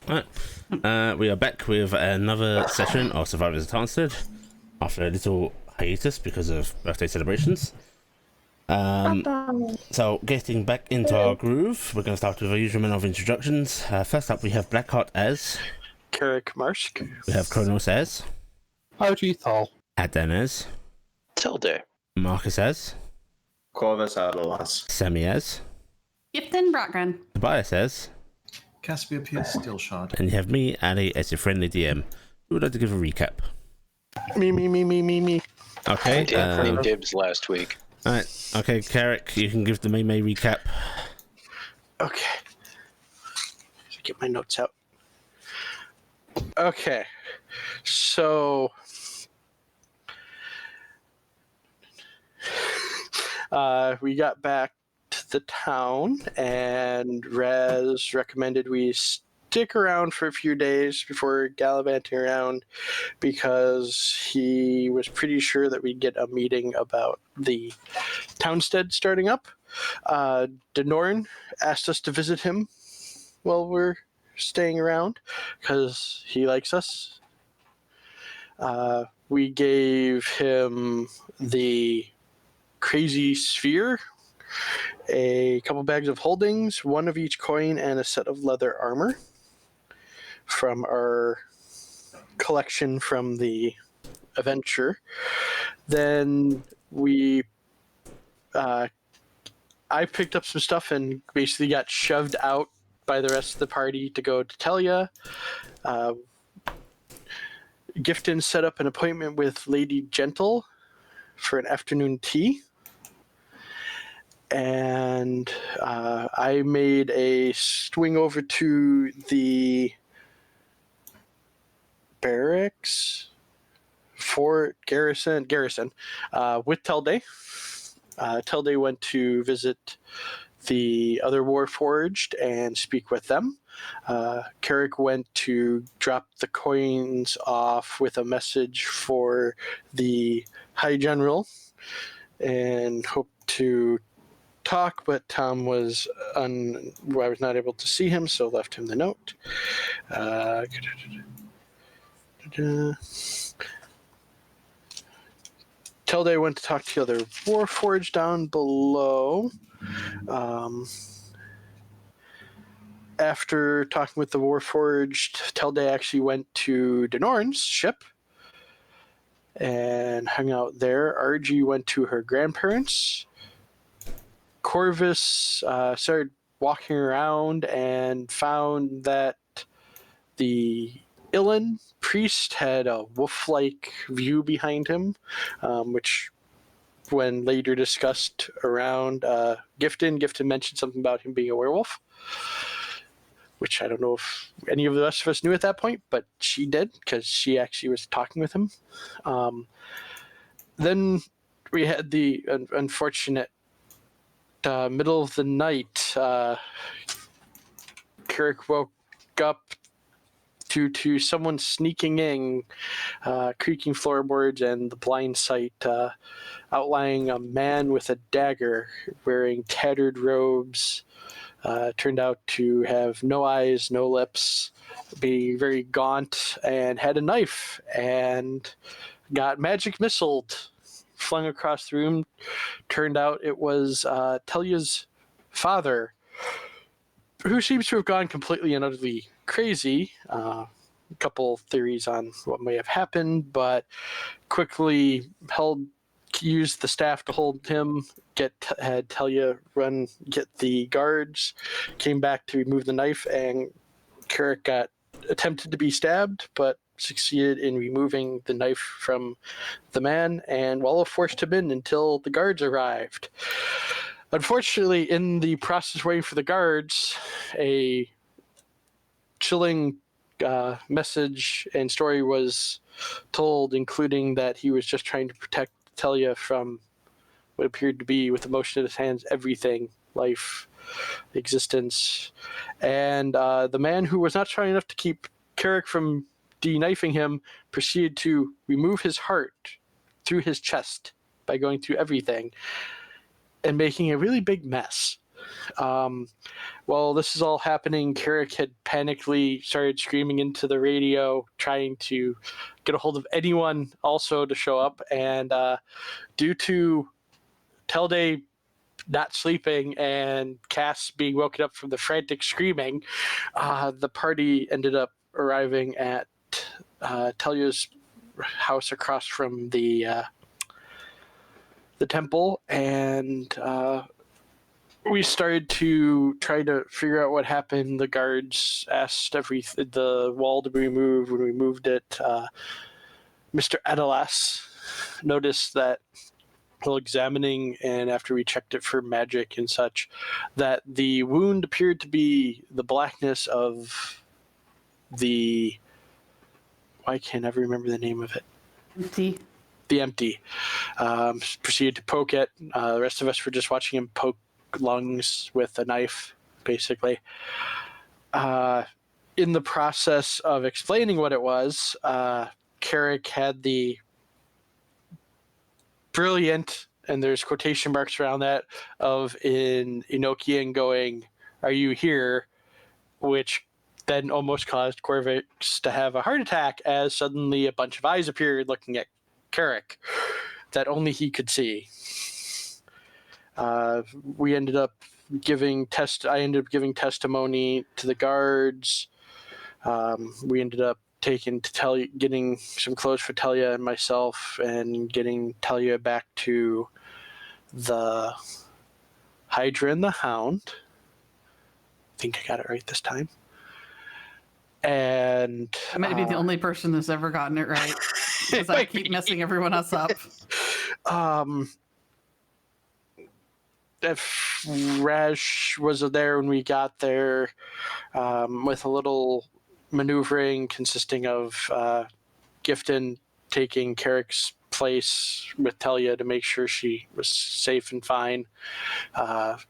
Alright. We are back with another session of Survivors of Tarnstead after a little hiatus because of birthday celebrations. So, getting back into our groove, we're going to start with our usual manner of introductions. First up, we have Blackheart as, Carrick Marsk. we have Kronos as, OG Thal. Adan as, Tilde. Marcus as, Corvus Adalas. Sammy as, Gifton Brockgren. Tobias as, Caspia Pierce Steelshard. and you have me, Ali, as your friendly DM. Who would like to give a recap? Me. Okay. Named dibs last week. Alright. Okay, Carrick, you can give the May recap. Okay. Let's get my notes out. Okay. So we got back to the town, and Rez recommended we stick around for a few days before gallivanting around because he was pretty sure that we'd get a meeting about the Tarnstead starting up. Denorn asked us to visit him while we're staying around because he likes us. We gave him the crazy sphere, a couple bags of holdings, one of each coin, and a set of leather armor from our collection from the adventure. Then I picked up some stuff and basically got shoved out by the rest of the party to go to Telia. Gifton set up an appointment with Lady Gentle for an afternoon tea. And I made a swing over to the barracks, Fort Garrison, with Tilde. Tilde went to visit the other Warforged and speak with them. Carrick went to drop the coins off with a message for the High General and hoped to talk, but Tom was I was not able to see him, so left him the note. Tilde went to talk to the other Warforged down below. After talking with the Warforged, Tilde actually went to Denorn's ship and hung out there. RG went to her grandparents. Corvus started walking around and found that the Illan priest had a wolf-like view behind him, which when later discussed around Gifton mentioned something about him being a werewolf, which I don't know if any of the rest of us knew at that point, but she did because she actually was talking with him. Then we had the unfortunate middle of the night. Kirk woke up due to someone sneaking in, creaking floorboards and the blind sight, outlining a man with a dagger wearing tattered robes. Turned out to have no eyes, no lips, be very gaunt, and had a knife, and got magic missiled, flung across the room. Turned out it was Telia's father, who seems to have gone completely and utterly crazy. A couple theories on what may have happened, but quickly used the staff to hold him, had Telia get the guards, came back to remove the knife, and Carrick attempted to be stabbed, but succeeded in removing the knife from the man, and Walla forced him in until the guards arrived. Unfortunately, in the process of waiting for the guards, a chilling message and story was told, including that he was just trying to protect Telia from what appeared to be, with the motion of his hands, everything, life, existence. And the man who was not strong enough to keep Carrick from de-knifing him proceeded to remove his heart through his chest by going through everything and making a really big mess. While this is all happening, Carrick had panically started screaming into the radio, trying to get a hold of anyone also to show up. And due to Telday not sleeping and Cass being woken up from the frantic screaming, the party ended up arriving at Talia's house across from the temple, and we started to try to figure out what happened. The guards asked the wall to be removed. When we moved it, Mr. Adelas noticed that while examining, and after we checked it for magic and such, that the wound appeared to be the blackness of the... Why can't I ever remember the name of it? Empty. The empty. Proceeded to poke it. The rest of us were just watching him poke lungs with a knife, basically. In the process of explaining what it was, Carrick had the brilliant, and there's quotation marks around that, of in Enochian going, "Are you here?" which then almost caused Corvix to have a heart attack as suddenly a bunch of eyes appeared looking at Carrick that only he could see. We ended up I ended up giving testimony to the guards. We ended up getting some clothes for Talia and myself, and getting Talia back to the Hydra and the Hound. I think I got it right this time. And I might be the only person that's ever gotten it right, because I keep messing everyone else up. If Rash was there when we got there, with a little maneuvering consisting of Gifton taking Carrick's place with Talia to make sure she was safe and fine.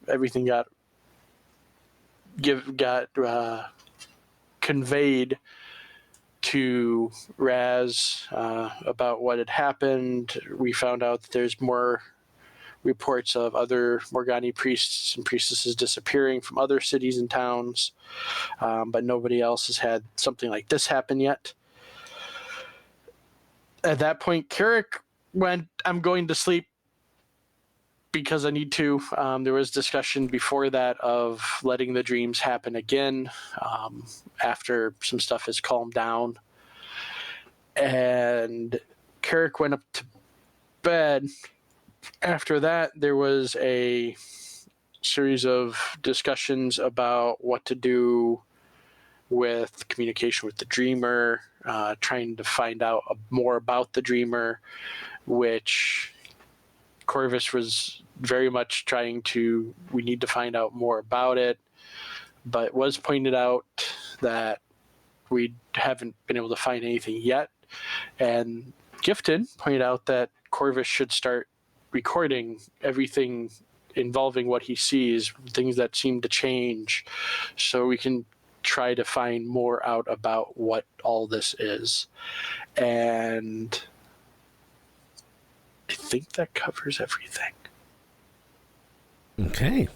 Everything got conveyed to Raz about what had happened. We found out that there's more reports of other Morgani priests and priestesses disappearing from other cities and towns, but nobody else has had something like this happen yet. At that point, Carrick went, "I'm going to sleep because I need to." There was discussion before that of letting the dreams happen again after some stuff has calmed down. And Carrick went up to bed. After that, there was a series of discussions about what to do with communication with the dreamer, trying to find out more about the dreamer, which Corvus was very much we need to find out more about it, but it was pointed out that we haven't been able to find anything yet. And Gifton pointed out that Corvus should start recording everything involving what he sees, things that seem to change, so we can try to find more out about what all this is. And I think that covers everything. Okay.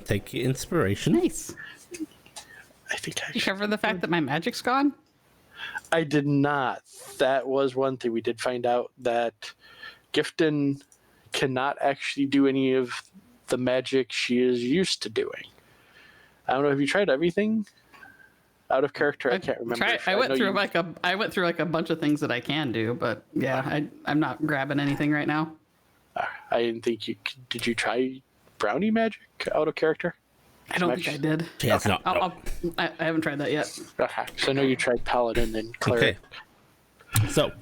Take your inspiration. Nice. I think You cover the fact that my magic's gone? I did not. That was one thing. We did find out that Gifton cannot actually do any of the magic she is used to doing. I don't know. Have you tried everything out of character? I can't remember. I went through like a bunch of things that I can do, but yeah, I'm not grabbing anything right now. I didn't think you could. Did you try brownie magic out of character? I don't think I did. Yeah, it's not. I haven't tried that yet. Okay, so I know you tried paladin and cleric. Okay. So,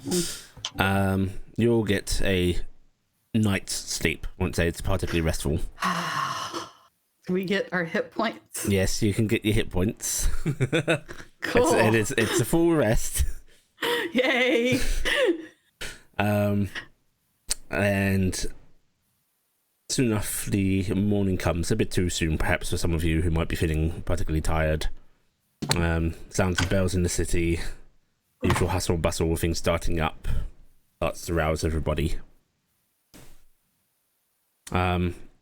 you'll get a night's sleep. I won't say it's particularly restful. Do we get our hit points? Yes, you can get your hit points. Cool. It's a full rest. Yay! And soon enough, the morning comes. A bit too soon, perhaps, for some of you who might be feeling particularly tired. Sounds of bells in the city, usual hustle and bustle of things starting up, starts to rouse everybody.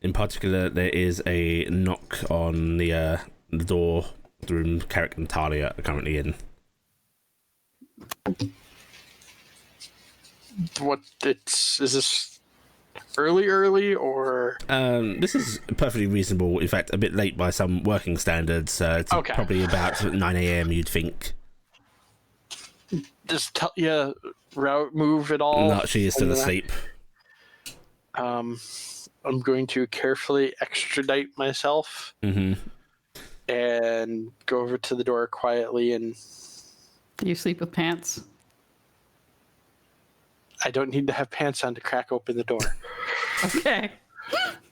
in particular, there is a knock on the door, the room Carrick and Talia are currently in. Is this early or? This is perfectly reasonable. In fact, a bit late by some working standards. It's Okay. probably about 9 a.m. You'd think. Does Talia move at all? No, she is still asleep. I'm going to carefully extradite myself and go over to the door quietly, and You sleep with pants? I don't need to have pants on to crack open the door. Okay.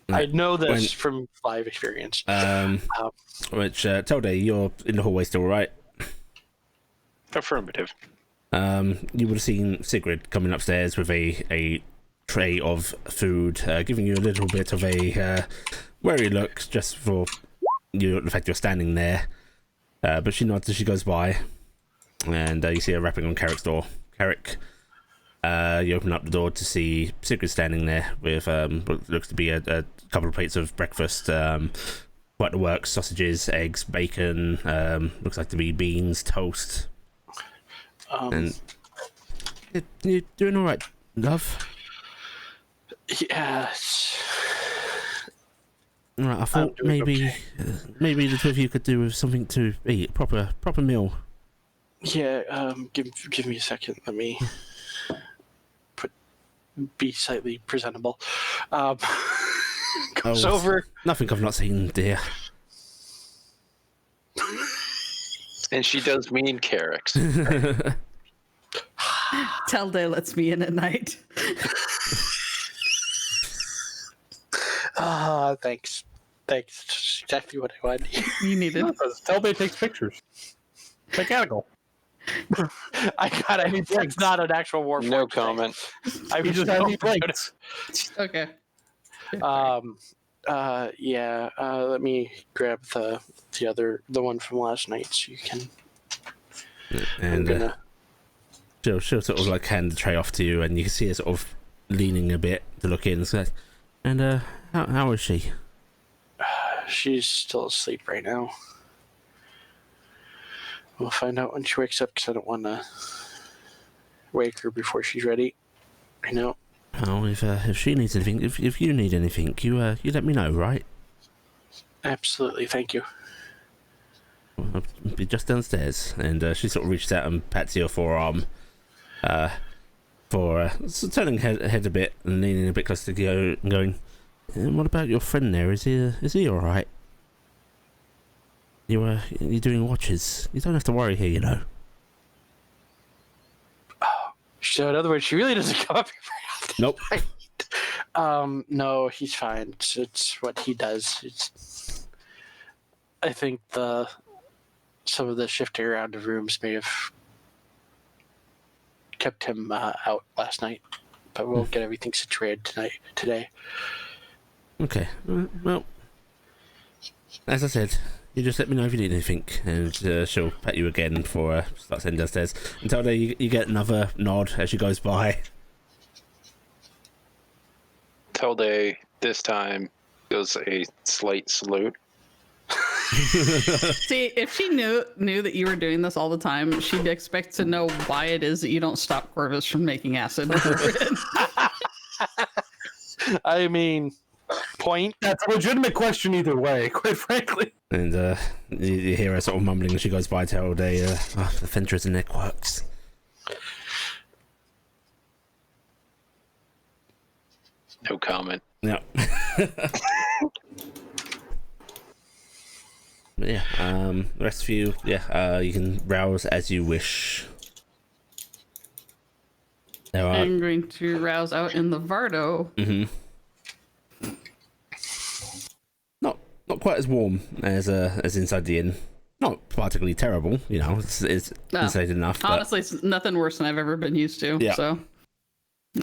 I know this from live experience. Which, Telde, you're in the hallway still, right? Affirmative. You would have seen Sigrid coming upstairs with a tray of food, giving you a little bit of a wary look just for the fact you're standing there. But she nods as she goes by, and you see her rapping on Carrick's door. Carrick, you open up the door to see Sigrid standing there with what looks to be a couple of plates of breakfast. Quite the works: sausages, eggs, bacon. Looks like to be beans, toast. And you doing all right, love? Yes. Right, I thought doing maybe the two of you could do with something to eat, proper meal. Yeah. Give me a second. Let me be slightly presentable. Goes over. Nothing I've not seen, dear. And she does mean Carrick's. Telde lets me in at night. Thanks. That's exactly what I wanted. You need it. Telbe takes pictures. Mechanical. I got it. It's not an actual war. No comment. I He just has these blanks. Okay. Yeah. Let me grab the one from last night, so you can. And she'll sort of like hand the tray off to you, and you can see her sort of leaning a bit to look in. So, and how is she? She's still asleep right now. We'll find out when she wakes up, because I don't want to wake her before she's ready. I know. Oh, if she needs anything, if you need anything, you let me know, right? Absolutely, thank you. I'll be just downstairs. And she sort of reaches out and pats your forearm, for turning her head a bit and leaning a bit closer to you and going, "What about your friend there? Is he all right? You're doing watches. You don't have to worry here, you know." So in other words, she really doesn't come up here very often. Nope. No, he's fine. It's what he does. I think some of the shifting around of rooms may have kept him out last night, but we'll get everything situated today. Okay. Well, as I said, you just let me know if you need anything, and she'll pat you again before starts heading downstairs. Until then, you get another nod as she goes by. Telde this time does a slight salute. See, if she knew that you were doing this all the time, she'd expect to know why it is that you don't stop Corvus from making acid. I mean, point. That's a legitimate question either way, quite frankly. And you hear her sort of mumbling as she goes by, tell the Fentress and their quirks. No comment. Yeah. But yeah, the rest of you, you can rouse as you wish. There are... I'm going to rouse out in the Vardo. Not quite as warm as inside the inn. Not particularly terrible, you know. It's inside enough. But... Honestly, it's nothing worse than I've ever been used to. Yeah. So,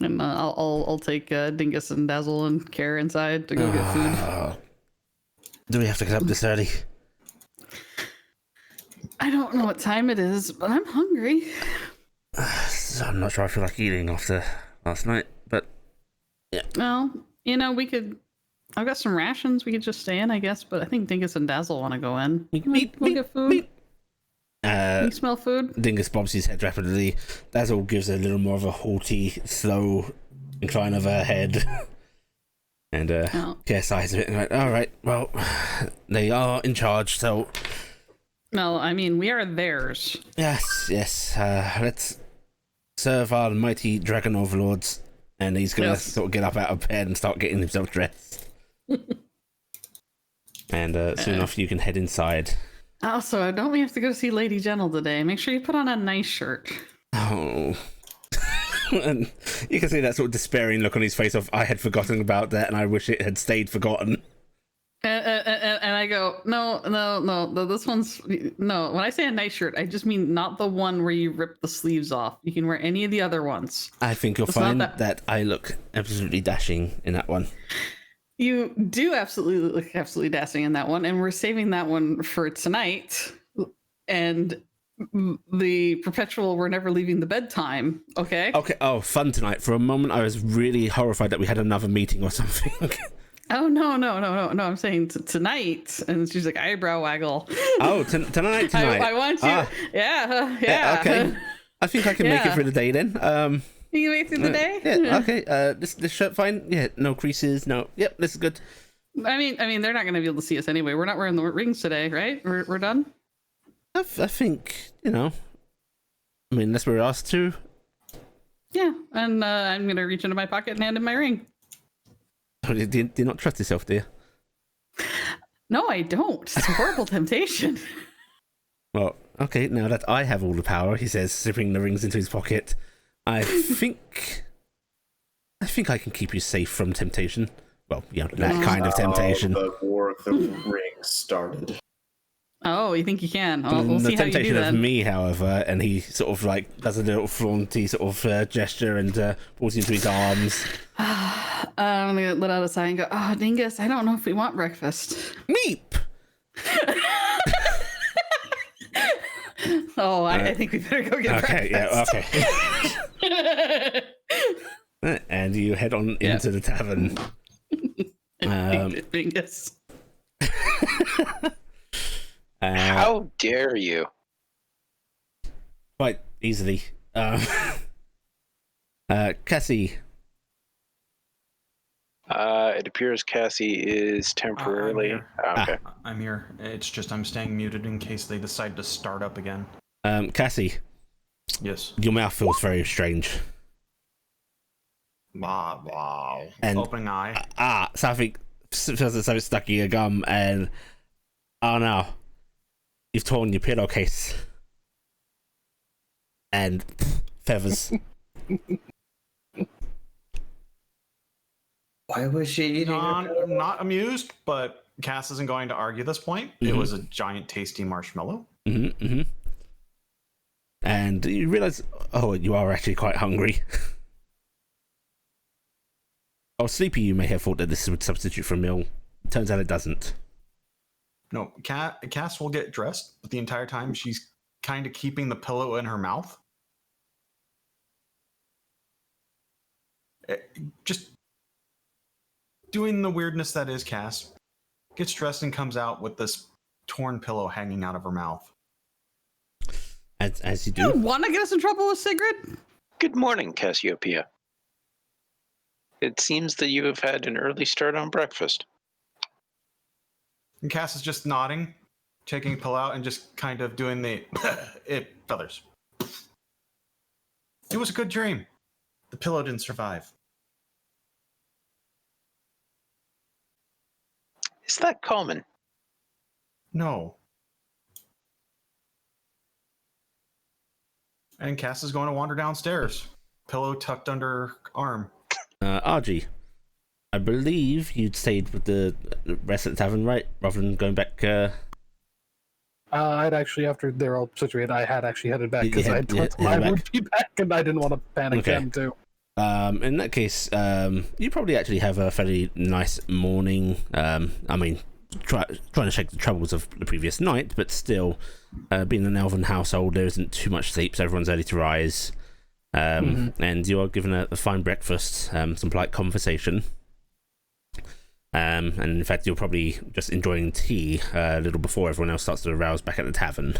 and I'll take Dingus and Dazzle and Care inside to go get food. Do we have to get up this early? I don't know what time it is, but I'm hungry. I'm not sure I feel like eating after last night, but yeah. Well, we could I've got some rations we could just stay in, I guess, but I think Dingus and Dazzle want to go in. We'll get food. Meat. You smell food? Dingus bobs his head rapidly. Dazzle gives a little more of a haughty, slow incline of her head. And Cass eyes a bit and like, all right, well, they are in charge, so... Well, I mean, we are theirs. Yes, let's serve our mighty dragon overlords. And he's gonna sort of get up out of bed and start getting himself dressed. And soon enough, you can head inside. Also, don't we have to go see Lady Gentle today? Make sure you put on a nice shirt. Oh. And you can see that sort of despairing look on his face of, I had forgotten about that and I wish it had stayed forgotten. And I go, no, this one's, no, when I say a nice shirt, I just mean not the one where you rip the sleeves off. You can wear any of the other ones. I think you'll find that I look absolutely dashing in that one. You do absolutely look absolutely dashing in that one, and we're saving that one for tonight. And the perpetual we're never leaving the bedtime, okay? Okay, oh, fun tonight. For a moment, I was really horrified that we had another meeting or something. Oh, no, I'm saying tonight. And she's like, eyebrow waggle. Oh, tonight. I want you. Yeah. Okay. I think I can make it through the day then. You can make it through the day? Yeah, okay. This shirt fine? Yeah, no creases, no. Yep, this is good. I mean, they're not going to be able to see us anyway. We're not wearing the rings today, right? We're done? I think, unless we're asked to. Yeah, and I'm going to reach into my pocket and hand him my ring. Do you not trust yourself, do you? No, I don't. It's a horrible temptation. Well, okay, now that I have all the power, he says, slipping the rings into his pocket, I think I can keep you safe from temptation. Well, that kind of temptation. The war of the rings started. Oh, you think you can? Oh, we'll see how you do temptation of then. me, however, and he sort of like does a little flaunty sort of gesture and pulls you into his arms. I'm gonna let out a sigh and go, oh, Dingus, I don't know if we want breakfast. Meep! Oh, I think we better go get breakfast. Okay. And you head on into the tavern. Dingus. How dare you? Quite easily. Cassie. It appears Cassie is temporarily... okay. I'm here. It's just I'm staying muted in case they decide to start up again. Cassie. Yes. Your mouth feels very strange. Wow. And opening eye. Something feels as though it's stuck in your gum, and oh no, you've torn your pillowcase, and feathers. Why was she eating? I'm not amused, but Cass isn't going to argue this point. It was a giant, tasty marshmallow. And you realize, you are actually quite hungry. Sleepy, you may have thought that this would substitute for a meal. Turns out it doesn't. No, Cass will get dressed, but the entire time she's kind of keeping the pillow in her mouth. Just doing the weirdness that is Cass. Gets dressed and comes out with this torn pillow hanging out of her mouth. As you do. You want to get us in trouble with Sigrid? Good morning, Cassiopeia. It seems that you have had an early start on breakfast. And Cass is just nodding, taking a pillow out, and just kind of doing the feathers. It was a good dream. The pillow didn't survive. Is that common? No. And Cass is going to wander downstairs, pillow tucked under her arm. RG, I believe you'd stayed with the rest at the tavern, right? Rather than going back. I'd actually, after they're all situated, I had actually headed back because I thought I would be back, and I didn't want to panic them too. In that case, you probably actually have a fairly nice morning. Trying to shake the troubles of the previous night, but still, being an elven household, there isn't too much sleep, so everyone's early to rise. And you are given a fine breakfast, some polite conversation. And in fact, you're probably just enjoying tea a little before everyone else starts to arouse back at the tavern.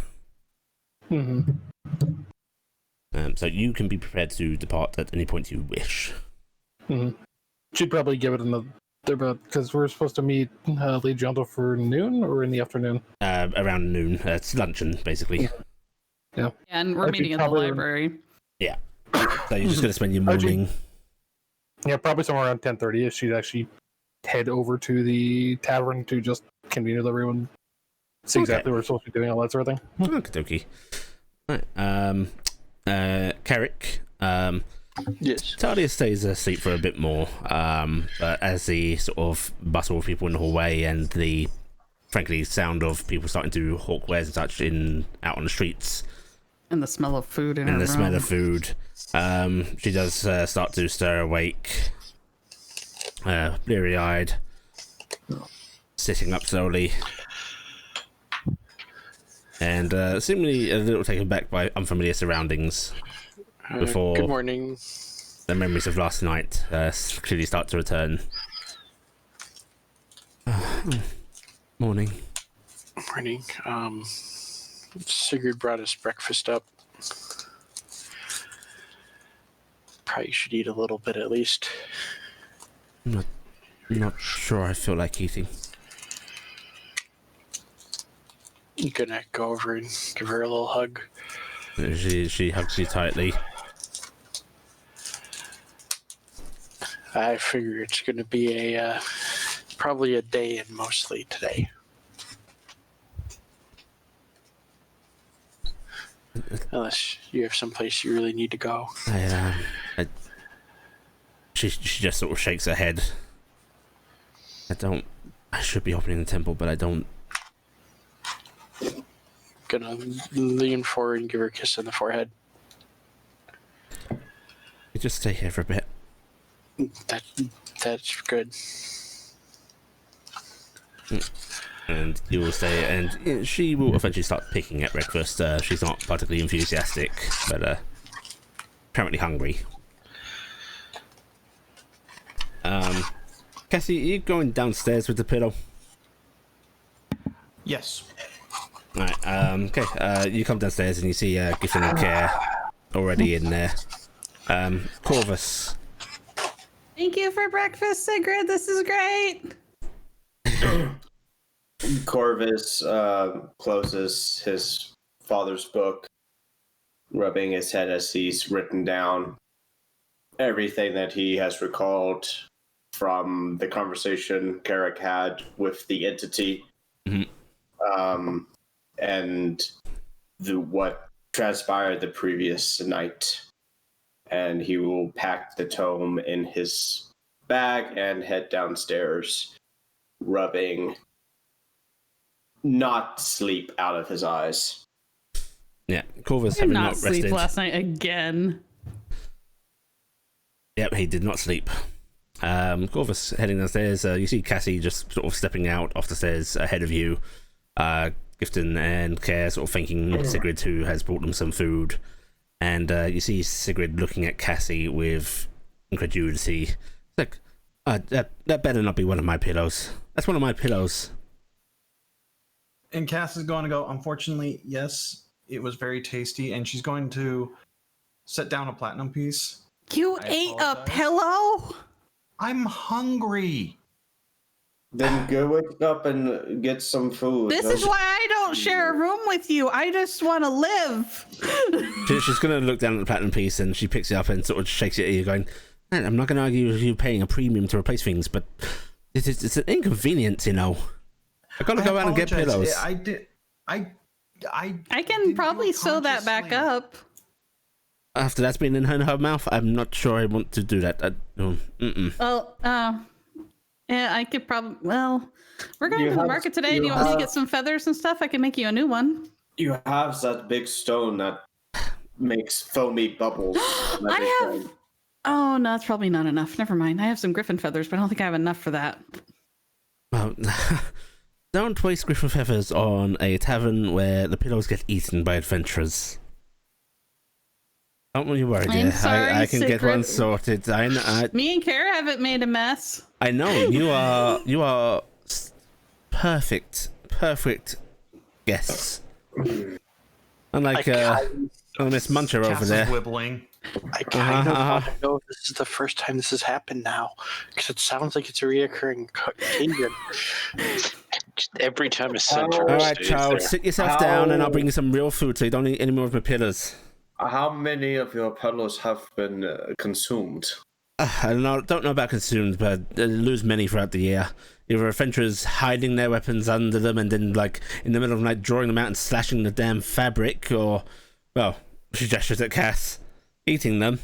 Mm-hmm. So you can be prepared to depart at any point you wish. Mm-hmm. Should probably give it another, because we're supposed to meet Lady Gentle for noon or in the afternoon. Around noon. It's luncheon, basically. Yeah. And we're meeting at the library. Yeah. So you're just going to spend your morning. Yeah, probably somewhere around 10:30. She'd actually head over to the tavern to just convene with everyone, see exactly what we're supposed to be doing, all that sort of thing. Okie dokie. Right. Carrick. Yes. Talia stays asleep for a bit more, but as the sort of bustle of people in the hallway and the, frankly, sound of people starting to hawk wares and such out on the streets, And the smell of food in her and the room. smell of food, she does start to stir awake, bleary-eyed, sitting up slowly, and seemingly a little taken back by unfamiliar surroundings. Before Good morning. the memories of last night clearly start to return. Morning. Morning. Sigurd brought us breakfast up. Probably should eat a little bit at least. I'm not sure I feel like eating. I'm gonna go over and give her a little hug. She hugs you tightly. I figure it's gonna be probably a day and mostly today. Unless you have someplace you really need to go. She just sort of shakes her head. I should be opening the temple, but I don't. Gonna lean forward and give her a kiss on the forehead. You just stay here for a bit. That's good. And you will stay, and she will eventually start picking at breakfast. She's not particularly enthusiastic, but apparently hungry. Cassie, are you going downstairs with the pillow? Yes. Right, okay, you come downstairs and you see Giffen and Care already in there. Corvus. Thank you for breakfast, Sigrid. This is great. Corvus closes his father's book, rubbing his head as he's written down everything that he has recalled from the conversation Carrick had with the entity. Mm-hmm. And what transpired the previous night. And he will pack the tome in his bag and head downstairs, rubbing not sleep out of his eyes. Yeah, Corvus Did having not not sleep rested. last night again. Yep, he did not sleep. Corvus heading downstairs. You see Cassie just sort of stepping out off the stairs ahead of you. Gifton and Care sort of thanking Sigrid, who has brought them some food. And you see Sigrid looking at Cassie with incredulity. It's like, that better not be one of my pillows. That's one of my pillows. And Cass is going to go, unfortunately, yes, it was very tasty. And she's going to set down a platinum piece. You I ate apologize. a pillow? I'm hungry. Then go wake up and get some food. This is why I don't share a room with you. I just want to live. She's going to look down at the platinum piece and she picks it up and sort of shakes it at you, going, "Man, I'm not going to argue with you paying a premium to replace things, but it's an inconvenience, you know. I've got to go out and get pillows." I can probably sew that back unconsciously. up. After that's been in her mouth, I'm not sure I want to do that. Well, yeah, I could probably. Well, we're going to the market today. Do you want me to get some feathers and stuff? I can make you a new one. You have that big stone that makes foamy bubbles. and I have. everything. Oh no, that's probably not enough. Never mind. I have some griffin feathers, but I don't think I have enough for that. Well, don't waste griffin feathers on a tavern where the pillows get eaten by adventurers. Don't you worry, I'm dear. sorry, I can get one Sigrid. sorted. Me and Kara haven't made a mess. I know you are perfect guests. Unlike Miss Muncher over Cass there. is wibbling. I kind of want to know if this is the first time this has happened now, because it sounds like it's a reoccurring occasion. Every time a centaur All right, stays child, there. sit yourself down, and I'll bring you some real food, so you don't eat any more of my pillars. How many of your pillars have been consumed? I don't know about consumed, but they lose many throughout the year. Either adventurers hiding their weapons under them and then, like, in the middle of the night, drawing them out and slashing the damn fabric, or, well, she gestures at Cass, eating them.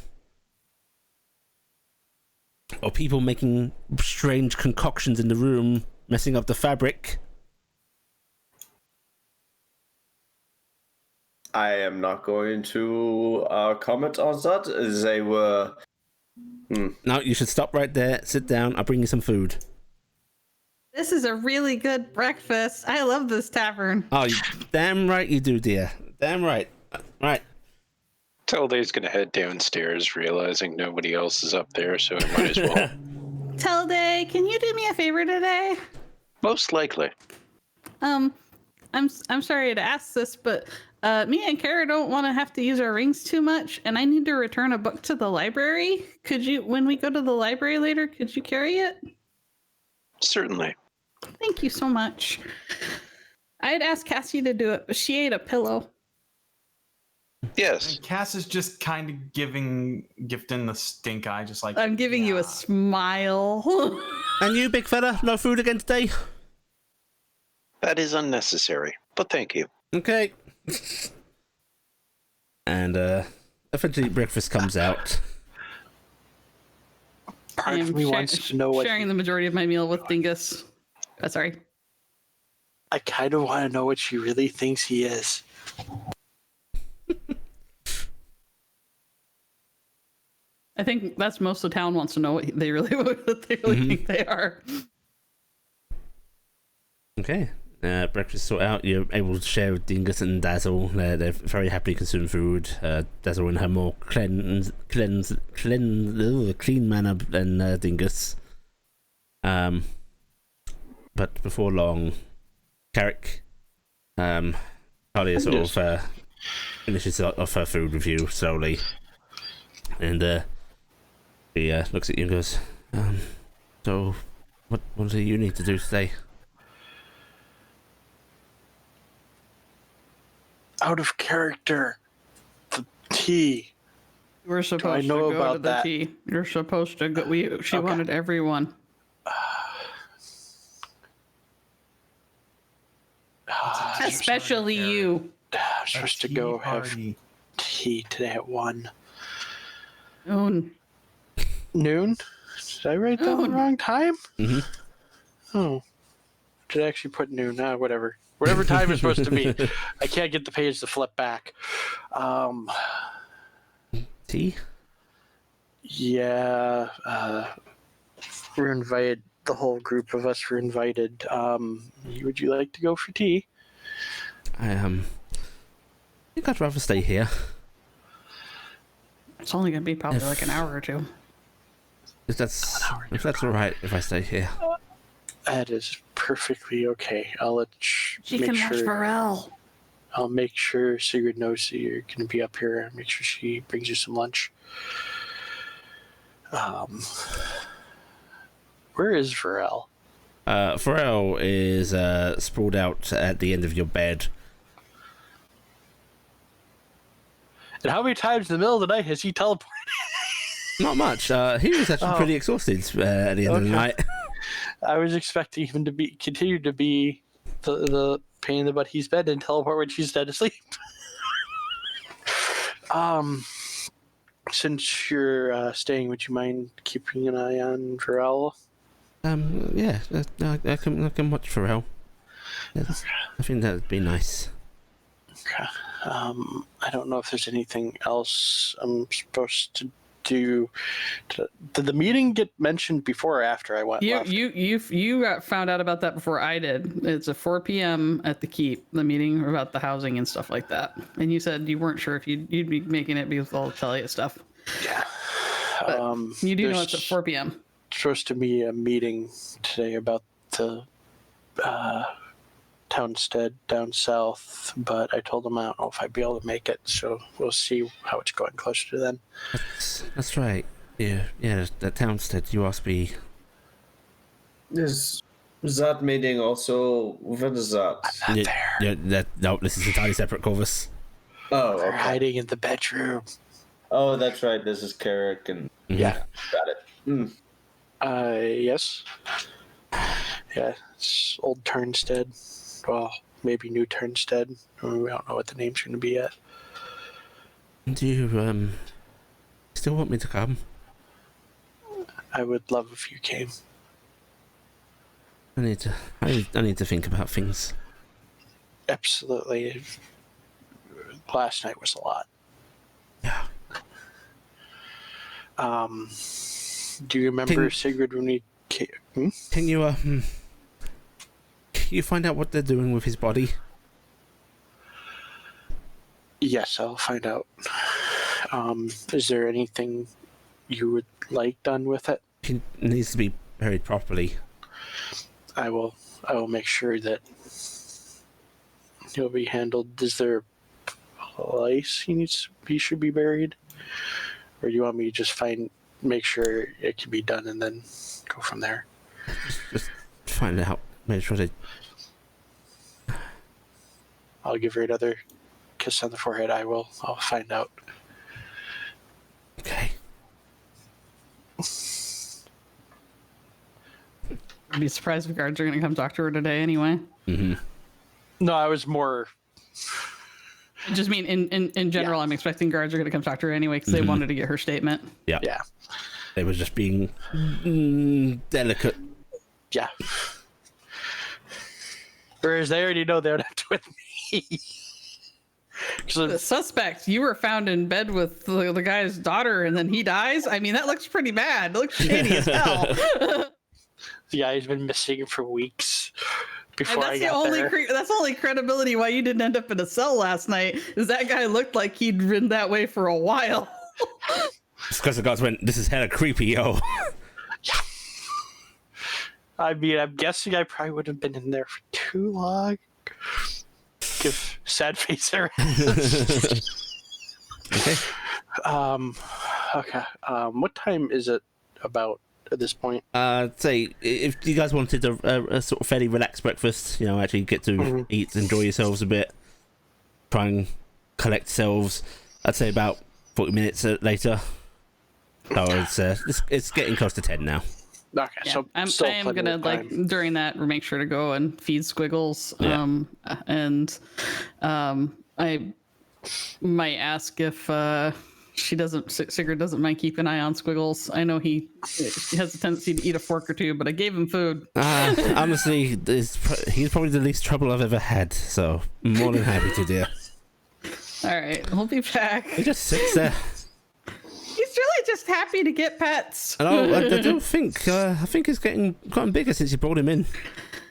Or people making strange concoctions in the room, messing up the fabric. I am not going to comment on that. They were... No, you should stop right there, sit down, I'll bring you some food. This is a really good breakfast. I love this tavern. Oh, damn right you do, dear. Damn right. Right. Telday's gonna head downstairs, realizing nobody else is up there, so he might as well. Telday, can you do me a favor today? Most likely. I'm sorry to ask this, but me and Kara don't want to have to use our rings too much, and I need to return a book to the library. Could you, when we go to the library later, could you carry it? Certainly. Thank you so much. I had asked Cassie to do it, but she ate a pillow. Yes. And Cass is just kind of gifting the stink eye, just like I'm giving you a smile. And you, big fella, no food again today? That is unnecessary, but thank you. Okay. And eventually breakfast comes out. Part of me wants to know what sharing the majority of my meal with Dingus. Sorry. I kind of want to know what she really thinks he is. I think that's most of town wants to know what they really think they are. Okay. Breakfast sort out. You're able to share with Dingus and Dazzle. They're very happily consume food. Dazzle in her more clean manner than Dingus. But before long, Carrick, Talia sort of finishes off her food with you slowly, and he looks at you and goes, "So, what do you need to do today?" Out of character. The tea. You were supposed to know go about to the that? tea. You're supposed to go. She wanted everyone. Especially you. I'm supposed to go have party. tea today at 1 Noon. noon. Did I write down the wrong time? Mm-hmm. Oh, did I actually put noon? Whatever. Whatever time it's supposed to be. I can't get the page to flip back. Tea? Yeah. We're invited. The whole group of us were invited. Would you like to go for tea? I think I'd rather stay here. It's only going to be probably like an hour or two. If that's all right, if I stay here. That is perfectly okay. I'll let She make can sure. watch Pharrell. I'll make sure Sigrid knows that you're going to be up here and make sure she brings you some lunch. Where is Varel? Pharrell is sprawled out at the end of your bed. And how many times in the middle of the night has he teleported? Not much. He was actually pretty exhausted at the end of the night. I was expecting him to continue to be the pain in the butt he's been and teleport when she's dead asleep. Since you're staying, would you mind keeping an eye on Varel? Yeah, I can watch Pharrell. Yeah, I think that'd be nice. Okay. I don't know if there's anything else I'm supposed to do. Did the meeting get mentioned before or after I went? You got found out about that before I did. It's a 4 p.m. at the Keep, the meeting about the housing and stuff like that. And you said you weren't sure if you'd be making it because of all the Telia stuff. Yeah. But you do know it's at 4 p.m. supposed to be a meeting today about the Tarnstead down south, but I told them I don't know if I'd be able to make it, so we'll see how it's going closer to then. That's right. Yeah, that Tarnstead, you asked me. Is that meeting also? What is that? I'm not there. Yeah, no, this is entirely separate, Corvus. Oh, They're okay. hiding in the bedroom. Oh, that's right. This is Carrick and Yeah. got it. Mm. Yes. Yeah, it's old Tarnstead. Well, maybe new Tarnstead. We don't know what the name's going to be yet. Do you still want me to come? I would love if you came. I need to think about things. Absolutely. Last night was a lot. Yeah. Do you remember Sigrid when we came? Can you find out what they're doing with his body? Yes, I'll find out. Is there anything you would like done with it? He needs to be buried properly. I will make sure that he'll be handled. Is there a place he should be buried? Or do you want me to just make sure it can be done and then go from there? Just find out. Make sure they... I'll give her another kiss on the forehead. I'll find out. Okay. I'd be surprised if guards are going to come talk to her today anyway. Mm-hmm. No, I was more... I just mean in general, I'm expecting guards are going to come talk to her anyway because they wanted to get her statement. Yeah. Yeah. They were just being delicate. Yeah. Whereas they already know they're not with me. The suspect, you were found in bed with the guy's daughter and then he dies? I mean, that looks pretty bad. It looks shady as hell. The guy's been missing for weeks before And that's I the got only there. that's the only credibility why you didn't end up in a cell last night is that guy looked like he'd been that way for a while. It's because the guys went, this is hella creepy, yo. Yeah. I mean, I'm guessing I probably would have been in there for too long. Give sad face there. Okay. Okay. What time is it about at this point? Say, if you guys wanted a sort of fairly relaxed breakfast, actually get to eat, enjoy yourselves a bit, try and collect yourselves, I'd say about 40 minutes later. So it's getting close to 10 now. Okay, Yeah, so I still am plenty gonna of time. during that make sure to go and feed Squiggles. Yeah. And I might ask if Sigurd doesn't mind keeping an eye on Squiggles. I know he has a tendency to eat a fork or two, but I gave him food. Honestly, he's probably the least trouble I've ever had, so I'm more than happy to, dear. All right, we'll be back. He just sits there. He's really just happy to get pets. I don't think. I think he's gotten bigger since you brought him in.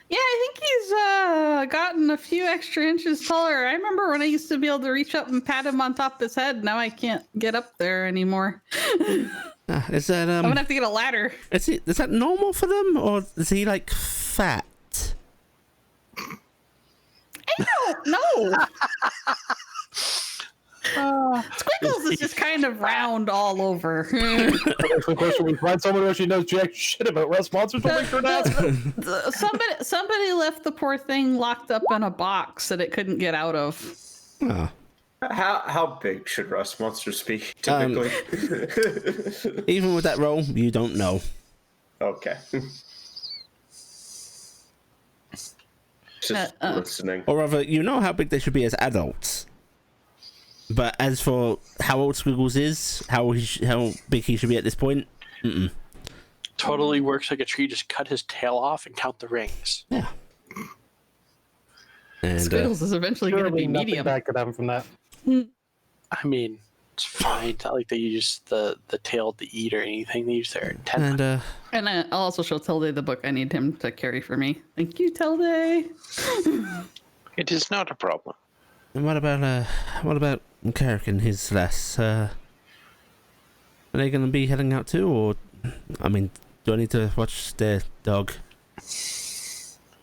Yeah, I think he's gotten a few extra inches taller. I remember when I used to be able to reach up and pat him on top of his head. Now I can't get up there anymore. Is that I'm gonna have to get a ladder. Is that normal for them, or is he like fat? I don't know. Squiggles is just kind of round all over. The question: we find someone who actually knows jack shit about rust monsters. We'll make sure to ask them. Somebody left the poor thing locked up in a box that it couldn't get out of. Oh. How big should rust monsters be typically? Even with that roll, you don't know. Okay. Just listening. Or rather, you know how big they should be as adults. But as for how old Squiggles is, how big he should be at this point, Totally works like a tree. Just cut his tail off and count the rings. yeah. And Squiggles is eventually going to be Nothing medium. bad could happen from that. I mean, it's fine. It's not like they use the tail to eat or anything. They use their antenna. And I'll also show Tilde the book I need him to carry for me. Thank you, Tilde. It is not a problem. and what about Carrick and his lass? Are they going to be heading out too, or I mean, Do I need to watch the dog?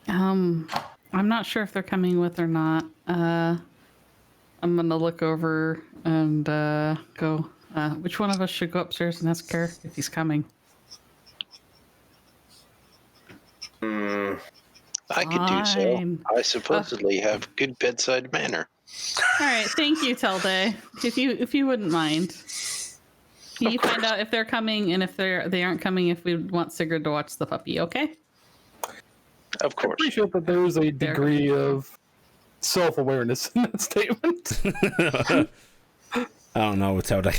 I'm not sure if they're coming with or not. I'm gonna look over and go. Which one of us should go upstairs and ask Kerr if he's coming? I could do so. Fine. I supposedly have good bedside manner. All right, thank you, Telde. If you wouldn't mind, can you find out if they're coming, and if they aren't coming, if we want Sigurd to watch the puppy? Okay. Of I course. appreciate that there is a degree of self-awareness in that statement. I don't know, Tilda.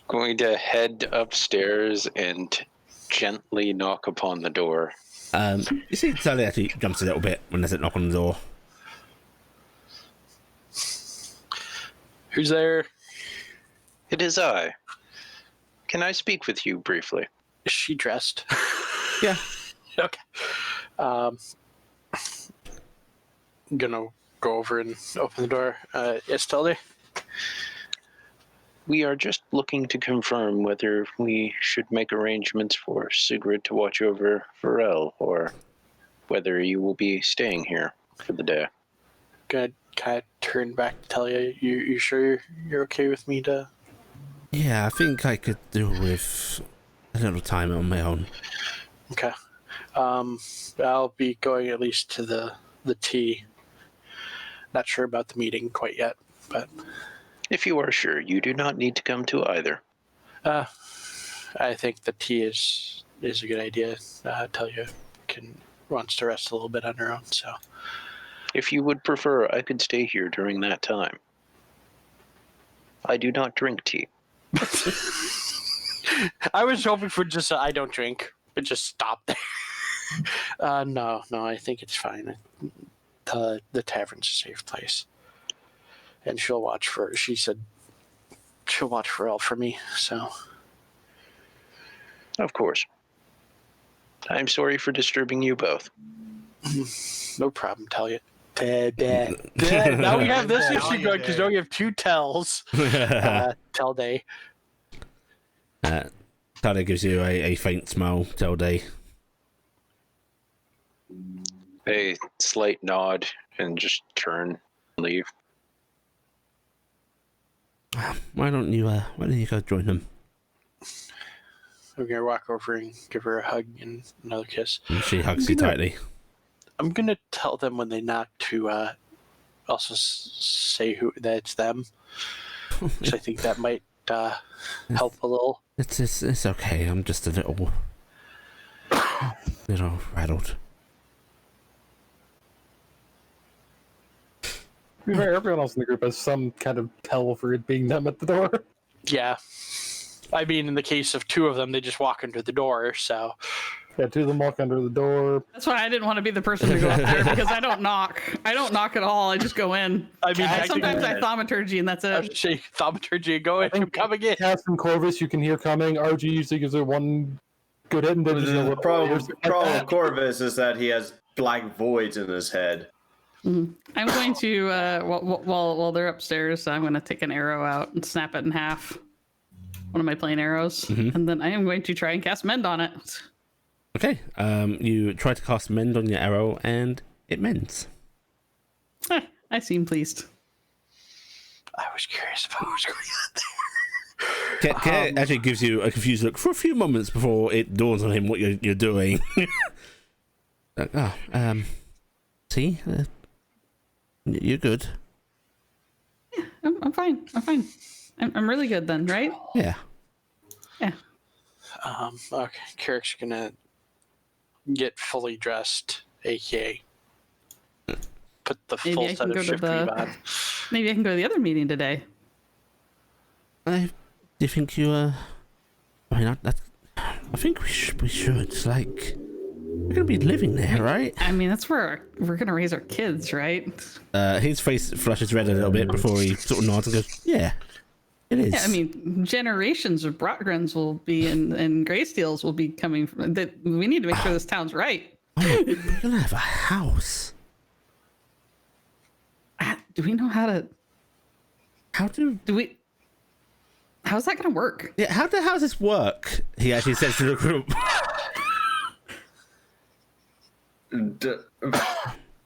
Going to head upstairs and gently knock upon the door. You see Tilda actually jumps a little bit when there's a knock on the door. Who's there? It is I. Can I speak with you briefly? Is she dressed? Yeah. Okay. I'm gonna go over and open the door. Yes, Tilde? We are just looking to confirm whether we should make arrangements for Sigrid to watch over Varel, or whether you will be staying here for the day. Gonna kind of turn back to tell you. You sure you're okay with me to? Yeah, I think I could do with a little time on my own. Okay. I'll be going at least to the tea. Not sure about the meeting quite yet, but If you are sure, you do not need to come to either. I think the tea is a good idea. Tell you wants to rest a little bit on her own. So If you would prefer, I could stay here during that time. I do not drink tea. I was hoping for just I don't drink, but just stop there. No, I think it's fine. The tavern's a safe place, and she'll watch for. She said she'll watch for all for me. So Of course. I'm sorry for disturbing you both. no problem. Tell you. Now we have this issue going because now we have two tells. Tell day. Tilda gives you a faint smile, Tilda. A slight nod and just turn and leave. Why don't you go join them? I'm gonna walk over and give her a hug and another kiss. And she hugs you tightly. I'm gonna tell them when they knock to also say that it's them, because I think that might help a little. It's okay. I'm just a little rattled. To be fair, everyone else in the group has some kind of tell for it being them at the door. Yeah, I mean, in the case of two of them, they just walk under the door. So Yeah, two of them walk under the door. That's why I didn't want to be the person to go up there, because I don't knock. I don't knock at all. I just go in. I mean, Sometimes I thaumaturgy and that's I it. say thaumaturgy and go in. I'm coming in. Cass and Corvus, you can hear coming. RG usually gives it one good hit and then just The go problem with Corvus is that he has black voids in his head. I'm going to while they're upstairs, I'm going to take an arrow out and snap it in half. One of my plain arrows, and then I am going to try and cast mend on it. Okay. You try to cast mend on your arrow, and it mends. I seem pleased. I was curious about what was going on there. Kit actually gives you a confused look for a few moments before it dawns on him what you're doing. Like, see, you're good. Yeah, I'm fine. I'm really good then, right? Yeah. Yeah. Okay, Carrick's gonna get fully dressed, aka put the Maybe full I set can of go to shift weave on. Maybe I can go to the other meeting today. Do you think you I mean, I think we should. Like, we're gonna be living there, right? I mean, that's where we're gonna raise our kids, right? His face flushes red a little bit before he sort of nods and goes, "Yeah, it is." Yeah, I mean, generations of Brotgrens will be and Greysteels will be coming from that. We need to make sure this town's right. We're gonna have a house. Do we know how to? How do? Do we? How's that going to work? Yeah, how does this work? He actually says to the group.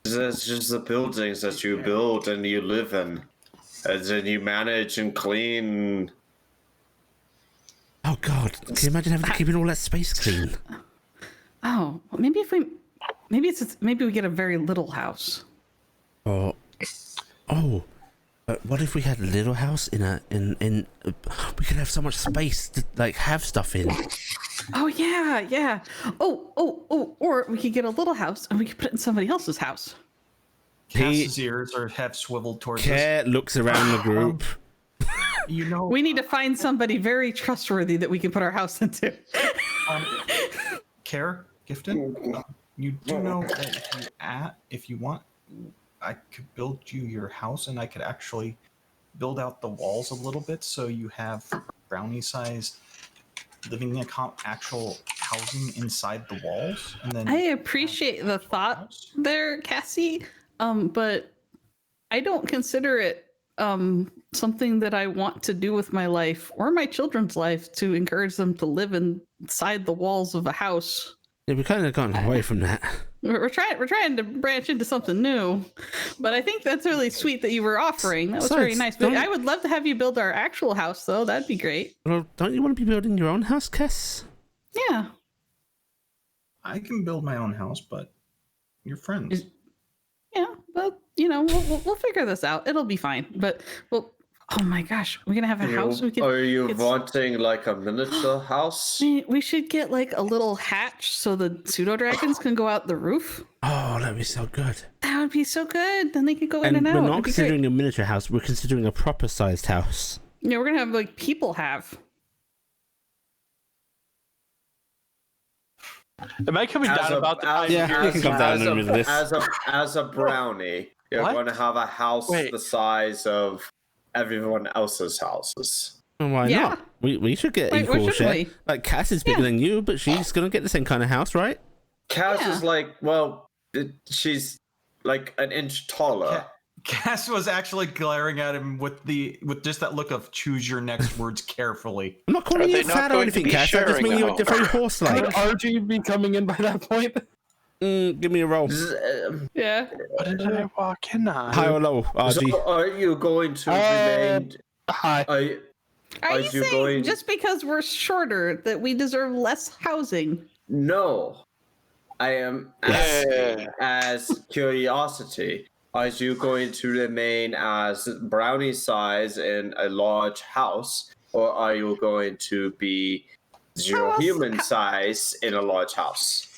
There's just the buildings that you build and you live in, and then you manage and clean. Oh God! Can you imagine having to keep all that space clean? Oh, maybe we get a very little house. Oh, but what if we had a little house in we could have so much space to like have stuff in. Oh yeah. Oh, or we could get a little house and we could put it in somebody else's house. Cass's ears are have swiveled towards us. Care looks around the group. You know, We need to find somebody very trustworthy that we can put our house into. Care, Gifted, you do know that if you want, I could build you your house, and I could actually build out the walls a little bit so you have brownie-sized living actual housing inside the walls. And then I appreciate the thought there, Cassie, but I don't consider it something that I want to do with my life or my children's life to encourage them to live inside the walls of a house. Yeah, we've kind of gotten away from that. We're trying to branch into something new, but I think that's really sweet that you were offering. That was very nice. But I would love to have you build our actual house, though. That'd be great. Well, don't you want to be building your own house, Cass? Yeah. I can build my own house, but you're friends. Yeah, but we'll figure this out. It'll be fine. But oh my gosh, we're gonna have a house. Are you wanting like a miniature house? We should get like a little hatch so the pseudo dragons can go out the roof. Oh, that'd be so good. That would be so good. Then they could go in and out. We're not considering a miniature house. We're considering a proper sized house. Yeah, we're gonna have like people have. Am I coming down about the time? Yeah, you can come down in the middle of this. As a brownie, you're going to have a house the size of everyone else's houses. And why not? We should get equal share. Like Cass is bigger than you, but she's gonna get the same kind of house, right? Cass is like, she's like an inch taller. Cass was actually glaring at him with just that look of choose your next words carefully. I'm not calling you fat or anything, Cass. I just mean you're very horse-like. Could RG be coming in by that point? Give me a roll. Yeah. What did I walk in on? High or low, RG? So are you going to remain? Hi. Are you saying just because we're shorter that we deserve less housing? No. I am asking as curiosity. Are you going to remain as brownie size in a large house, or are you going to be human size in a large house?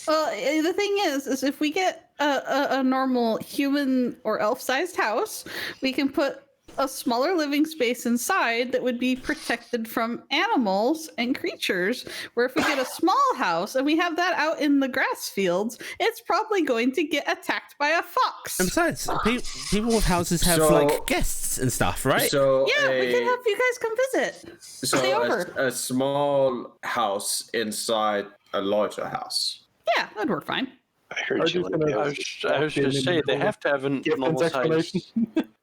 Well, the thing is if we get a normal human or elf-sized house, we can put a smaller living space inside that would be protected from animals and creatures. Where if we get a small house and we have that out in the grass fields, it's probably going to get attacked by a fox. And besides, people with houses have like guests and stuff, right? So we can have you guys come visit. Stay over. A small house inside a larger house. Yeah, that'd work fine. I heard you. I was going to say they have to have a normal size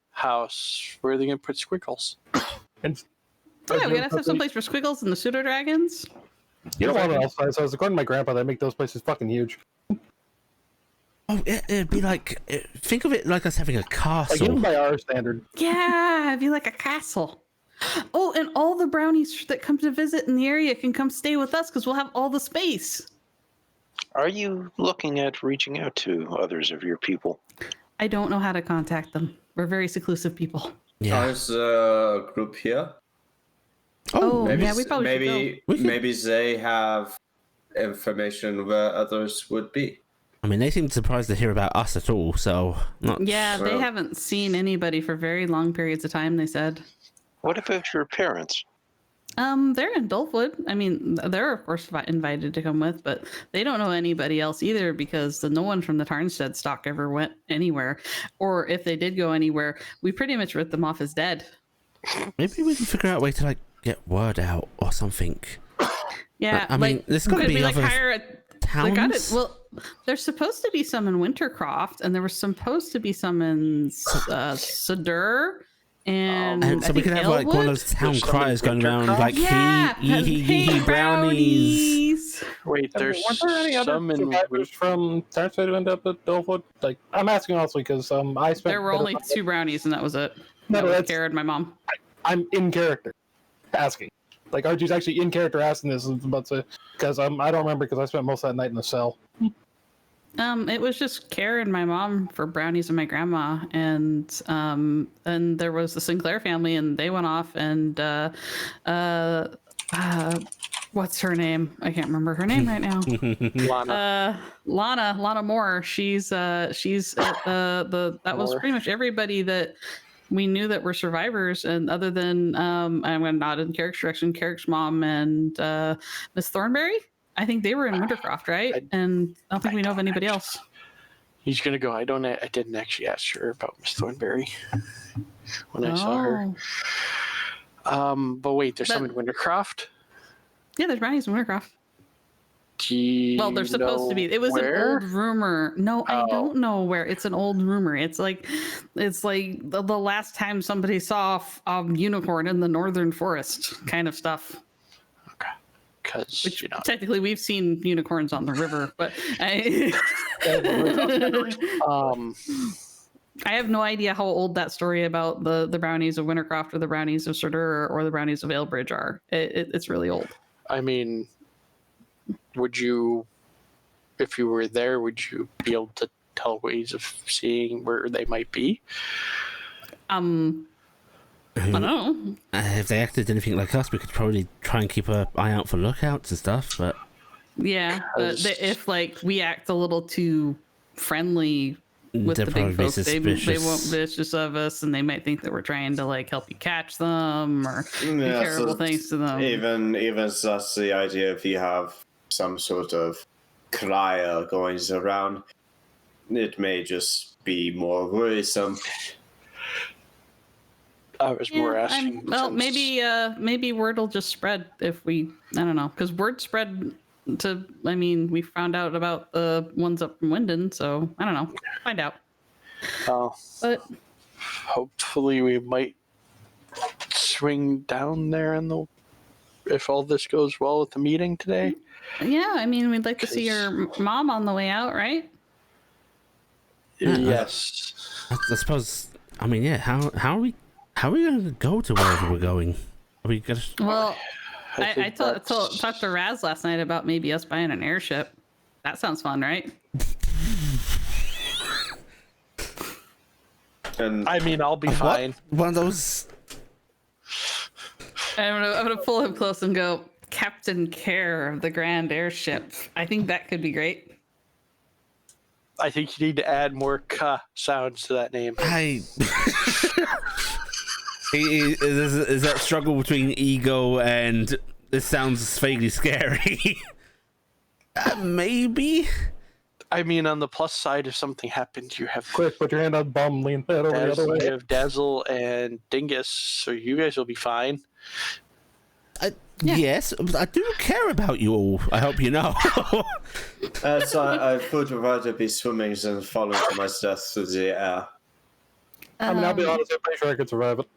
house. Where are they going to put squiggles? We gotta have someplace for squiggles and the pseudo dragons. You don't want an elf-size house. According to my grandpa, they make those places fucking huge. Oh, it'd be like, think of it like us having a castle. Like even by our standard. Yeah, it'd be like a castle. Oh, and all the brownies that come to visit in the area can come stay with us because we'll have all the space. Are you looking at reaching out to others of your people? I don't know how to contact them. We're very seclusive people. Yeah. There's a group here. Oh, maybe, yeah, we probably should go. Maybe they have information where others would be. I mean, they seem surprised to hear about us at all, so not. Yeah, they haven't seen anybody for very long periods of time, they said. What about your parents? They're in Dolpwood. I mean, they're of course invited to come with, but they don't know anybody else either because no one from the Tarnstead stock ever went anywhere. Or if they did go anywhere, we pretty much wrote them off as dead. Maybe we can figure out a way to like get word out or something. Yeah, I mean, there's got to be other towns. Well, there's supposed to be some in Wintercroft, and there was supposed to be some in Sadur, and And so I we think could have like one of Elwood? those town There's some criers going around Wintercraft? like Yeah, hee brownies. Wait, there's Weren't there any other some in survivors from Tarnstead who ended up at Dulwood? Like, I'm asking honestly because I spent. There were only 2 brownies, and that was it. No, That was that's- Kara and my mom. I'm in character asking. Like, Archie's actually in character asking this, but because I don't remember because I spent most of that night in the cell. It was just Kara and my mom for brownies and my grandma, and there was the Sinclair family, and they went off, and what's her name? I can't remember her name right now. Lana. Lana Moore. She's at that was Moore. pretty much everybody that we knew that were survivors, and other than I'm gonna nod in Carrick's direction, Carrick's mom and Miss Thornberry. I think they were in Wintercroft, right? And I don't think we know of anybody else. He's gonna go. I didn't actually ask her about Miss Thornberry when I saw her. But wait, there's some in Wintercroft. Yeah, there's brownies in Wintercroft. Do you Well, they're supposed to be. It was where? an old rumor. No, I don't know where. It's an old rumor. It's like the last time somebody saw a unicorn in the northern forest, kind of stuff. Because Which technically we've seen unicorns on the river, but I have no idea how old that story about the brownies of Wintercroft or the brownies of Surdur or the brownies of Ailbridge are. It's really old. I mean, would you, if you were there, would you be able to tell ways of seeing where they might be? I don't know. If they acted anything like us, we could probably try and keep an eye out for lookouts and stuff. But Yeah, but if like we act a little too friendly with they'll the probably big be folks, they suspicious. won't vicious of us, and they might think that we're trying to like help you catch them or do terrible things to them. Even such the idea if you have some sort of crier going around, it may just be more worrisome. I was more asking. Well, since- maybe word will just spread if we. I don't know, because word spread to. I mean, we found out about the ones up from Winden, so I don't know. Find out. But Hopefully, we might swing down there if all this goes well with the meeting today. yeah, I mean, we'd like to see your mom on the way out, right? Yes. I suppose. I mean, yeah. How are we going to go to wherever we're going? Are we gonna? Well, I think talked that's- to Raz last night about maybe us buying an airship. That sounds fun, right? And I mean, I'll be fine. One of those. I'm gonna pull him close and go, Captain Care of the Grand Airship. I think that could be great. I think you need to add more "k" sounds to that name. Is that struggle between ego and this sounds vaguely scary? Maybe. I mean, on the plus side, if something happens, you have Quick, put your hand on bum, lean that over the other way. You have Dazzle and Dingus, so you guys will be fine. Yes, but I do care about you all. I hope you know. so I would rather be swimming than falling to my death through the air. I mean, I'll be honest, I'm pretty sure I could survive it.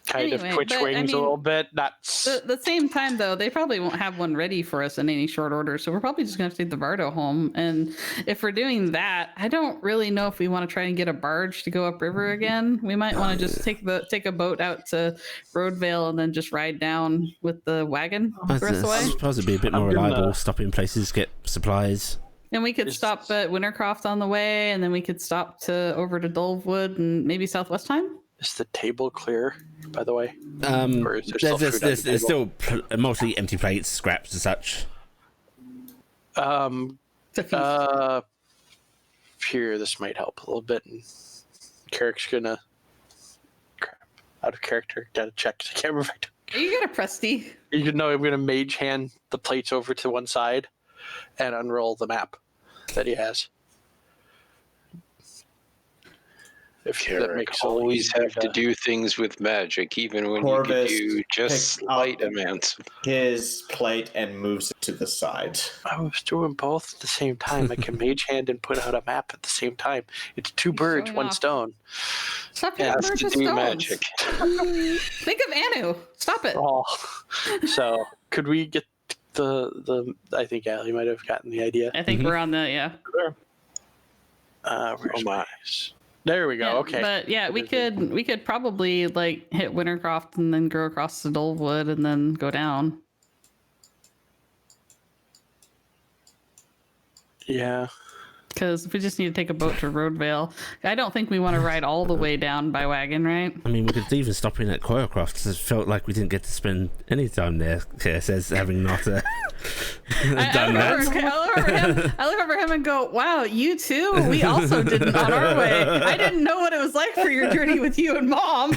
Kind Anyway, of twitch but, wings I mean, a little bit. The same time, though, they probably won't have one ready for us in any short order. So we're probably just going to take the Bardo home. And if we're doing that, I don't really know if we want to try and get a barge to go upriver again. We might want to just take a boat out to Roadvale and then just ride down with the wagon the rest of the I way. suppose it'd be a bit more reliable, stopping places, get supplies. And we could stop at Wintercroft on the way, and then we could stop over to Dulwood and maybe Southwest Time. Is the table clear, by the way? Or is there still food on the There's table? still mostly empty plates, scraps and such. Here, this might help a little bit. And Carrick's gonna crap out of character. Gotta check. I can't remember. You got a Presty. You know, I'm gonna mage hand the plates over to one side and unroll the map that he has. If that Carrick, makes it always easier have to do things with magic, even when Corvus you could do just picks slight up amounts. his plate and moves it to the side. I was doing both at the same time. I can mage hand and put out a map at the same time. It's two He's birds, showing one off. stone. Stop Has hitting to birds with do stones. magic. Think of Anu. Stop it. Oh. So could we get the? I think Allie might have gotten the idea. I think we're on the Where's my. my- There we go. Yeah, Okay. but yeah, we could probably like hit Wintercroft and then go across to Dolewood and then go down. Yeah. Because we just need to take a boat to Roadvale. I don't think we want to ride all the way down by wagon, right? I mean, we could even stop in at Coilcroft. It felt like we didn't get to spend any time there, Claire says, having not done that. I look over him and go, wow, you too? We also didn't on our way. I didn't know what it was like for your journey with you and Mom.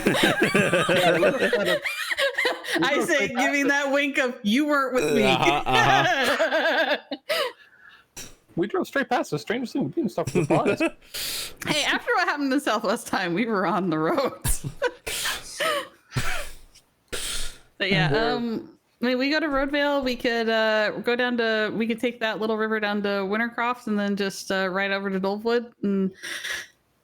I say, giving that wink of, you weren't with me. We drove straight past the strangest thing we did stuff with the bodies. Hey, after what happened the Southwest time, we were on the roads. But yeah, I mean, we go to Roadvale. We could go down to. We could take that little river down to Wintercroft and then just ride over to Dolewood and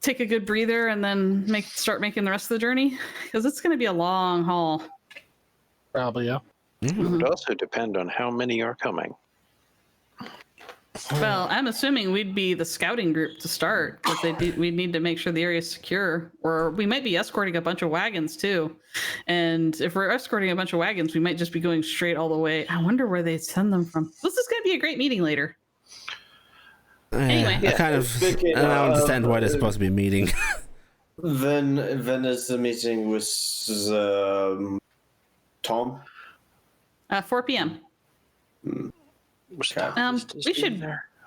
take a good breather and then start making the rest of the journey because it's going to be a long haul. Probably, yeah. It would also depend on how many are coming. Well, I'm assuming we'd be the scouting group to start because we'd need to make sure the area is secure, or we might be escorting a bunch of wagons too. And if we're escorting a bunch of wagons, we might just be going straight all the way. I wonder where they send them from. This is going to be a great meeting later. Anyway, I kind of Speaking I don't of- understand why there's supposed to be a meeting. When is the meeting with Tom? 4 p.m.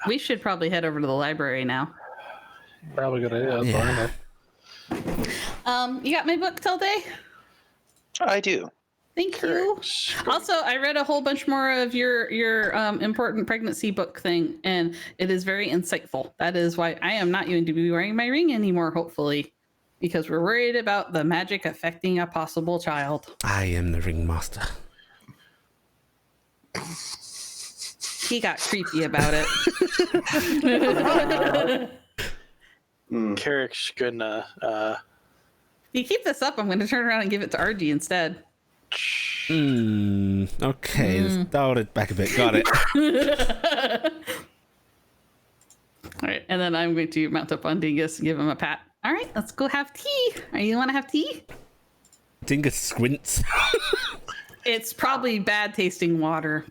We should probably head over to the library now. Probably good idea. Yeah. You got my book, Tilde? I do. Thank you. Also, I read a whole bunch more of your important pregnancy book thing, and it is very insightful. That is why I am not going to be wearing my ring anymore, hopefully, because we're worried about the magic affecting a possible child. I am the ringmaster. He got creepy about it. Carrick's gonna. If you keep this up, I'm going to turn around and give it to RG instead. Okay, let's dial it back a bit. Got it. All right, and then I'm going to mount up on Dingus and give him a pat. All right, let's go have tea. You want to have tea? Dingus squints. It's probably bad tasting water.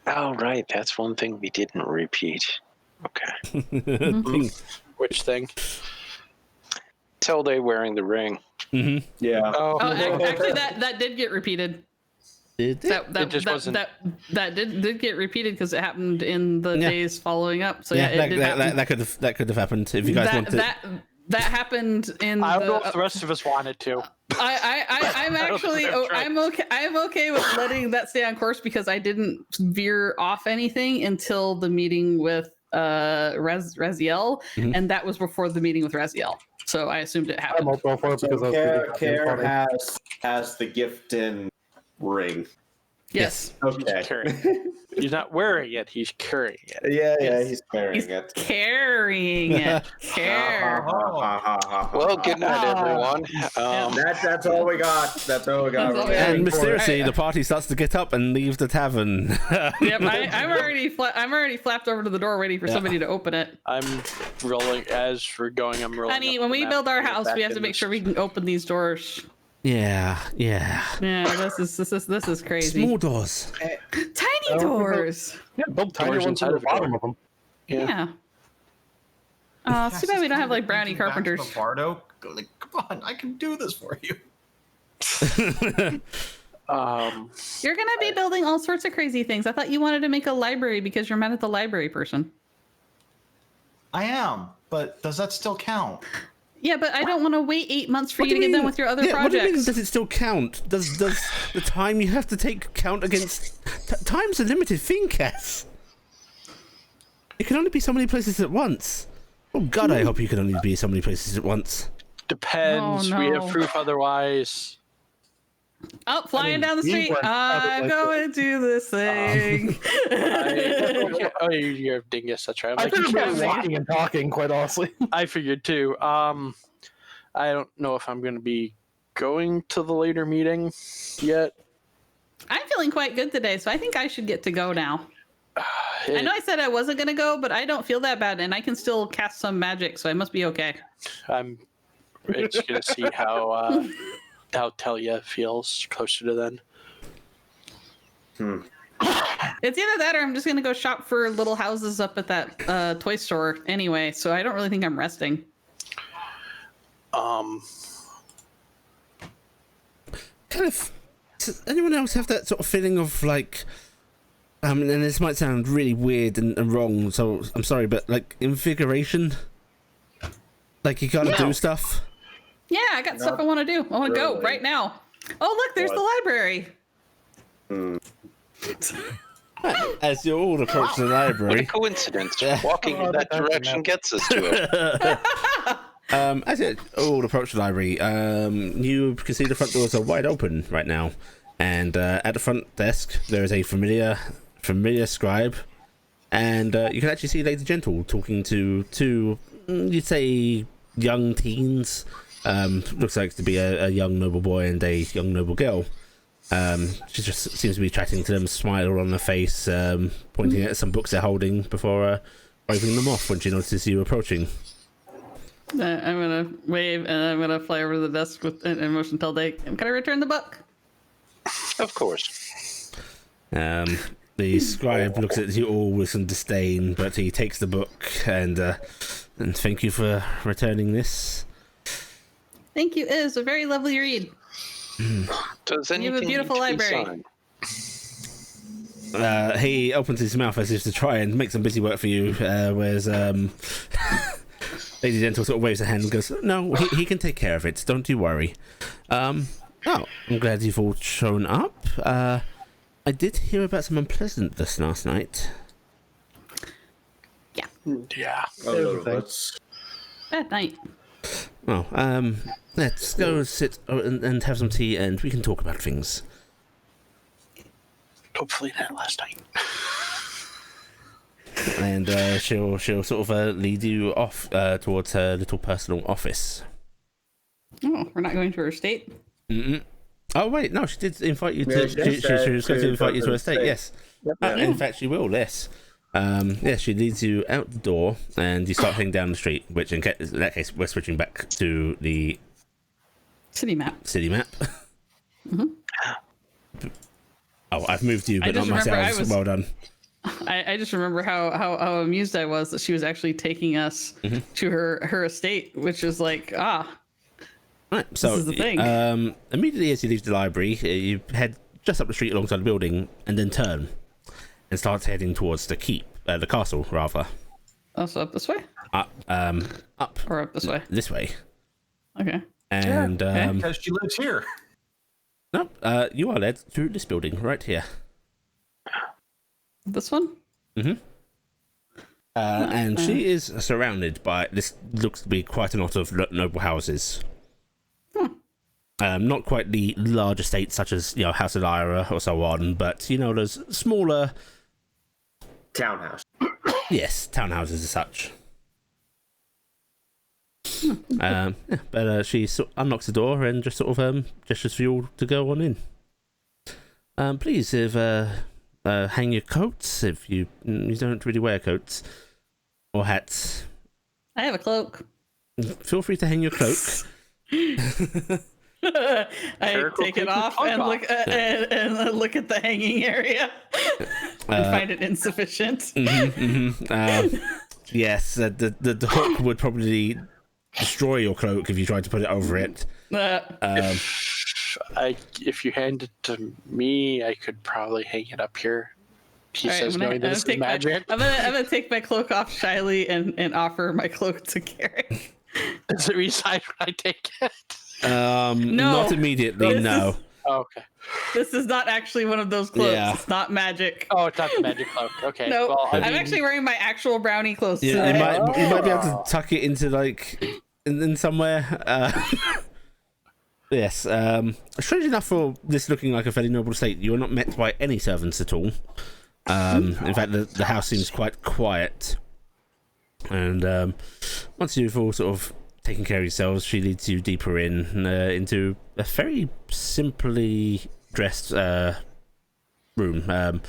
Oh, right. That's one thing we didn't repeat. Okay. Which thing? Tilde wearing the ring. Yeah. Oh, Actually, that did get repeated. Did it? It just wasn't- That did get repeated because it happened in the days following up. So yeah, it did happen. that could have happened if you guys wanted. That happened in. I don't know if the rest of us wanted to. I'm actually I'm okay with letting that stay on course because I didn't veer off anything until the meeting with Raziel, and that was before the meeting with Raziel. So I assumed it I'm happened. also for it because So of Care has the gift-in ring. Yes. Okay. Carrying. He's not wearing it. He's carrying it. Yeah, he's carrying He's it. carrying it. Well, good night, everyone. That's all we got. That's all we got. That's all we And got. mysteriously, the party starts to get up and leave the tavern. Yep, I'm already flapped over to the door waiting for somebody to open it. I'm rolling as we're going. I'm rolling. Honey, up when the we map build our to get house, back we have to in make this. sure we can open these doors. Yeah. Yeah, this is crazy. Small doors. Tiny doors. Yeah, build tiny Doors ones inside at the of the door. bottom of them. Yeah. It's too bad we don't have like brownie carpenters. Bardo, like, come on, I can do this for you. You're gonna be building all sorts of crazy things. I thought you wanted to make a library because you're mad at the library person. I am, but does that still count? Yeah, but I don't want to wait 8 months for What you do to you get mean? done with your other What do you mean, projects. does it still count? Does the time you have to take count against... time's a limited thing, Cass. It can only be so many places at once. Oh God, I hope you can only be so many places at once. Depends. Oh, We no. have proof otherwise. Oh, flying down the we street. weren't I'm like going to do this thing. Oh, you're a dingus. That's right. I'm I like, you figured we can't were make- walking and talking, quite honestly. I figured too. I don't know if I'm going to be going to the later meeting yet. I'm feeling quite good today, so I think I should get to go now. I know I said I wasn't going to go, but I don't feel that bad, and I can still cast some magic, so I must be okay. I'm just going to see how Telia feels closer to then. It's either that or I'm just going to go shop for little houses up at that toy store anyway, so I don't really think I'm resting. Kind of. Does anyone else have that sort of feeling of like, and this might sound really weird and wrong, so I'm sorry, but like invigoration? Like you gotta do stuff? Yeah, I got stuff I want to do. I want to go really. right now. Oh, look, there's the library. As you all approach the What a library, coincidence. Yeah. Walking in that direction gets us to it. as you all approach the library, you can see the front doors are wide open right now, and at the front desk there is a familiar scribe, and you can actually see Lady Gentle talking to two, you'd say, young teens. Looks like to be a young noble boy and a young noble girl. She just seems to be chatting to them, smile on her face, pointing at some books they're holding before waving them off when she notices you approaching. I'm gonna wave and I'm gonna fly over to the desk with and motion tell Day. Can I return the book? Of course. The scribe looks at you all with some disdain, but he takes the book and thank you for returning this. Thank you. It is a very lovely read. Does You have a anything beautiful need to be library. signed? He opens his mouth as if to try and make some busy work for you, whereas Lady Gentle sort of waves her hand and goes, "No, he can take care of it. Don't you worry." Oh, I'm glad you've all shown up. I did hear about some unpleasantness last night. Yeah. Let's Bad night. Oh, let's go sit and have some tea, and we can talk about things. Hopefully not last night. And she'll sort of lead you off towards her little personal office. Oh, we're not going to her estate. Oh wait, no, she did invite you to. Yeah, She was going to invite you to her estate. Yes, Yep. in fact, she will. Yes. Yeah, she leads you out the door, and you start heading down the street. Which, in that case, we're switching back to the City map. city map. Oh, I've moved you, I but not just remember myself. Well done. I just remember how amused I was that she was actually taking us to her estate, which is like, Right, so is the thing. Immediately as you leave the library, you head just up the street alongside the building, and then turn and start heading towards the keep, the castle rather. also up this way Up or up this way. this way, Okay. and Because she lives here. no, you are led through this building right here. This one? And she is surrounded by this looks to be quite a lot of noble houses. Not quite the large estates such as House of Lyra or so on, but those smaller, townhouse. yes, townhouses as such. Yeah, but she unlocks the door and just sort of gestures for you all to go on in. Please, hang your coats if you don't really wear coats or hats. I have a cloak. Feel free to hang your cloak. I Clerical take it take your off cloak and off. look look at the hanging area. I find it insufficient. Yes, the hook would probably destroy your cloak if you tried to put it over it. If you hand it to me, I could probably hang it up here. He All right, says, knowing that it's magic. I'm gonna take my cloak off shyly and offer my cloak to Garrick. Does it reside when I take it? Not immediately. No. Oh, okay. This is not actually one of those cloaks. Yeah. It's not magic. Oh, it's not the magic cloak. Okay. No, Well, I'm actually wearing my actual brownie clothes You today. might be able to tuck it into like in somewhere. Yes. Strange enough, for this looking like a fairly noble estate, you are not met by any servants at all. In fact, the house seems quite quiet. And once you've all sort of taken care of yourselves, she leads you deeper into a very simply dressed room.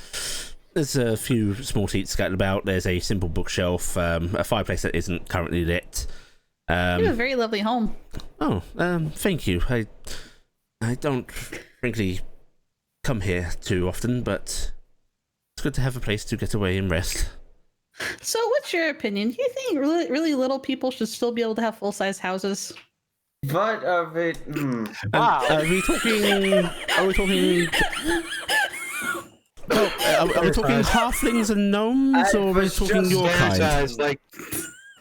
There's a few small seats scattered about. There's a simple bookshelf, a fireplace that isn't currently lit. You have a very lovely home. Oh, thank you. I don't frankly come here too often, but it's good to have a place to get away and rest. So, what's your opinion? Do you think really little people should still be able to have full-size houses? But of it. Wow. Are we talking? Are we talking? Oh, are we talking halflings and gnomes, or are we talking your kind? Size, like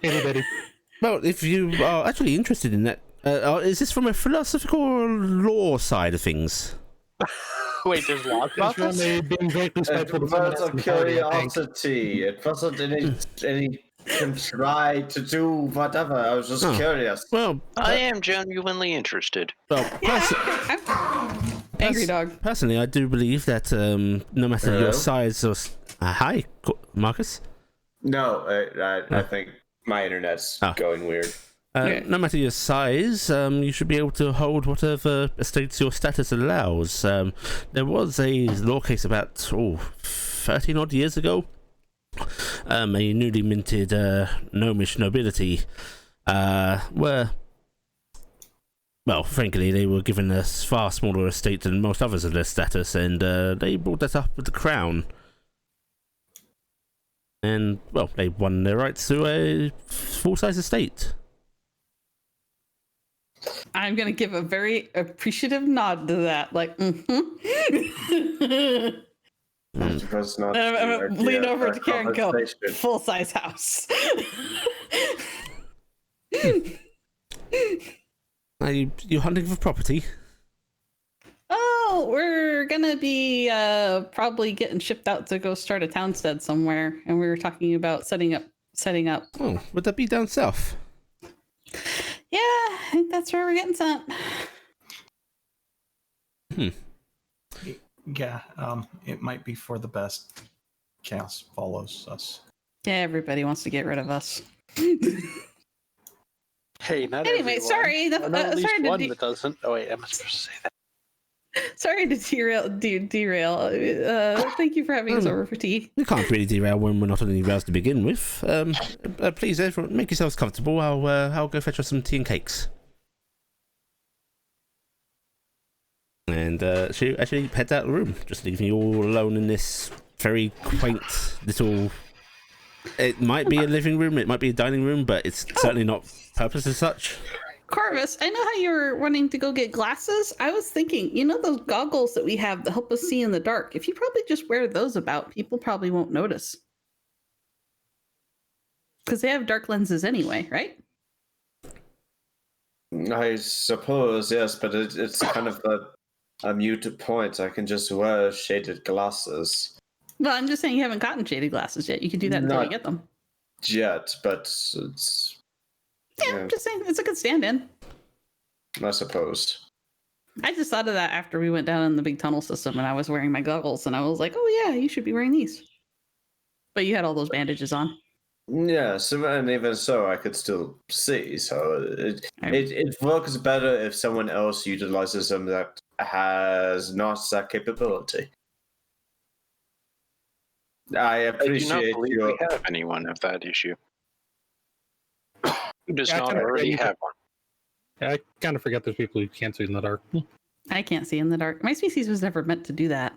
itty bitty. Well, if you are actually interested in that, is this from a philosophical or law side of things? Wait, there's laws about this? Being very It respectful to was someone a else in the party, I think. curiosity. It wasn't any try to do whatever. I was just Oh. curious. Well, I am genuinely interested. well, Angry dog. personally, I do believe that no matter Hello? your size or hi, Marcus. No, I think my internet's going weird. No matter your size, you should be able to hold whatever estates your status allows. There was a law case about 13 odd years ago. A newly minted gnomish nobility were, well, frankly, they were given a far smaller estate than most others of their status, and they brought that up with the crown. And, well, they won their rights to a full-size estate. I'm going to give a very appreciative nod to that. Like, It was not. I'm the going to lean idea over of to Karen and go, conversation. full-size house. Are you hunting for property? Oh, we're going to be probably getting shipped out to go start a Tarnstead somewhere. And we were talking about setting up. Oh, would that be down south? Yeah, I think that's where we're getting sent. Yeah, it might be for the best. Chaos follows us. Yeah, everybody wants to get rid of us. Hey, not Anyway, everyone. sorry, I know at least sorry to one that doesn't. Oh wait, am I supposed to say that? Sorry to derail. Thank you for having us over for tea. We can't really derail when we're not on any rails to begin with. Please, everyone, make yourselves comfortable. I'll go fetch us some tea and cakes. And she actually heads out of the room, just leaving you all alone in this very quaint little. It might be a living room, it might be a dining room, but it's certainly not purposed as such. Corvus, I know how you were wanting to go get glasses. I was thinking, you know those goggles that we have that help us see in the dark? If you probably just wear those about, people probably won't notice. Because they have dark lenses anyway, right? I suppose yes, but it's kind of a mute point. I can just wear shaded glasses. Well, I'm just saying you haven't gotten shaded glasses yet. You can do that until you Not get them. yet, but it's. Yeah, I'm just saying it's a good stand-in. I suppose. I just thought of that after we went down in the big tunnel system and I was wearing my goggles and I was like, oh yeah, you should be wearing these. But you had all those bandages on. Yeah, so and even so, I could still see. So it works better if someone else utilizes them that has not that capability. I I do not appreciate believe your. we have anyone of that issue. Who does Yeah, I not kinda already forget you have one? Yeah, I kind of forget there's people who can't see in the dark. I can't see in the dark. My species was never meant to do that.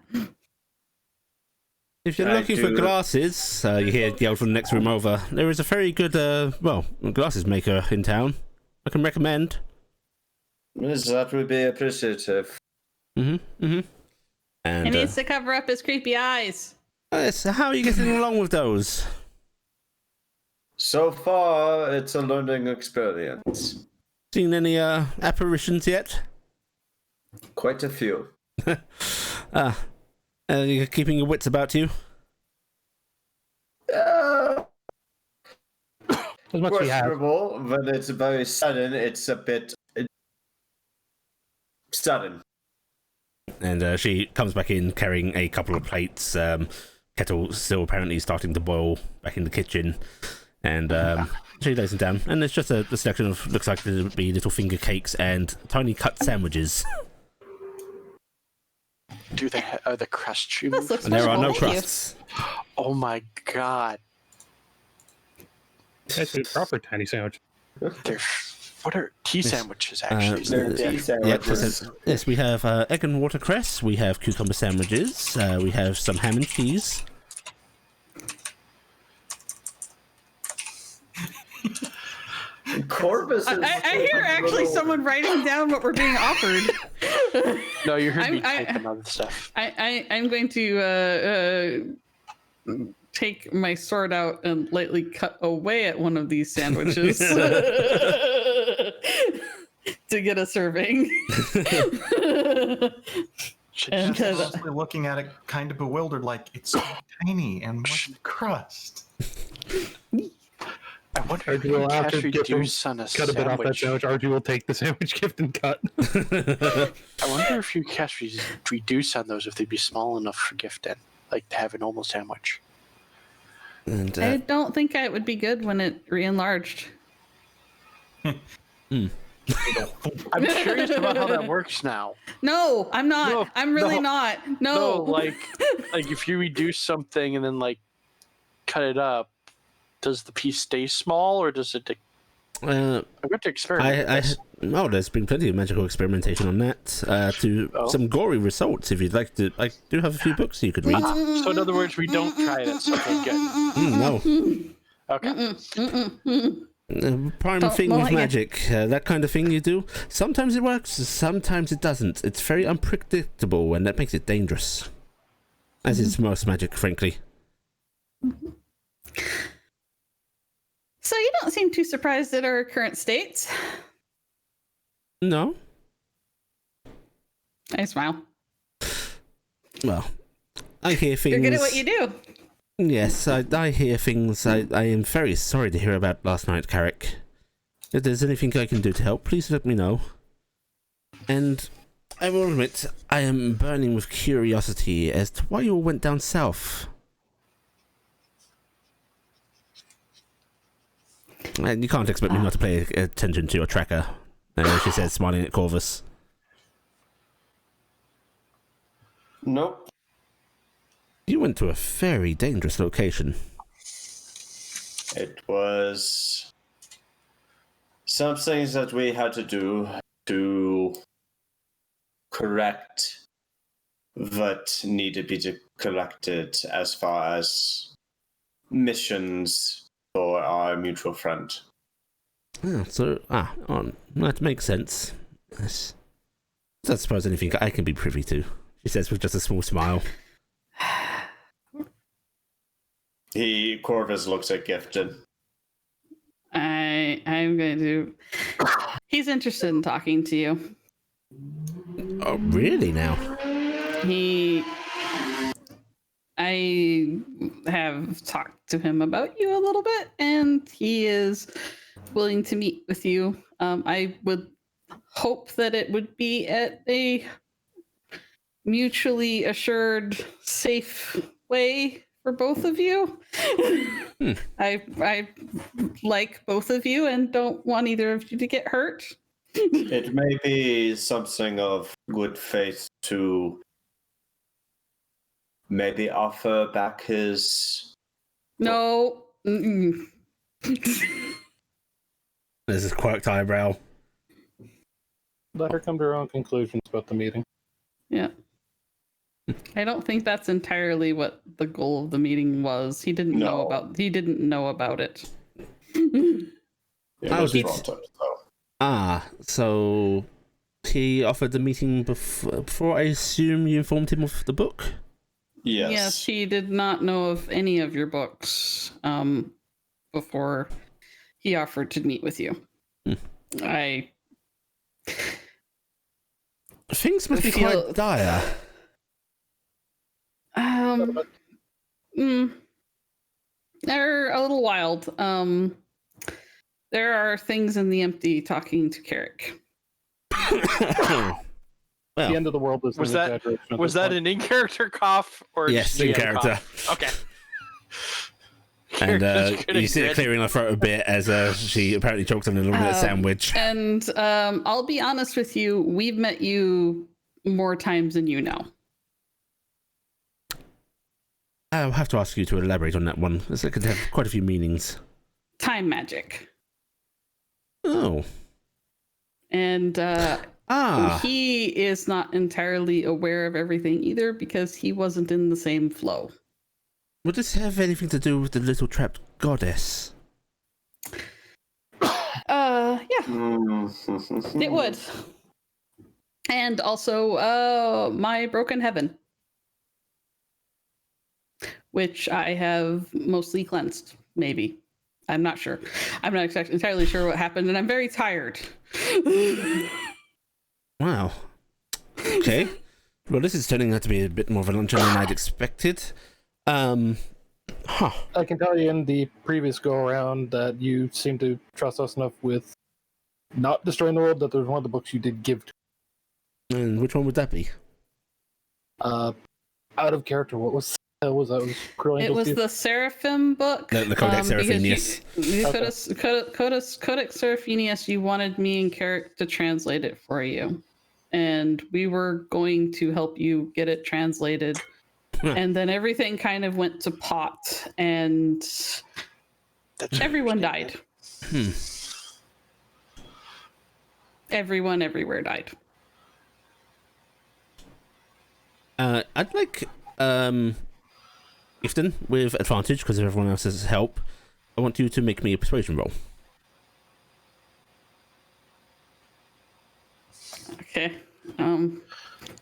If you're I looking for do- glasses, you hear yelled from the next room over. There is a very good, glasses maker in town. I can recommend. Yes, that would be appreciative. And He needs to cover up his creepy eyes. yes, how are you getting along with those? So far, it's a learning experience. Seen any apparitions yet? Quite a few. You're keeping your wits about you? As much as he has. questionable, but it's very sudden. It's a bit sudden. And she comes back in carrying a couple of plates. Kettle still apparently starting to boil back in the kitchen. And she lays them down. And it's just a selection of, looks like there would be little finger cakes and tiny cut sandwiches. Are the crust you This move? looks And there are no wonderful, thank you. crusts. Oh my god. That's a proper tiny sandwich. What are tea sandwiches actually? Is They're there tea a- sandwiches. Yes, we have egg and watercress. We have cucumber sandwiches. We have some ham and cheese. Corvus is I hear actually someone writing down what we're being offered. No, you heard me I- typing other stuff. I'm going to take my sword out and lightly cut away at one of these sandwiches to get a serving. And Jeff's honestly looking at it kind of bewildered, like it's so tiny and what's the crust? I wonder if Archie we will can have to cash give him reduce on a cut a bit off that sandwich. sandwich. Archie will take the sandwich gift and cut. I wonder if you cash reduce on those if they'd be small enough for gifting, like to have a normal sandwich. And I don't think it would be good when it re-enlarged. I'm curious about how that works now. No, I'm not. No, I'm really no, not. No, No. like if you reduce something and then like cut it up, does the piece stay small or does it? I'm going to experiment. with this. there's been plenty of magical experimentation on that. To some gory results, if you'd like to. I do have a few books you could read. So in other words, we don't try this. Okay, good. No. Okay. Prime Don't thing know with what you- magic, that kind of thing you do. Sometimes it works, sometimes it doesn't. It's very unpredictable, and that makes it dangerous. As is most magic, frankly. So you don't seem too surprised at our current states. No? I smile. Well, I hear things. You're good at what you do. Yes, I hear things. I am very sorry to hear about last night, Carrick. If there's anything I can do to help, please let me know. And I will admit, I am burning with curiosity as to why you all went down south. And you can't expect me not to pay attention to your tracker, she says, smiling at Corvus. Nope. You went to a very dangerous location. It was some things that we had to do to correct what needed to be corrected as far as missions for our mutual friend. That makes sense. Yes. I don't suppose anything I can be privy to, she says with just a small smile. Corvus looks at Gifted. I'm going to. He's interested in talking to you. Oh, really now? I have talked to him about you a little bit, and he is willing to meet with you. I would hope that it would be at a mutually assured, safe way for both of you. I like both of you and don't want either of you to get hurt. It may be something of good faith to maybe offer back his... No. Mm-mm. There's this quirked eyebrow. Let her come to her own conclusions about the meeting. Yeah. I don't think that's entirely what the goal of the meeting was. He didn't know about it. It was did- brought up, so. So he offered the meeting before I assume you informed him of the book? Yes. He did not know of any of your books before he offered to meet with you. Things must be quite dire. They're a little wild. There are things in the empty talking to Carrick. Well, The end of the world is Was an that- exaggeration at Was this that point. an in-character cough or yes, just in GM character. cough? Okay. And Character's gonna you see her grin. clearing her throat a bit as she apparently chokes on a little bit of sandwich. And I'll be honest with you, we've met you more times than you know. I'll have to ask you to elaborate on that one. It could have quite a few meanings. Time magic. Oh. And he is not entirely aware of everything either because he wasn't in the same flow. Would this have anything to do with the little trapped goddess? Yeah, it would. And also my broken heaven, which I have mostly cleansed, maybe. I'm not sure. I'm not entirely sure what happened, and I'm very tired. Wow. Okay. Well, this is turning out to be a bit more of a luncheon than I'd expected. I can tell you in the previous go around that you seem to trust us enough with not destroying the world that there's one of the books you did give to. And which one would that be? Out of character, what was that? Was Cruel It Angels was too? the Seraphim book. The Codex because Seraphinius. Codex Seraphinius, you wanted me and Carrick to translate it for you. And we were going to help you get it translated. And then everything kind of went to pot, and everyone died. Everyone everywhere died. I'd like Ifton with advantage because of everyone else's help. I want you to make me a persuasion roll. Okay.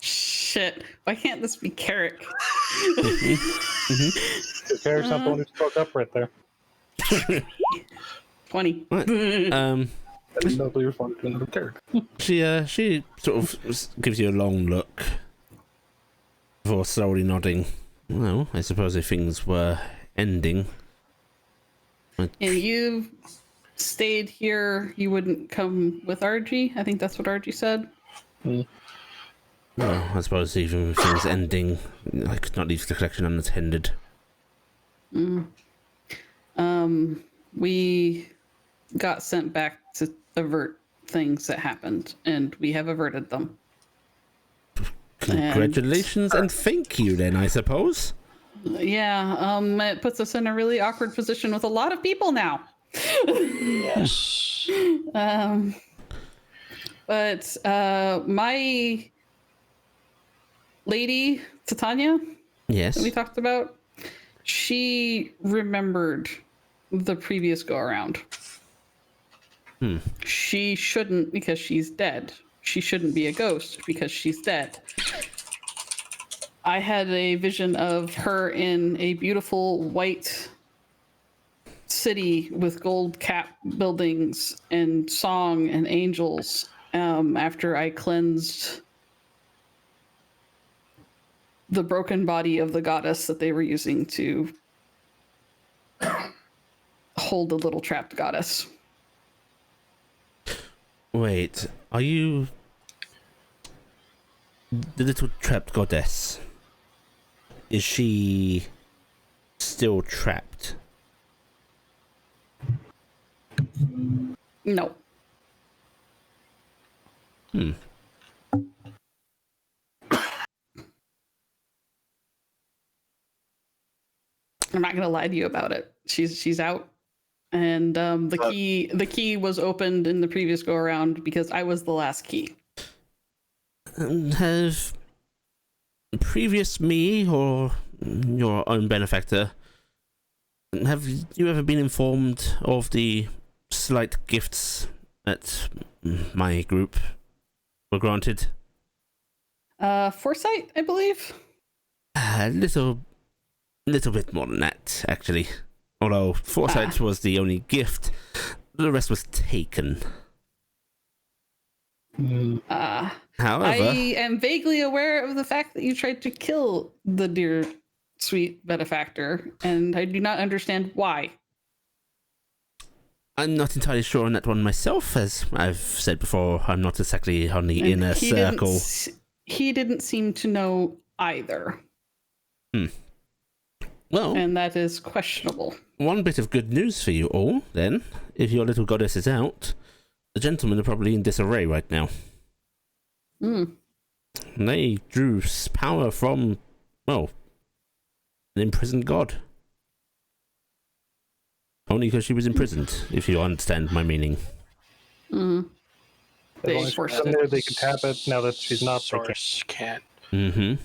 Shit. Why can't this be Carrick? Carrick's not the one who spoke up right there. 20. Right. I didn't know if he responded to another character. She sort of gives you a long look before slowly nodding. Well, I suppose if things were ending. And you stayed here, you wouldn't come with RG? I think that's what RG said. Well, I suppose even with things ending, I could not leave the collection unattended. We got sent back to avert things that happened, and we have averted them. Congratulations and thank you then, I suppose. Yeah, it puts us in a really awkward position with a lot of people now. Yes. But my lady, Titania, Yes. that we talked about, she remembered the previous go around. She shouldn't because she's dead. She shouldn't be a ghost because she's dead. I had a vision of her in a beautiful white city with gold cap buildings and song and angels after I cleansed the broken body of the goddess that they were using to hold the little trapped goddess. Wait, are you the little trapped goddess? Is she still trapped? No. I'm not gonna lie to you about it. She's out, and the key was opened in the previous go around because I was the last key. Have previous me or your own benefactor, have you ever been informed of the slight gifts that my group were granted? Foresight, I believe. A little bit more than that, actually. Although foresight was the only gift, the rest was taken. I However, am vaguely aware of the fact that you tried to kill the dear sweet benefactor, and I do not understand why. I'm not entirely sure on that one myself. As I've said before, I'm not exactly on the And inner circle. He didn't seem to know either. Well, And that is questionable. one bit of good news for you all, then. If your little goddess is out, the gentlemen are probably in disarray right now. They drew power from, well, an imprisoned god. Only because she was imprisoned, if you understand my meaning. As long They as she's forced in it. there, they can tap it. Now that she's not, they can't. Source can't. Mm-hmm.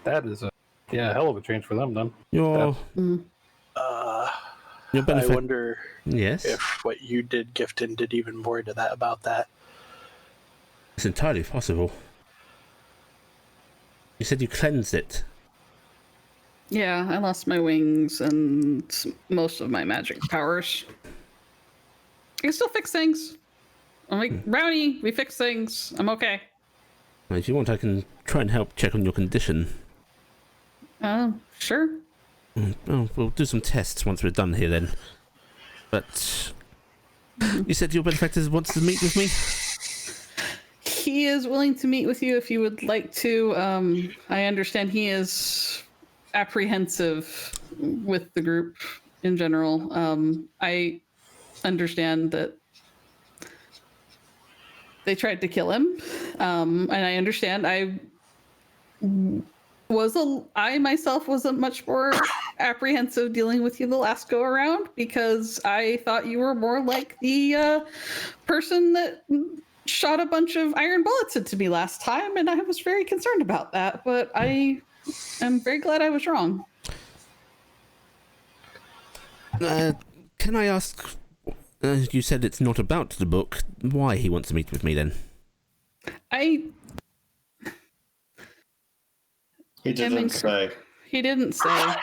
That is a hell of a change for them then. Your I benefit. wonder Yes. if what you did, Gifton, did even more to that about that. It's entirely possible. You said you cleansed it. Yeah, I lost my wings and most of my magic powers. I can still fix things. I'm like, Brownie, we fix things. I'm okay. If you want, I can try and help check on your condition. Sure. Oh, we'll do some tests once we're done here then. But you said your benefactor wants to meet with me? He is willing to meet with you if you would like to. I understand he is apprehensive with the group in general. I understand that they tried to kill him, and I understand. I myself wasn't much more apprehensive dealing with you the last go around because I thought you were more like the person that shot a bunch of iron bullets into me last time, and I was very concerned about that. But I am very glad I was wrong. Can I ask? You said it's not about the book. Why he wants to meet with me then? He didn't say. He didn't say.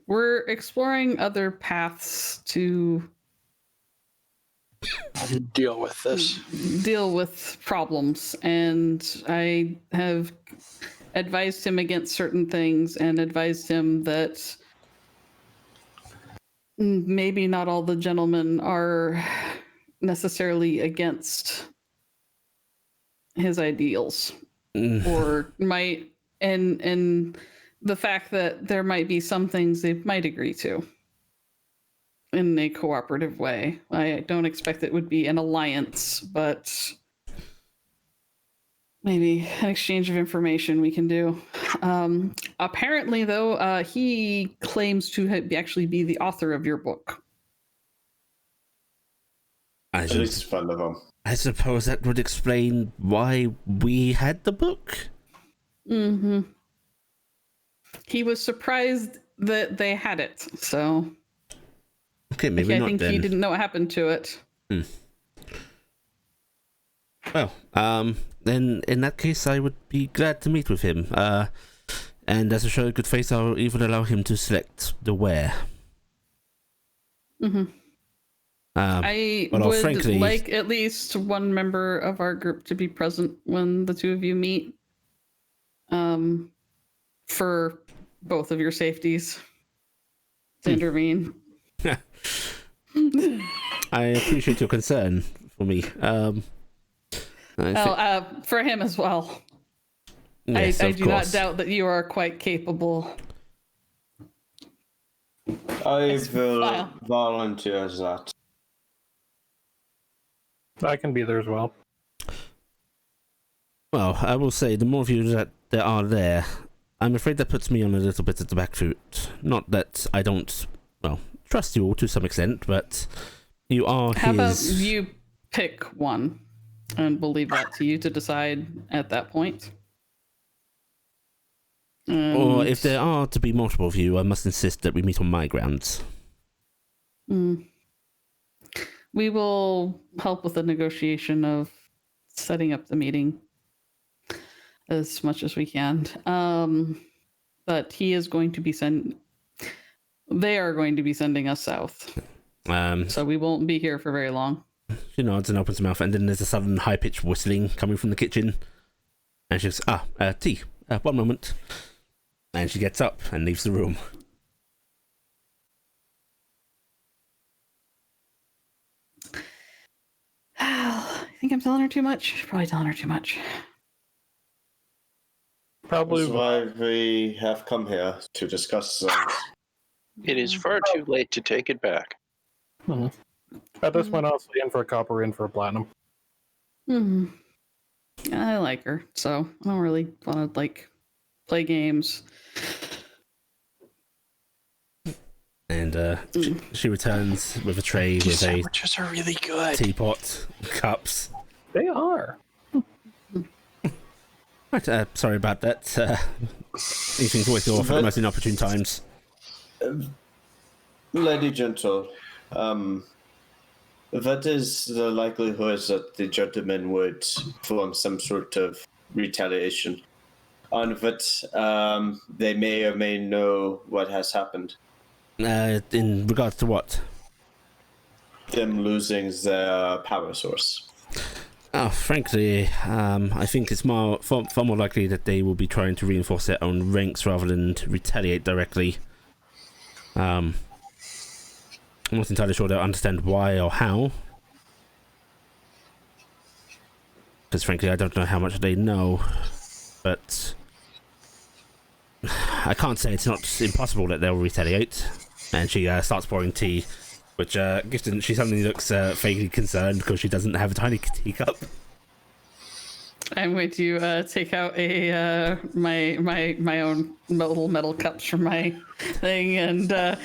We're exploring other paths to Deal with this. deal with problems, and I have advised him against certain things and advised him that maybe not all the gentlemen are necessarily against his ideals or might and the fact that there might be some things they might agree to in a cooperative way. I don't expect it would be an alliance, but maybe an exchange of information we can do. Apparently, though, he claims to actually be the author of your book. At least fun of him. I suppose that would explain why we had the book? Mm-hmm. He was surprised that they had it, so... Okay, maybe I not think then. he didn't know what happened to it. Well, then in that case, I would be glad to meet with him. And as a show of good faith, I'll even allow him to select the where. Mm-hmm. I well, would frankly, like at least one member of our group to be present when the two of you meet. For both of your safeties to intervene. I appreciate your concern for me. For him as well. Yes, I of do course. not doubt that you are quite capable. I will Wow. volunteer that. I can be there as well. Well, I will say, the more of you that there are there, I'm afraid that puts me on a little bit of the back foot. Not that I don't, well, trust you all to some extent, but you are How about his... you pick one and we'll leave that to you to decide at that point? Or if there are to be multiple of you, I must insist that we meet on my grounds. We will help with the negotiation of setting up the meeting as much as we can. But he is going to be they are going to be sending us south. So we won't be here for very long. She nods and opens her mouth, and then there's a sudden high-pitched whistling coming from the kitchen. And she goes, tea. One moment. And she gets up and leaves the room. think I'm telling her too much. Probably telling her too much. Probably. That's why we have come here to discuss things. It is far too late to take it back. At this point, honestly, in for a copper, in for a platinum. Hmm. I like her, so I don't really want to like play games. And she returns with a tray These with a sandwiches are really good. teapot, cups. They are. Right, sorry about that. These things always go off at the most inopportune times. Lady Gentle, what is the likelihood that the gentleman would form some sort of retaliation on what they may or may know what has happened? In regards to what? Them losing their power source. Oh, frankly, I think it's far more likely that they will be trying to reinforce their own ranks rather than to retaliate directly. I'm not entirely sure they'll understand why or how. Because frankly, I don't know how much they know. But I can't say it's not impossible that they'll retaliate. And she starts pouring tea, which Gifton, she suddenly looks vaguely concerned because she doesn't have a tiny teacup. I'm going to take out a my own little metal cups from my thing and kind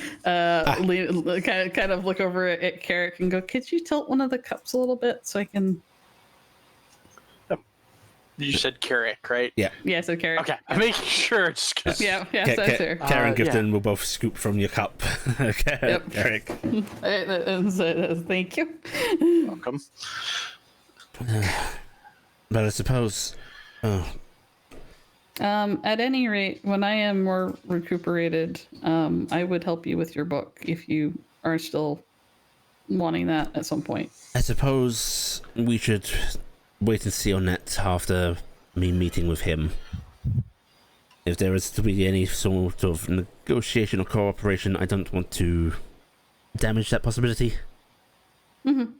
of look over at Carrick and go, "Could you tilt one of the cups a little bit so I can?" You said Carrick, right? Yeah. Yeah, so Carrick. Okay, I'm making sure it's because Yeah, that's her. Karen and Gifton yeah. will both scoop from your cup. Okay, Yep. Eric. Thank you. welcome. But I suppose... Oh, At any rate, when I am more recuperated, I would help you with your book if you are still wanting that at some point. I suppose we should wait and see on that after me meeting with him. If there is to be any sort of negotiation or cooperation, I don't want to damage that possibility. Mm-hmm.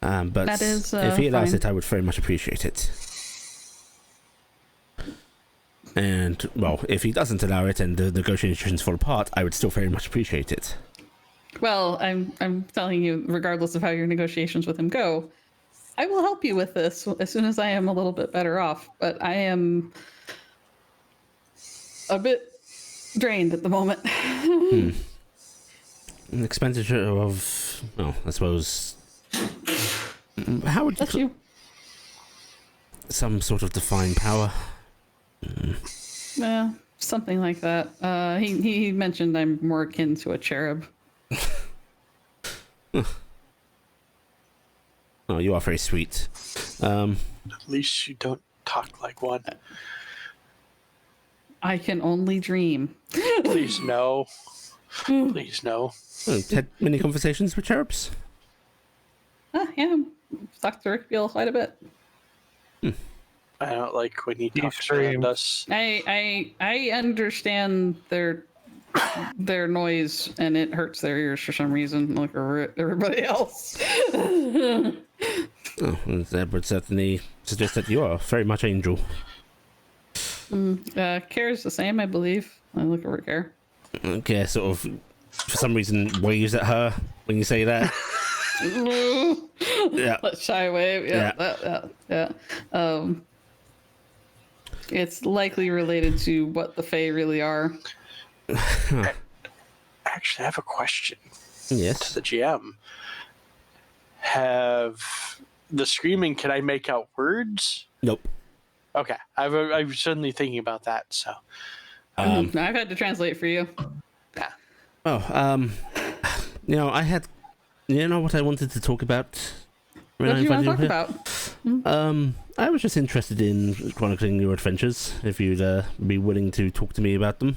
But That is, if he allows fine. it, I would very much appreciate it. And, well, if he doesn't allow it and the negotiations fall apart, I would still very much appreciate it. Well, I'm telling you, regardless of how your negotiations with him go, I will help you with this as soon as I am a little bit better off. But I am a bit drained at the moment. An expenditure of, well, I suppose... How would you... That's you. Some sort of defined power. Yeah, something like that. He mentioned I'm more akin to a cherub. Oh, you are very sweet. At least you don't talk like one. I can only dream. Please no. Please no. Had many conversations with cherubs? Yeah, talked to Rick Beal quite a bit. I don't like when he talks Extreme. around us. I understand their noise and it hurts their ears for some reason, like everybody else. Oh, that would certainly suggest that you are very much angel. Care's the same, I believe. I look over Care. Okay, sort of, for some reason, waves at her when you say that. Yeah. Let's shy away. Yeah. It's likely related to what the Fae really are. Actually, I have a question to Yes. the GM. Have the screaming, can I make out words? Nope. Okay. I was suddenly thinking about that, so. I've had to translate for you. Yeah. Oh, I had, what I wanted to talk about. when What I do you want to invited talk you about? here? I was just interested in chronicling your adventures. If you'd be willing to talk to me about them.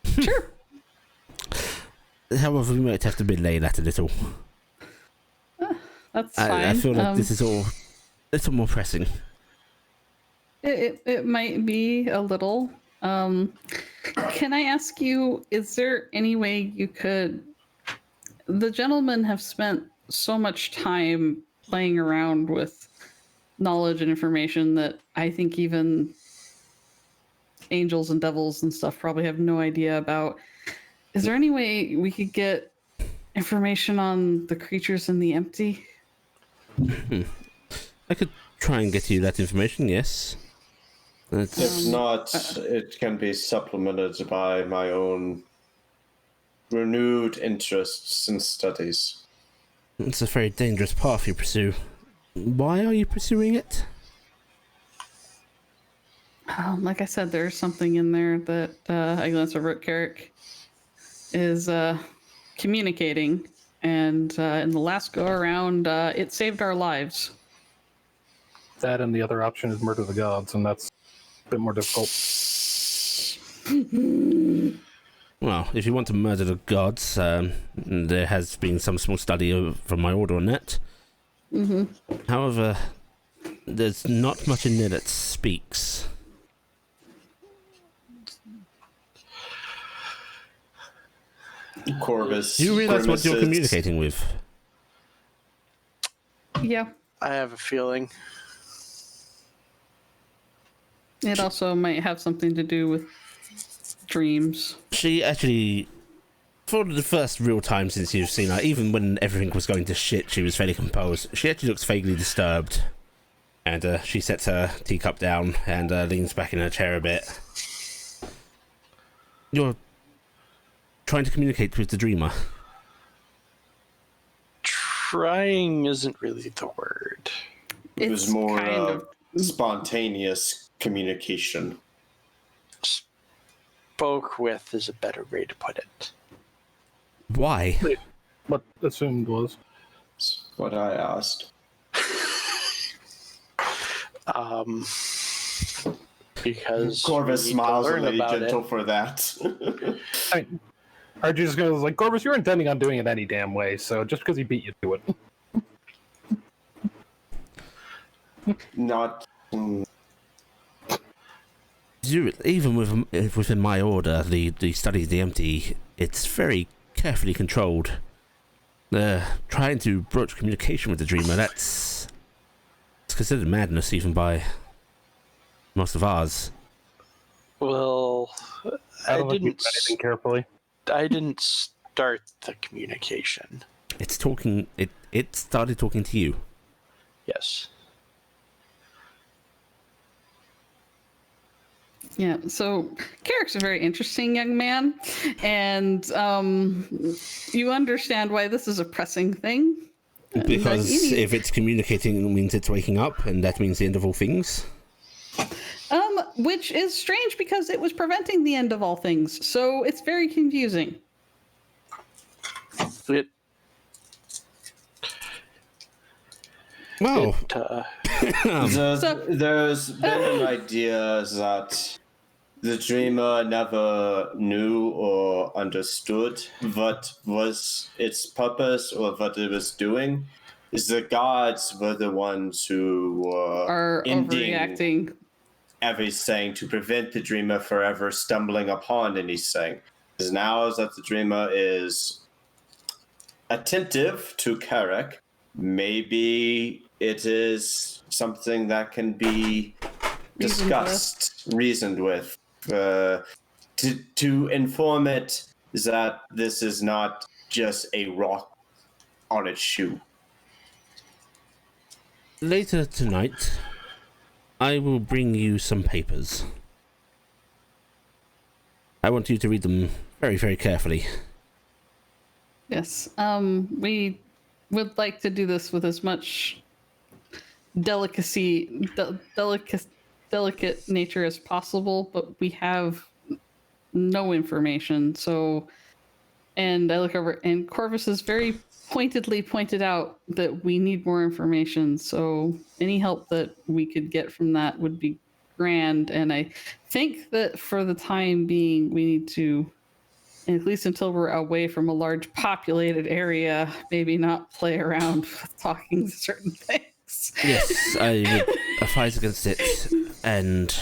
Sure. However, we might have to delay that a little. That's fine. I feel like this is all a little more pressing. It might be a little. Can I ask you, is there any way you could... The gentlemen have spent so much time playing around with knowledge and information that I think even angels and devils and stuff probably have no idea about. Is there any way we could get information on the creatures in the empty? I could try and get you that information, yes. If not, it can be supplemented by my own renewed interests and studies. It's a very dangerous path you pursue. Why are you pursuing it? Like I said, there's something in there that I glance over at Carrick is communicating, and in the last go around, it saved our lives. That and the other option is murder the gods, and that's a bit more difficult. Well, if you want to murder the gods, there has been some small study from my order on that. However, there's not much in there that speaks. Corvus. Do you realize what you're grimaces. communicating with? Yeah. I have a feeling. It also might have something to do with dreams. She actually, for the first real time since you've seen her, even when everything was going to shit, she was fairly composed. She actually looks vaguely disturbed. And she sets her teacup down and leans back in her chair a bit. You're trying to communicate with the dreamer. Trying isn't really the word. It was It's more kind of spontaneous communication. Spoke with is a better way to put it. Why? What assumed was. That's what I asked. Because Corvus we need to smiles a learn Lady about Gentle it. for that. I mean, aren't you just going to like, Corvus, you're intending on doing it any damn way, so just because he beat you to it. Not. Even within my order, the study of the empty, it's very carefully controlled. Trying to broach communication with the dreamer, it's considered madness even by most of ours. Well, I I don't think you didn't. did anything carefully. I didn't start the communication. It's talking. It started talking to you. Yes. Yeah, so Carrick's a very interesting young man, and you understand why this is a pressing thing. Because if it's communicating, it means it's waking up, and that means the end of all things. Which is strange because it was preventing the end of all things, so it's very confusing. It, Well, There's been an idea that the dreamer never knew or understood what was its purpose or what it was doing. The gods were the ones who were Are ending overreacting. everything to prevent the dreamer forever stumbling upon anything. Because now that the dreamer is attentive to Carrick, maybe it is something that can be discussed, reasoned with, to inform it that this is not just a rock on its shoe. later tonight, I will bring you some papers. I want you to read them very, very carefully. Yes. We would like to do this with as much delicate nature as possible, but we have no information. So, and I look over, and Corvus has very pointedly pointed out that we need more information. So, any help that we could get from that would be grand. And I think that for the time being, we need to, at least until we're away from a large populated area, maybe not play around with talking certain things. Yes, I would advise against it. And,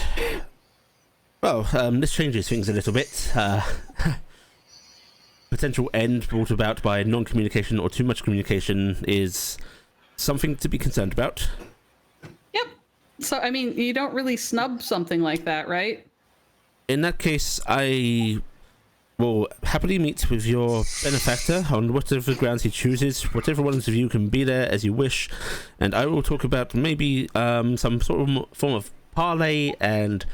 well, this changes things a little bit. potential end brought about by non-communication or too much communication is something to be concerned about. Yep. So, I mean, you don't really snub something like that, right? In that case, I will happily meet with your benefactor on whatever grounds he chooses. Whatever ones of you can be there as you wish, and I will talk about maybe some sort of form of parley. And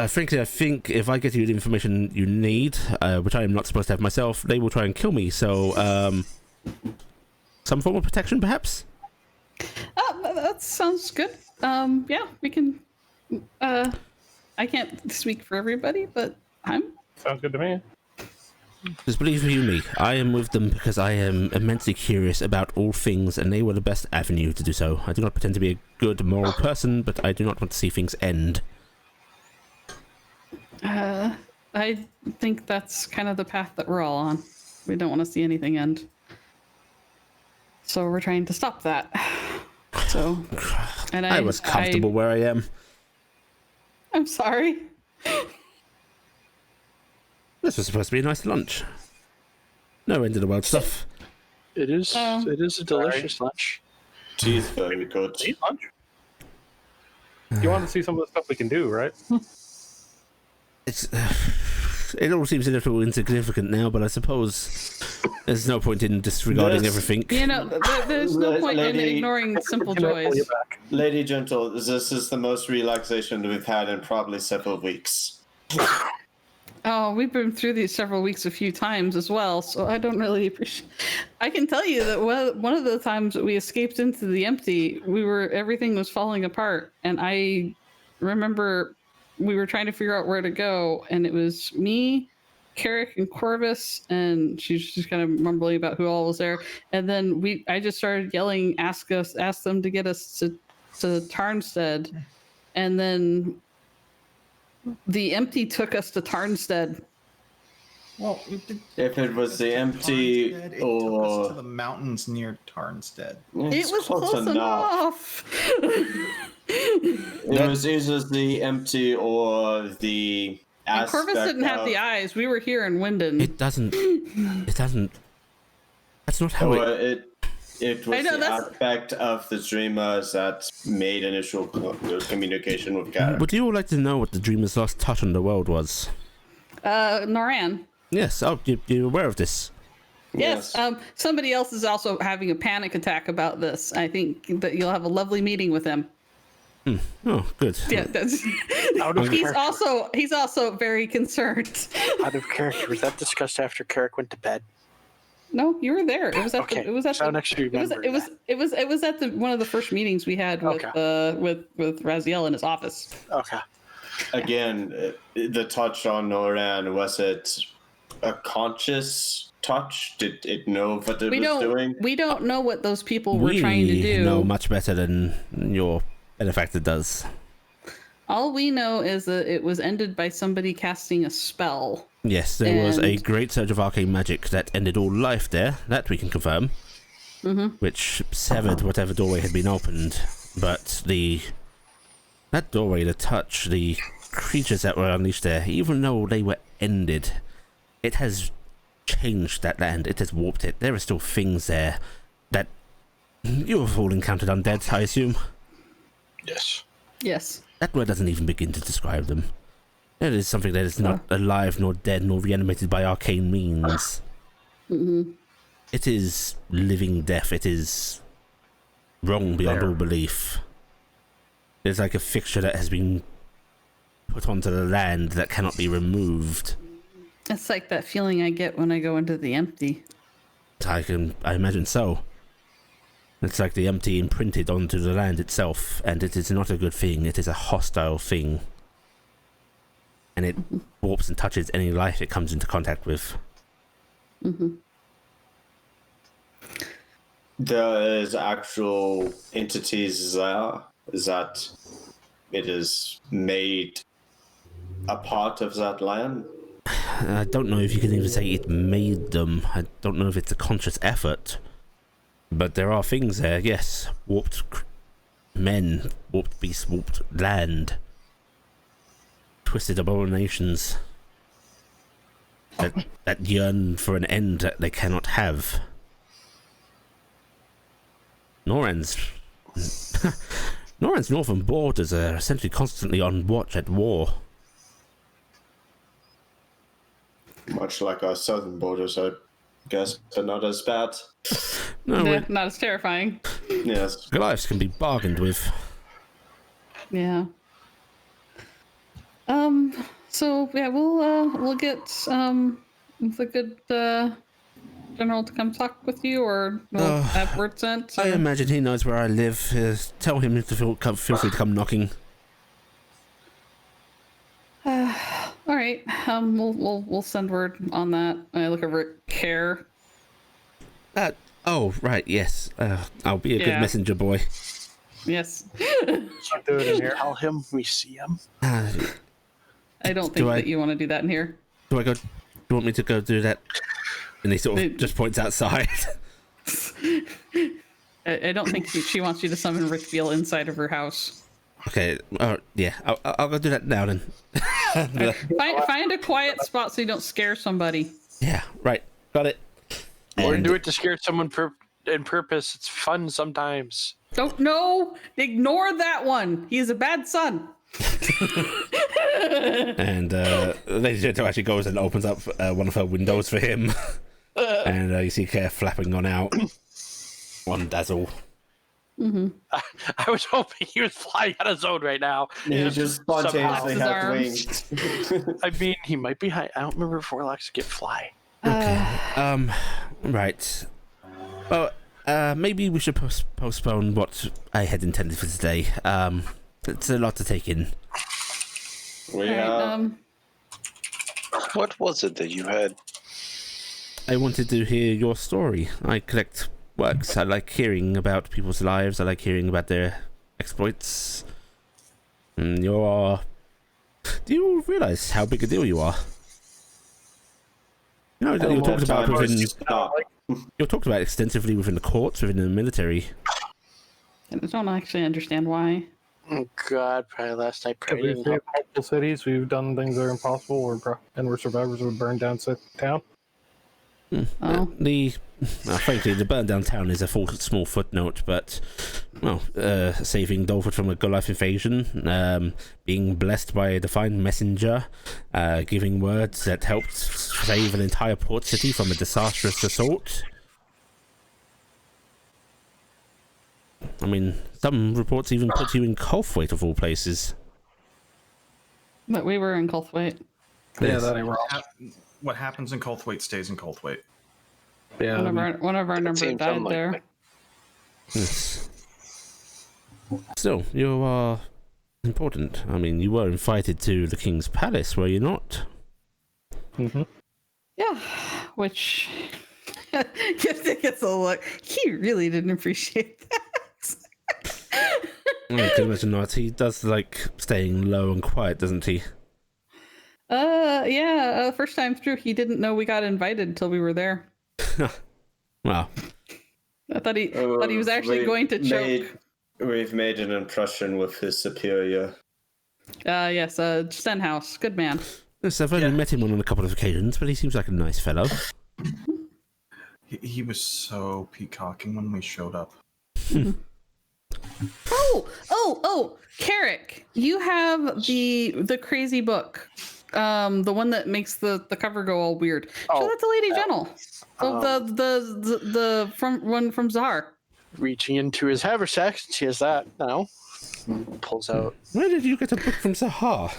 frankly, I think if I get you the information you need, which I am not supposed to have myself, they will try and kill me. So, some form of protection, perhaps. That sounds good. Yeah, we can. I can't speak for everybody, but Sounds good to me. Just believe you me, I am with them because I am immensely curious about all things, and they were the best avenue to do so. I do not pretend to be a good moral person, but I do not want to see things end. I think that's kind of the path that we're all on. We don't want to see anything end. So we're trying to stop that. So, and I was comfortable where I am. I'm sorry. This was supposed to be a nice lunch. No end of the world stuff. It is. It is a delicious lunch. Cheese, very good. Eat lunch. You want to see some of the stuff we can do, right? It's it all seems a little insignificant now, but I suppose there's no point in disregarding everything. You know, there's no point in ignoring simple joys. Lady Gentle, this is the most relaxation we've had in probably several weeks. Oh, we've been through these several weeks a few times as well, so I don't really appreciate. I can tell you that one of the times that we escaped into the empty, everything was falling apart, and I remember we were trying to figure out where to go, and it was me, Carrick, and Corvus, and she's just kind of mumbling about who all was there, and then I just started yelling, ask them to get us to Tarnstead, and then the empty took us to Tarnstead. Well, If it was the empty Tarnstead, it took us or to the mountains near Tarnstead. it's It was close enough. It was either the empty or the And aspect Corvus didn't have the eyes. We were here in Wyndon. It doesn't. That's not how it was the aspect of the dreamers that made initial communication with Garrett. Would you all like to know what the dreamer's last touch on the world was? Noran. Yes. Oh, you're aware of this? Yes. Somebody else is also having a panic attack about this. I think that you'll have a lovely meeting with him. Oh, good. Yeah, that's. He's also very concerned. Out of character. Was that discussed after Carrick went to bed? No, you were there. It was at Okay. it was at So next to it was at one of the first meetings we had with with Raziel in his office. Okay. Again, the touch on Noran, was it a conscious touch? Did it know what it was doing? We don't know what those people were trying to do. We know much better than your benefactor does. All we know is that it was ended by somebody casting a spell. Yes, there was a great surge of arcane magic that ended all life there. That we can confirm. Mm-hmm. Which severed whatever doorway had been opened. But that doorway, the touch, the creatures that were unleashed there, even though they were ended, it has changed that land. It has warped it. There are still things there that you have all encountered undead, I assume. Yes. Yes. That word doesn't even begin to describe them. It is something that is not alive, nor dead, nor reanimated by arcane means. Mm-hmm. It is living death. It is wrong beyond all belief. It's like a fixture that has been put onto the land that cannot be removed. It's like that feeling I get when I go into the empty. I imagine so. It's like the empty imprinted onto the land itself, and it is not a good thing. It is a hostile thing. And it warps and touches any life it comes into contact with. Mm-hmm. There is actual entities there that it is made a part of that land. I don't know if you can even say it made them. I don't know if it's a conscious effort. But there are things there, yes. Warped men, warped beasts, warped land. Twisted abominations. that yearn for an end that they cannot have. Norrand's northern borders are essentially constantly on watch at war. Much like our southern borders, I guess, but not as bad. No, Not as terrifying. Yes. Goliaths can be bargained with. Yeah. So yeah, we'll get the good general to come talk with you, or we'll have word sent. I imagine he knows where I live. Tell him to feel free to come knocking. All right. We'll send word on that. I look over at Care. Oh, right, yes. I'll be a good messenger boy. Yes. Do it in here. Tell him we see him. I don't think that you want to do that in here. Do you want me to go do that? And he sort of just points outside. I don't think she wants you to summon Rickbeal inside of her house. Okay, yeah, I'll go do that now then. Find a quiet spot so you don't scare somebody. Yeah, right, got it. Or do it to scare someone in purpose. It's fun sometimes. Don't no, ignore that one. He's a bad son. And Lady Jento actually goes and opens up one of her windows for him. And you see Care flapping on out. On Dazzle. Mm-hmm. I was hoping he was flying out of zone right now. He just spontaneously His has arms. wings. I mean, he might be high. I don't remember if warlocks get fly. Okay. Right. Well, maybe we should postpone what I had intended for today. It's a lot to take in. We Right, What was it that you had? I wanted to hear your story. I collect works. I like hearing about people's lives. I like hearing about their exploits. And do you realize how big a deal you are? You know, you're talked about you're talked about extensively within the courts, within the military. I don't actually understand why. Oh God, probably last night. We've saved multiple cities. We've done things that are impossible, and we're survivors would burn down town. Oh. Frankly, the burn down town is a small footnote, but saving Dolford from a Goliath invasion, being blessed by a divine messenger, giving words that helped save an entire port city from a disastrous assault. I mean, some reports even put you in Colthwaite of all places. But we were in Colthwaite. Yeah, that ain't wrong. What happens in Colthwaite stays in Colthwaite. Yeah, One of our number seems died unlikely. there. Yes. Still, you are important. I mean, you were invited to the King's Palace, were you not? Mm-hmm. Yeah, which Gifted gets a look. He really didn't appreciate that. I can imagine not. He does like staying low and quiet, doesn't he? Yeah. First time through, he didn't know we got invited until we were there. Well, I thought he was actually going to choke. We've made an impression with his superior. Yes, Stenhouse. Good man. yes, I've only met him on a couple of occasions, but he seems like a nice fellow. He was so peacocking when we showed up. Oh, Carrick, you have the crazy book. The one that makes the cover go all weird. Show that to Lady Gentle. The from one from Zahar. Reaching into his haversack, she has that now. Pulls out. Where did you get a book from Sahar?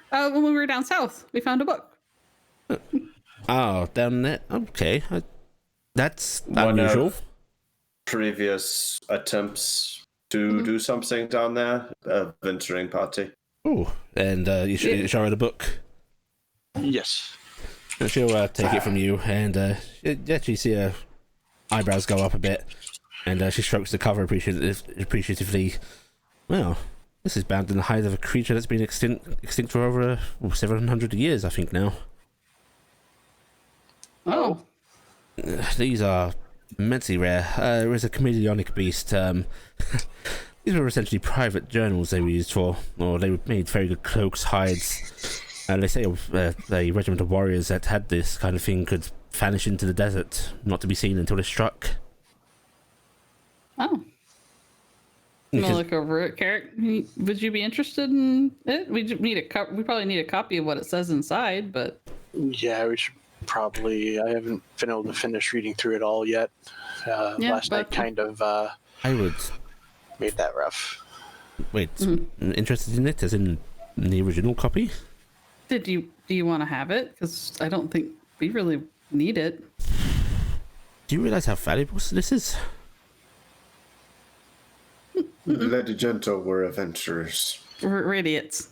When we were down south, we found a book. Oh, down there. Okay, that's One unusual. of previous attempts to do something down there, a venturing party. Oh, and you show her the book. Yes. And she'll take it from you, and you actually see her eyebrows go up a bit, and she strokes the cover appreciatively. Well, this is bound in the hide of a creature that's been extinct for over 700 years, I think now. Oh. These are immensely rare. There is a chameleonic beast. These were essentially private journals they were used for, or they made very good cloaks, hides. And they say the regiment of warriors that had this kind of thing could vanish into the desert, not to be seen until it's struck. Oh. I'm gonna look over it. Carrick, would you be interested in it? We probably need a copy of what it says inside, but Yeah, we should probably. I haven't been able to finish reading through it all yet. Last night kind of I would made that rough. wait. Interested in it, as in the original copy? do you want to have it? Because I don't think we really need it. Do you realize how valuable this is? Lady Gentle were adventurers. We're idiots.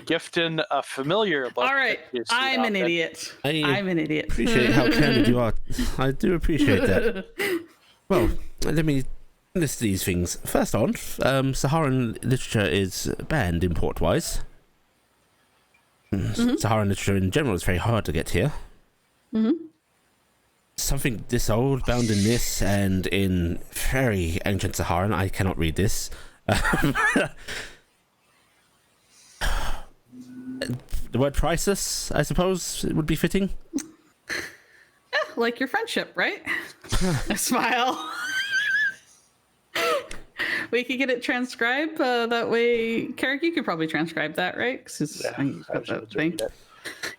Gifting a familiar book. All right, I'm an idiot. I'm an idiot. Appreciate how candid you are. I do appreciate that. Well, let me list these things. First on, Saharan literature is banned import-wise. Saharan literature in general is very hard to get here. Something this old, bound in this and in very ancient Saharan. I cannot read this. The word priceless, I suppose, would be fitting. Yeah, like your friendship, right? I smile. We could get it transcribed. That way, Carrick, you could probably transcribe that, right?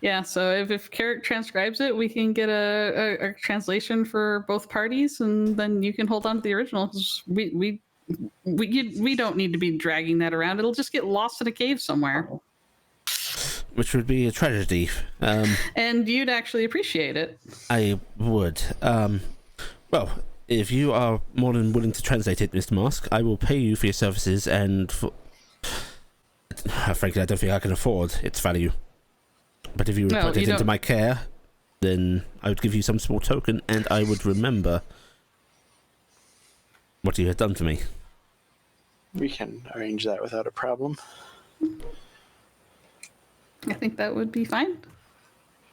Yeah, so if Carrick transcribes it, we can get a translation for both parties, and then you can hold on to the original. We don't need to be dragging that around. It'll just get lost in a cave somewhere. Which would be a tragedy. And you'd actually appreciate it. I would. Well, if you are more than willing to translate it, Mr. Mask, I will pay you for your services, and frankly, I don't think I can afford its value. But if you would put it into my care, then I would give you some small token, and I would remember what you had done for me. We can arrange that without a problem. I think that would be fine.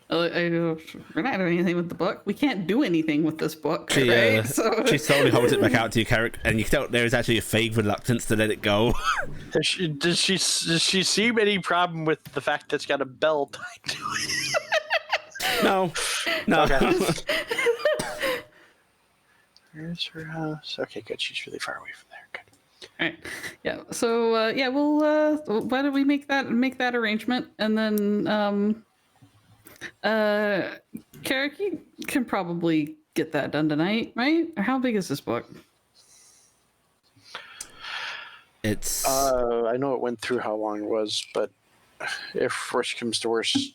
We're not doing anything with the book. We can't do anything with this book, right? So... She slowly holds it back out to you, Carrick, and you can tell there is actually a vague reluctance to let it go. Does she see any problem with the fact that it's got a bell tied to it? No. Okay. Where's her house? Okay, good. She's really far away from there. Good. All right. Yeah. So we'll why don't we make that arrangement, and then Carrick, you can probably get that done tonight, right? Or how big is this book? It's I know it went through how long it was, but if worst comes to worst,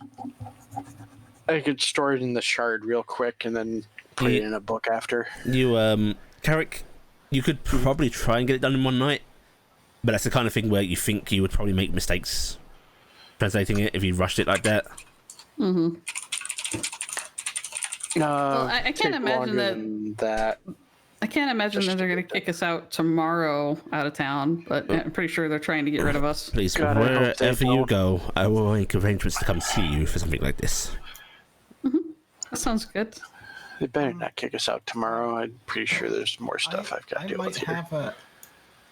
I could store it in the shard real quick and then put it in a book after. You Carrick, you could probably try and get it done in one night, but that's the kind of thing where you think you would probably make mistakes translating it if you rushed it like that. Well, I can't imagine that. I can't imagine that they're going to kick us out tomorrow out of town, but I'm pretty sure they're trying to get rid of us. Please, wherever you go, I will make arrangements to come see you for something like this. That sounds good. They better not kick us out tomorrow. I'm pretty sure there's more stuff I've got to deal with here. I might have an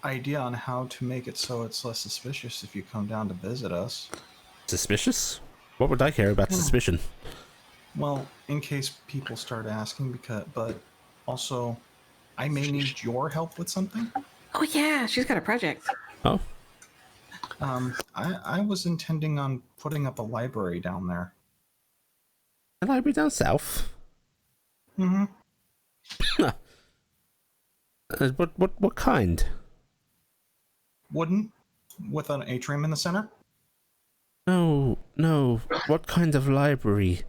idea on how to make it so it's less suspicious if you come down to visit us. Suspicious? What would I care about suspicion? Well, in case people start asking, but also, I may need your help with something. Oh yeah, she's got a project. Oh. I was intending on putting up a library down there. A library down south? Mm-hmm. What kind? Wooden, with an atrium in the center. No. What kind of library?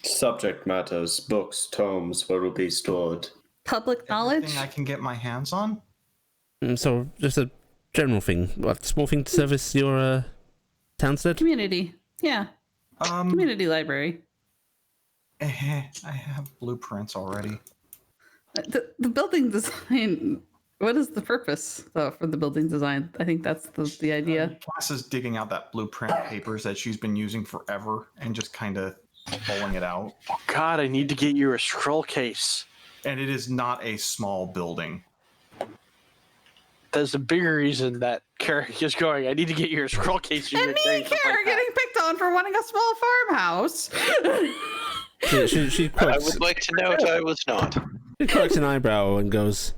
Subject matters, books, tomes, where will be stored. Public knowledge? Everything I can get my hands on. So just a general thing, a small thing to service your Tarnstead? Community, yeah. Community library. I have blueprints already. The building design. What is the purpose though for the building design? I think that's the idea. Cass is digging out that blueprint papers that she's been using forever and just kind of pulling it out. Oh God, I need to get you a scroll case. And it is not a small building. There's a bigger reason that Carrick is going. I need to get your scroll case. And me and Kara are getting picked on for wanting a small farmhouse. She I quirks, would like to note I was not. she quirks an eyebrow and goes,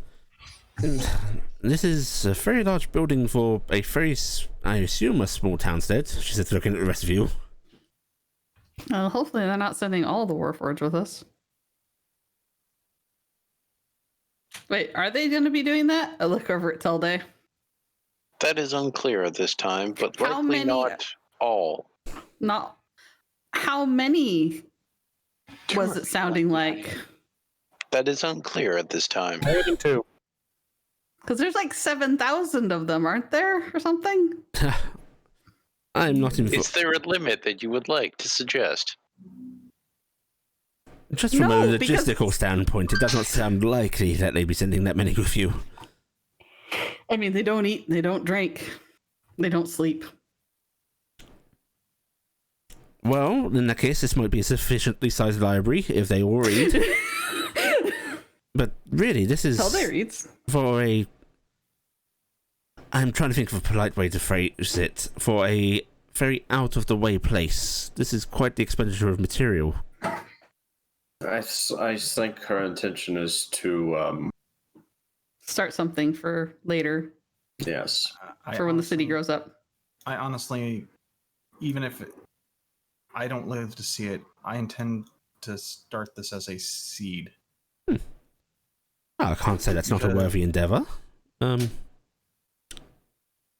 "This is a very large building for a very, I assume, a small Tarnstead." She said, looking at the rest of you. Well, hopefully they're not sending all the Warforged with us. Wait, are they going to be doing that? I look over at Telday. That is unclear at this time, but How likely many- not all. Not how many was it sounding like? That is unclear at this time. More than 2. Because there's like 7,000 of them, aren't there, or something? I'm not Is informed. there a limit that you would like to suggest? Just from No, a because- logistical standpoint, it does not sound likely that they'd be sending that many with you. I mean, they don't eat, they don't drink, they don't sleep. Well, in that case, this might be a sufficiently sized library if they all read. But really, this is Telday reads. for a... I'm trying to think of a polite way to phrase it. For a very out-of-the-way place, this is quite the expenditure of material. I think her intention is to, Start something for later, yes. for when the city grows up. I honestly, even if I don't live to see it, I intend to start this as a seed. Oh, I can't say that's not a worthy endeavour. And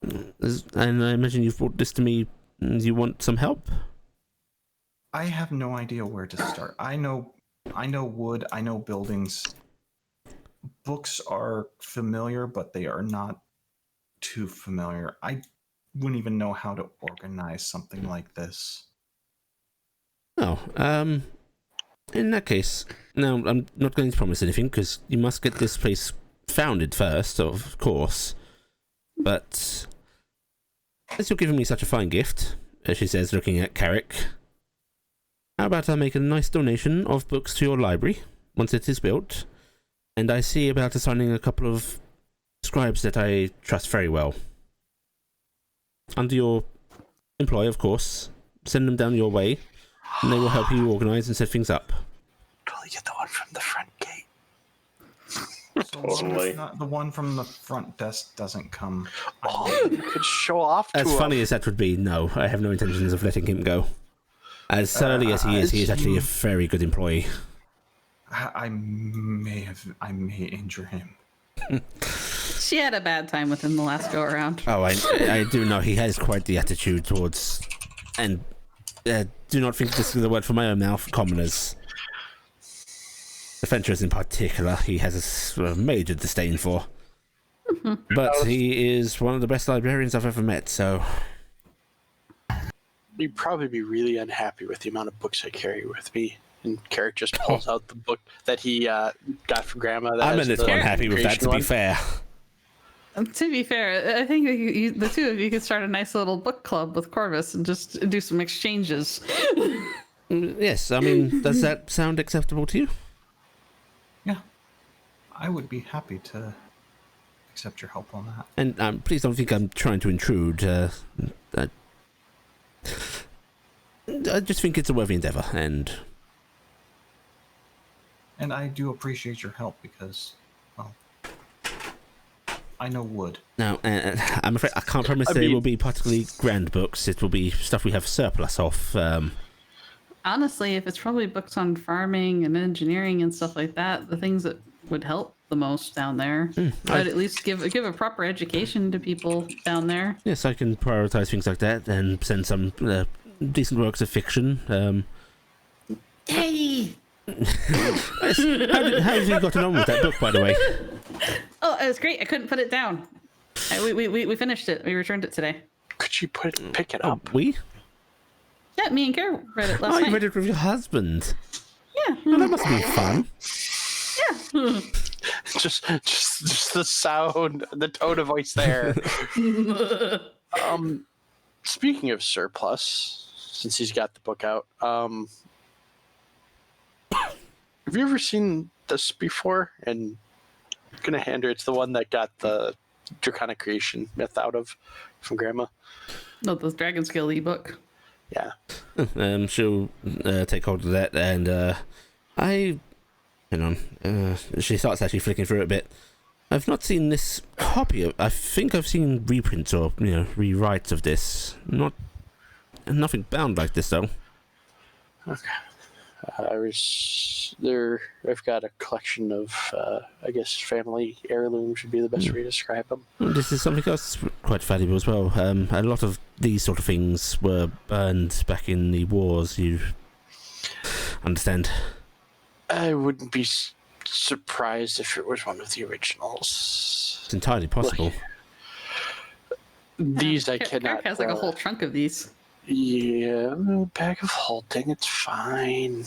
I imagine you've brought this to me. You want some help? I have no idea where to start. I know wood, I know buildings. Books are familiar, but they are not too familiar. I wouldn't even know how to organize something like this. Oh, in that case, now I'm not going to promise anything because you must get this place founded first, of course. But as you're giving me such a fine gift, as she says, looking at Carrick, how about I make a nice donation of books to your library once it is built, and I see about assigning a couple of scribes that I trust very well. Under your employ, of course. Send them down your way, and they will help you organise and set things up. Totally get the one from the front gate. So long Totally. as not the one from the front desk doesn't come. Oh, you could show off to As him. funny as that would be, no, I have no intentions of letting him go. As surly as he is actually a very good employee. I may injure him. She had a bad time with him the last go around. Oh, I do know he has quite the attitude towards, and do not think this is the word from my own mouth, commoners. Adventurers in particular, he has a sort of major disdain for. But he is one of the best librarians I've ever met, so... You'd probably be really unhappy with the amount of books I carry with me. And Carrick just pulls out the book that he got from Grandma. That I'm has a little the unhappy with that, to be creation fair. To be fair, I think the two of you could start a nice little book club with Corvus and just do some exchanges. Yes, I mean, does that sound acceptable to you? Yeah, I would be happy to accept your help on that. And please don't think I'm trying to intrude. I just think it's a worthy endeavour, and I do appreciate your help because, well, I know wood. now I'm afraid I can't promise they will be particularly grand books. It will be stuff we have surplus of. Honestly, if it's probably books on farming and engineering and stuff like that, the things that would help the most down there, I'd at least give a proper education to people down there. Yes, I can prioritise things like that and send some decent works of fiction. Hey! Yes, how have you gotten on with that book, by the way? Oh, it was great. I couldn't put it down. We finished it. We returned it today. Could you pick it up? We? Yeah, me and Kara read it last Oh, you night. read it with your husband. Yeah. Well, that must have been fun. Yeah. just the sound, the tone of voice there. Speaking of surplus, since he's got the book out, have you ever seen this before? And I'm gonna hand her. It's the one that got the Draconic Creation myth out of from Grandma. No, the Dragon Scale ebook. Yeah. She'll take hold of that, and hang on. She starts actually flicking through it a bit. I've not seen this copy. I think I've seen reprints or rewrites of this. Nothing bound like this though. Okay. I've got a collection of, I guess, family heirlooms would be the best way to describe them. This is something else quite valuable as well. A lot of these sort of things were burned back in the wars. You understand? I wouldn't be surprised if it was one of the originals. It's entirely possible. These I Eric cannot. has like a whole trunk of these. Yeah, bag of holding. It's fine.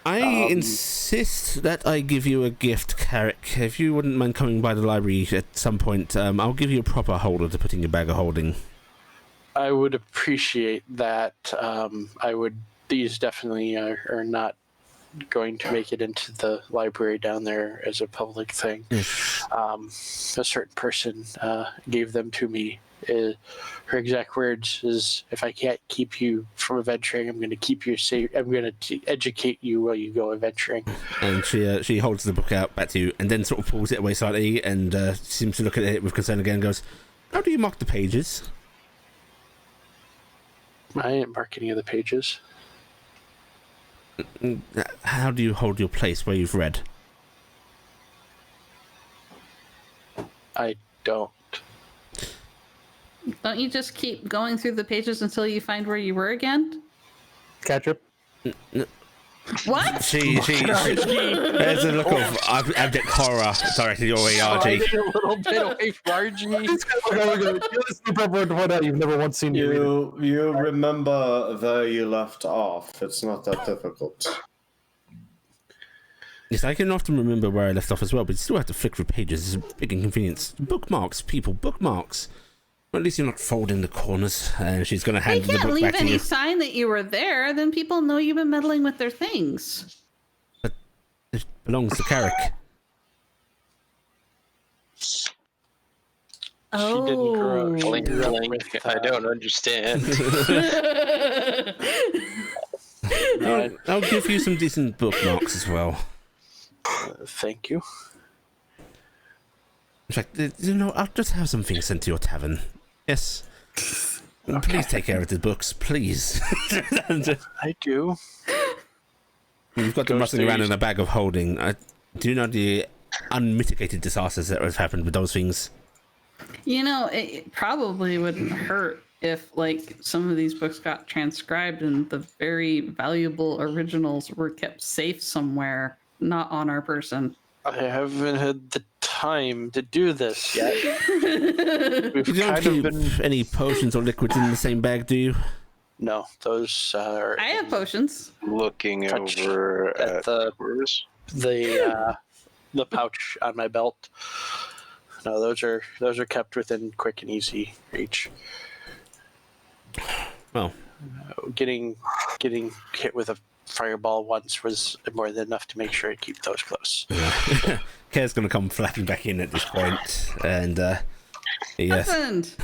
I insist that I give you a gift, Carrick. If you wouldn't mind coming by the library at some point, I'll give you a proper holder to put in your bag of holding. I would appreciate that. These definitely are not going to make it into the library down there as a public thing. Yes. A certain person gave them to me. Her exact words is, "If I can't keep you from adventuring, I'm going to keep you safe. I'm going to educate you while you go adventuring." And she holds the book out back to you, and then sort of pulls it away slightly, and seems to look at it with concern again. And goes, "How do you mark the pages?" I didn't mark any of the pages. How do you hold your place where you've read? I don't. Don't you just keep going through the pages until you find where you were again? Ketchup. What? She there's a look of abject horror directed your way, RG. A little bit away from RG. This is the proper word to point out you've never once seen you. You remember where you left off. It's not that difficult. Yes, I can often remember where I left off as well, but you still have to flick through pages. It's a big inconvenience. Bookmarks, people, bookmarks. Well, at least you're not folding the corners. She's going to hand the You can't book leave back to any you. sign that you were there. Then people know you've been meddling with their things. But it belongs to Carrick. Oh. She didn't grow up. Blink, blink. I don't understand. I'll give you some decent bookmarks as well. Thank you. In fact, I'll just have some things sent to your tavern. Yes. Please take care of the books, please. I do. You've got them rustling around in a bag of holding. Do you know the unmitigated disasters that have happened with those things? It probably wouldn't hurt if, some of these books got transcribed and the very valuable originals were kept safe somewhere, not on our person. I haven't had the time to do this yet. You don't keep any potions or liquids in the same bag, do you? No, those are. I have potions. Looking Touch over at at the pouch on my belt. No, those are kept within quick and easy reach. Well, getting hit with a fireball once was more than enough to make sure I keep those close. Kare's going to come flapping back in at this point, and yes, Husband.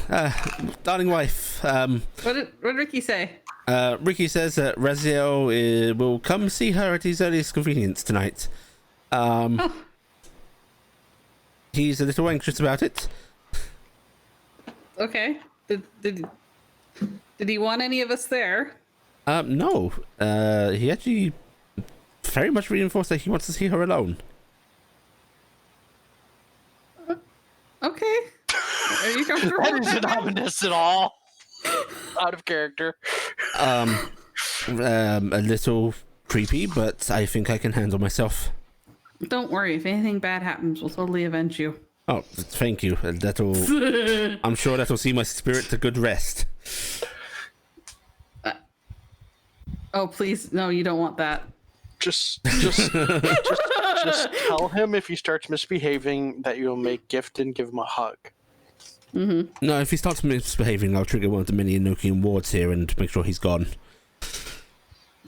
Darling wife. What did Ricky say? Ricky says that Raziel will come see her at his earliest convenience tonight. He's a little anxious about it. Okay. Did he want any of us there? No. He actually very much reinforced that he wants to see her alone. Okay. Are you comfortable? That isn't ominous at all. Out of character. A little creepy, but I think I can handle myself. Don't worry. If anything bad happens, we'll totally avenge you. Oh, thank you. I'm sure that'll see my spirit to good rest. Oh, please. No, you don't want that. Just tell him if he starts misbehaving that you'll make gift and give him a hug. Mm-hmm. No, if he starts misbehaving, I'll trigger one of the many Enochian wards here and make sure he's gone.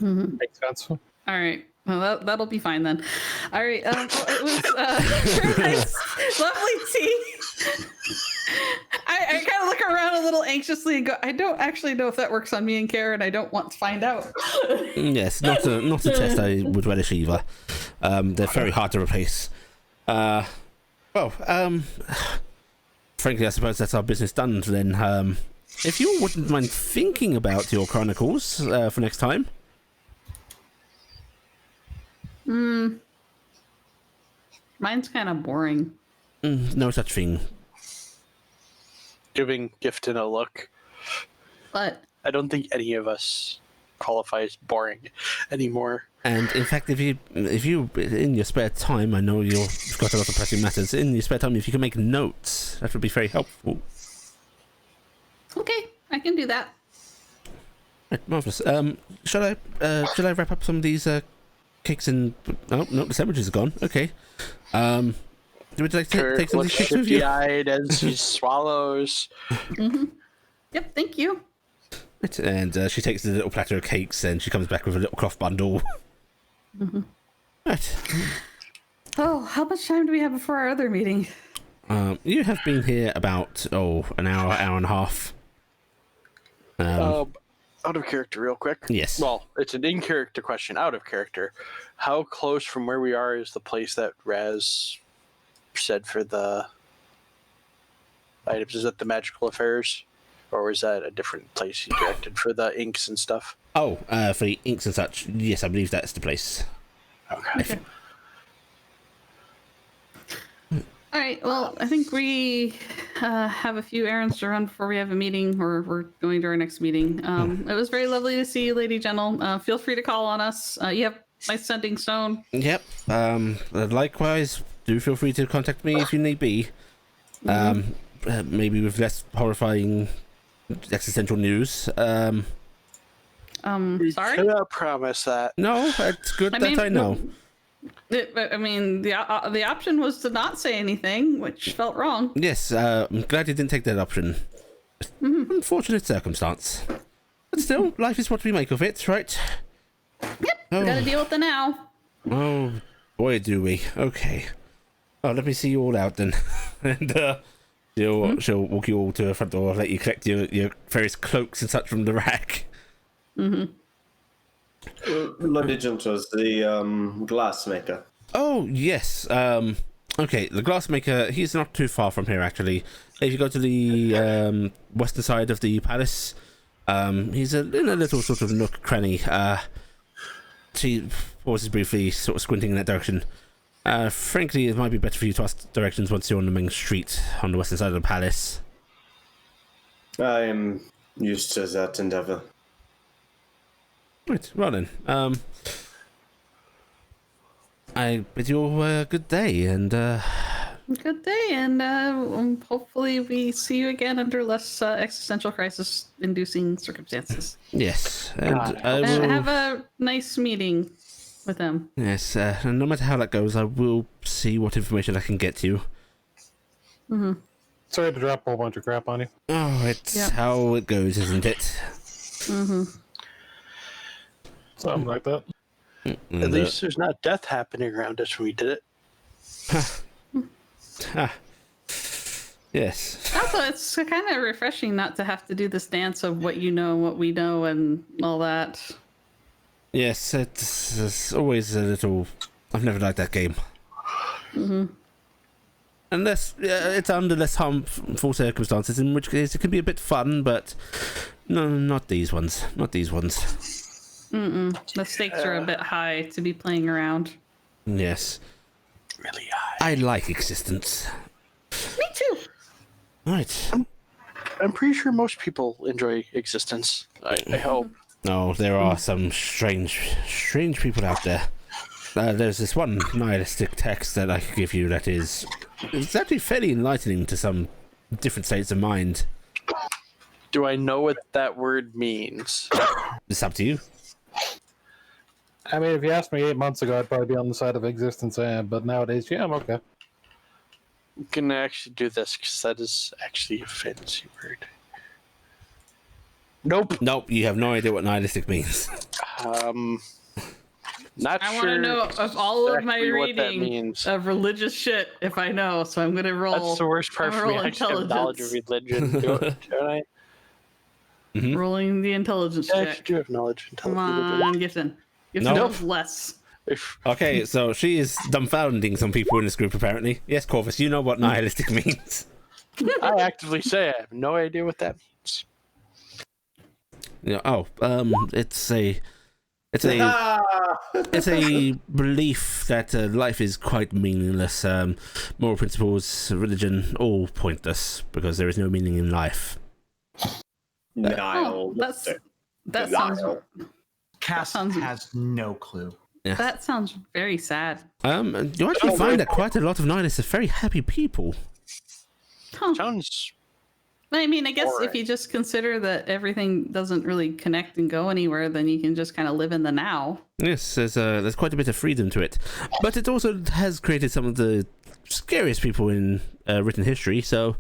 Mm-hmm. Makes sense. All right. Well, that'll be fine then. All right. It was very nice, lovely tea. I kind of look around a little anxiously and go, I don't actually know if that works on me and Karen. I don't want to find out. Yes, not a test I would relish either. They're very hard to replace. Frankly, I suppose that's our business done then. If you wouldn't mind thinking about your chronicles for next time. Mine's kind of boring. No such thing. Giving Gifton a look. But I don't think any of us qualify as boring anymore. And in fact, if you in your spare time, I know you've got a lot of pressing matters. In your spare time, if you can make notes, that would be very helpful. okay, I can do that. Right, marvelous. Shall I wrap up some of these cakes and? Oh no, the sandwiches are gone. Okay. Would you like to take some of these cakes with you? Shifty-eyed as she swallows. Yep, thank you. Right, and she takes the little platter of cakes and she comes back with a little cloth bundle. Right. Oh, how much time do we have before our other meeting? You have been here about an hour and a half. Out of character, real quick. Yes. Well, it's an in-character question. Out of character, how close from where we are is the place that Raz said for the items? Is that the magical affairs, or is that a different place he directed for the inks and stuff? Oh, for the inks and such. Yes, I believe that's the place. Okay. All right, well, I think we have a few errands to run before we have a meeting, or we're going to our next meeting. It was very lovely to see you, Lady Gentle. Feel free to call on us. You have my sending stone. Yep. Likewise, do feel free to contact me if you need be. Maybe with less horrifying existential news. We Sorry? cannot promise that. No, it's good that I know. The option was to not say anything, which felt wrong. Yes, I'm glad you didn't take that option. Unfortunate circumstance. But still, life is what we make of it, right? Yep, gotta deal with the now. Oh, boy, do we. Okay. Oh, let me see you all out then. And she'll walk you all to the front door, let you collect your various cloaks and such from the rack. Lady Gentle's the glassmaker. Oh, yes. Okay, the glassmaker, he's not too far from here, actually. If you go to the western side of the palace, he's in a little sort of nook cranny. She pauses briefly, sort of squinting in that direction. Frankly, it might be better for you to ask directions once you're on the main street on the western side of the palace. I am used to that endeavor. Right, well then. I bid you a good day, and Good day, and hopefully we see you again under less existential crisis-inducing circumstances. yes, and God. I And will. have a nice meeting with them. Yes, and no matter how that goes, I will see what information I can get you. Sorry to drop a whole bunch of crap on you. Oh, it's Yep. how it goes, isn't it? Something like that. At And, least there's not death happening around us when we did it. yes. Also, it's kind of refreshing not to have to do this dance of what you know, what we know, and all that. Yes, it's always a little. I've never liked that game. Unless it's under less harmful circumstances, in which case it can be a bit fun, but no, not these ones. Not these ones. The stakes are a bit high to be playing around. Yes. Really high. I like existence. Me too. Right. I'm pretty sure most people enjoy existence. I hope. No, there are some strange people out there. There's this one nihilistic text that I could give you that it's actually fairly enlightening to some different states of mind. Do I know what that word means? It's up to you. I mean, if you asked me 8 months ago, I'd probably be on the side of existence I am, but nowadays, yeah, I'm okay. I'm gonna actually do this because that is actually a fancy word. Nope. Nope, you have no idea what nihilistic means. Not I sure want to know of all of my exactly what that reading means. of religious shit if I know. So I'm gonna roll. That's the worst part I'm for me. roll I actually have knowledge of religion. Don't I? Mhm. Rolling the intelligence I check. actually do have knowledge of Come religion. on, Gibson. Gibson Nope. rolls less. Okay, so she is dumbfounding some people in this group, apparently. Yes, Corvus, you know what nihilistic means. I actively say I have no idea what that means. Yeah, it's a belief that life is quite meaningless. Moral principles, religion, all pointless because there is no meaning in life. Nile. that sounds Cass sounds- has no clue. that sounds very sad. You actually find that quite a lot of nihilists are very happy people. Huh. Sounds I mean, I guess if boring. you just consider that everything doesn't really connect and go anywhere, then you can just kind of live in the now. Yes, there's quite a bit of freedom to it, but it also has created some of the scariest people in written history. So,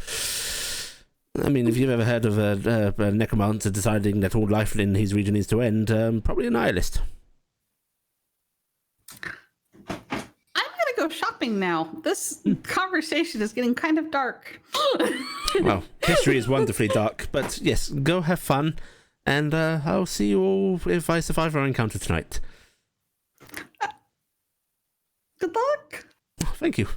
I mean, if you've ever heard of a necromancer deciding that all life in his region is to end, probably a nihilist. I'm gonna go shopping now. This conversation is getting kind of dark. Well, history is wonderfully dark, but yes, go have fun, and I'll see you all if I survive our encounter tonight. Good luck. Oh, thank you.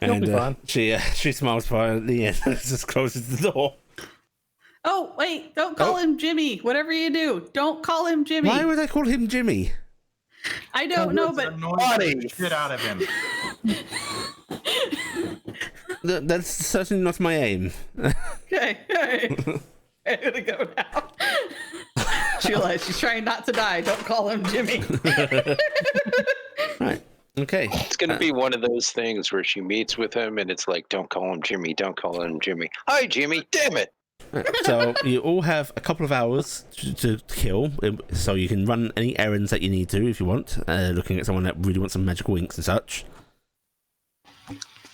You'll be fine. She smiles violently and just closes the door. Oh, wait, don't call him Jimmy. Whatever you do, don't call him Jimmy. Why would I call him Jimmy? I don't know, but Annoying the shit out of him. That's certainly not my aim. okay. I'm gonna go now. She realized she's trying not to die. Don't call him Jimmy. Right. Okay. It's going to be one of those things where she meets with him and it's like, don't call him Jimmy, don't call him Jimmy. Hi, Jimmy, damn it. Right, so you all have a couple of hours to kill, so you can run any errands that you need to if you want. Looking at someone that really wants some magical inks and such.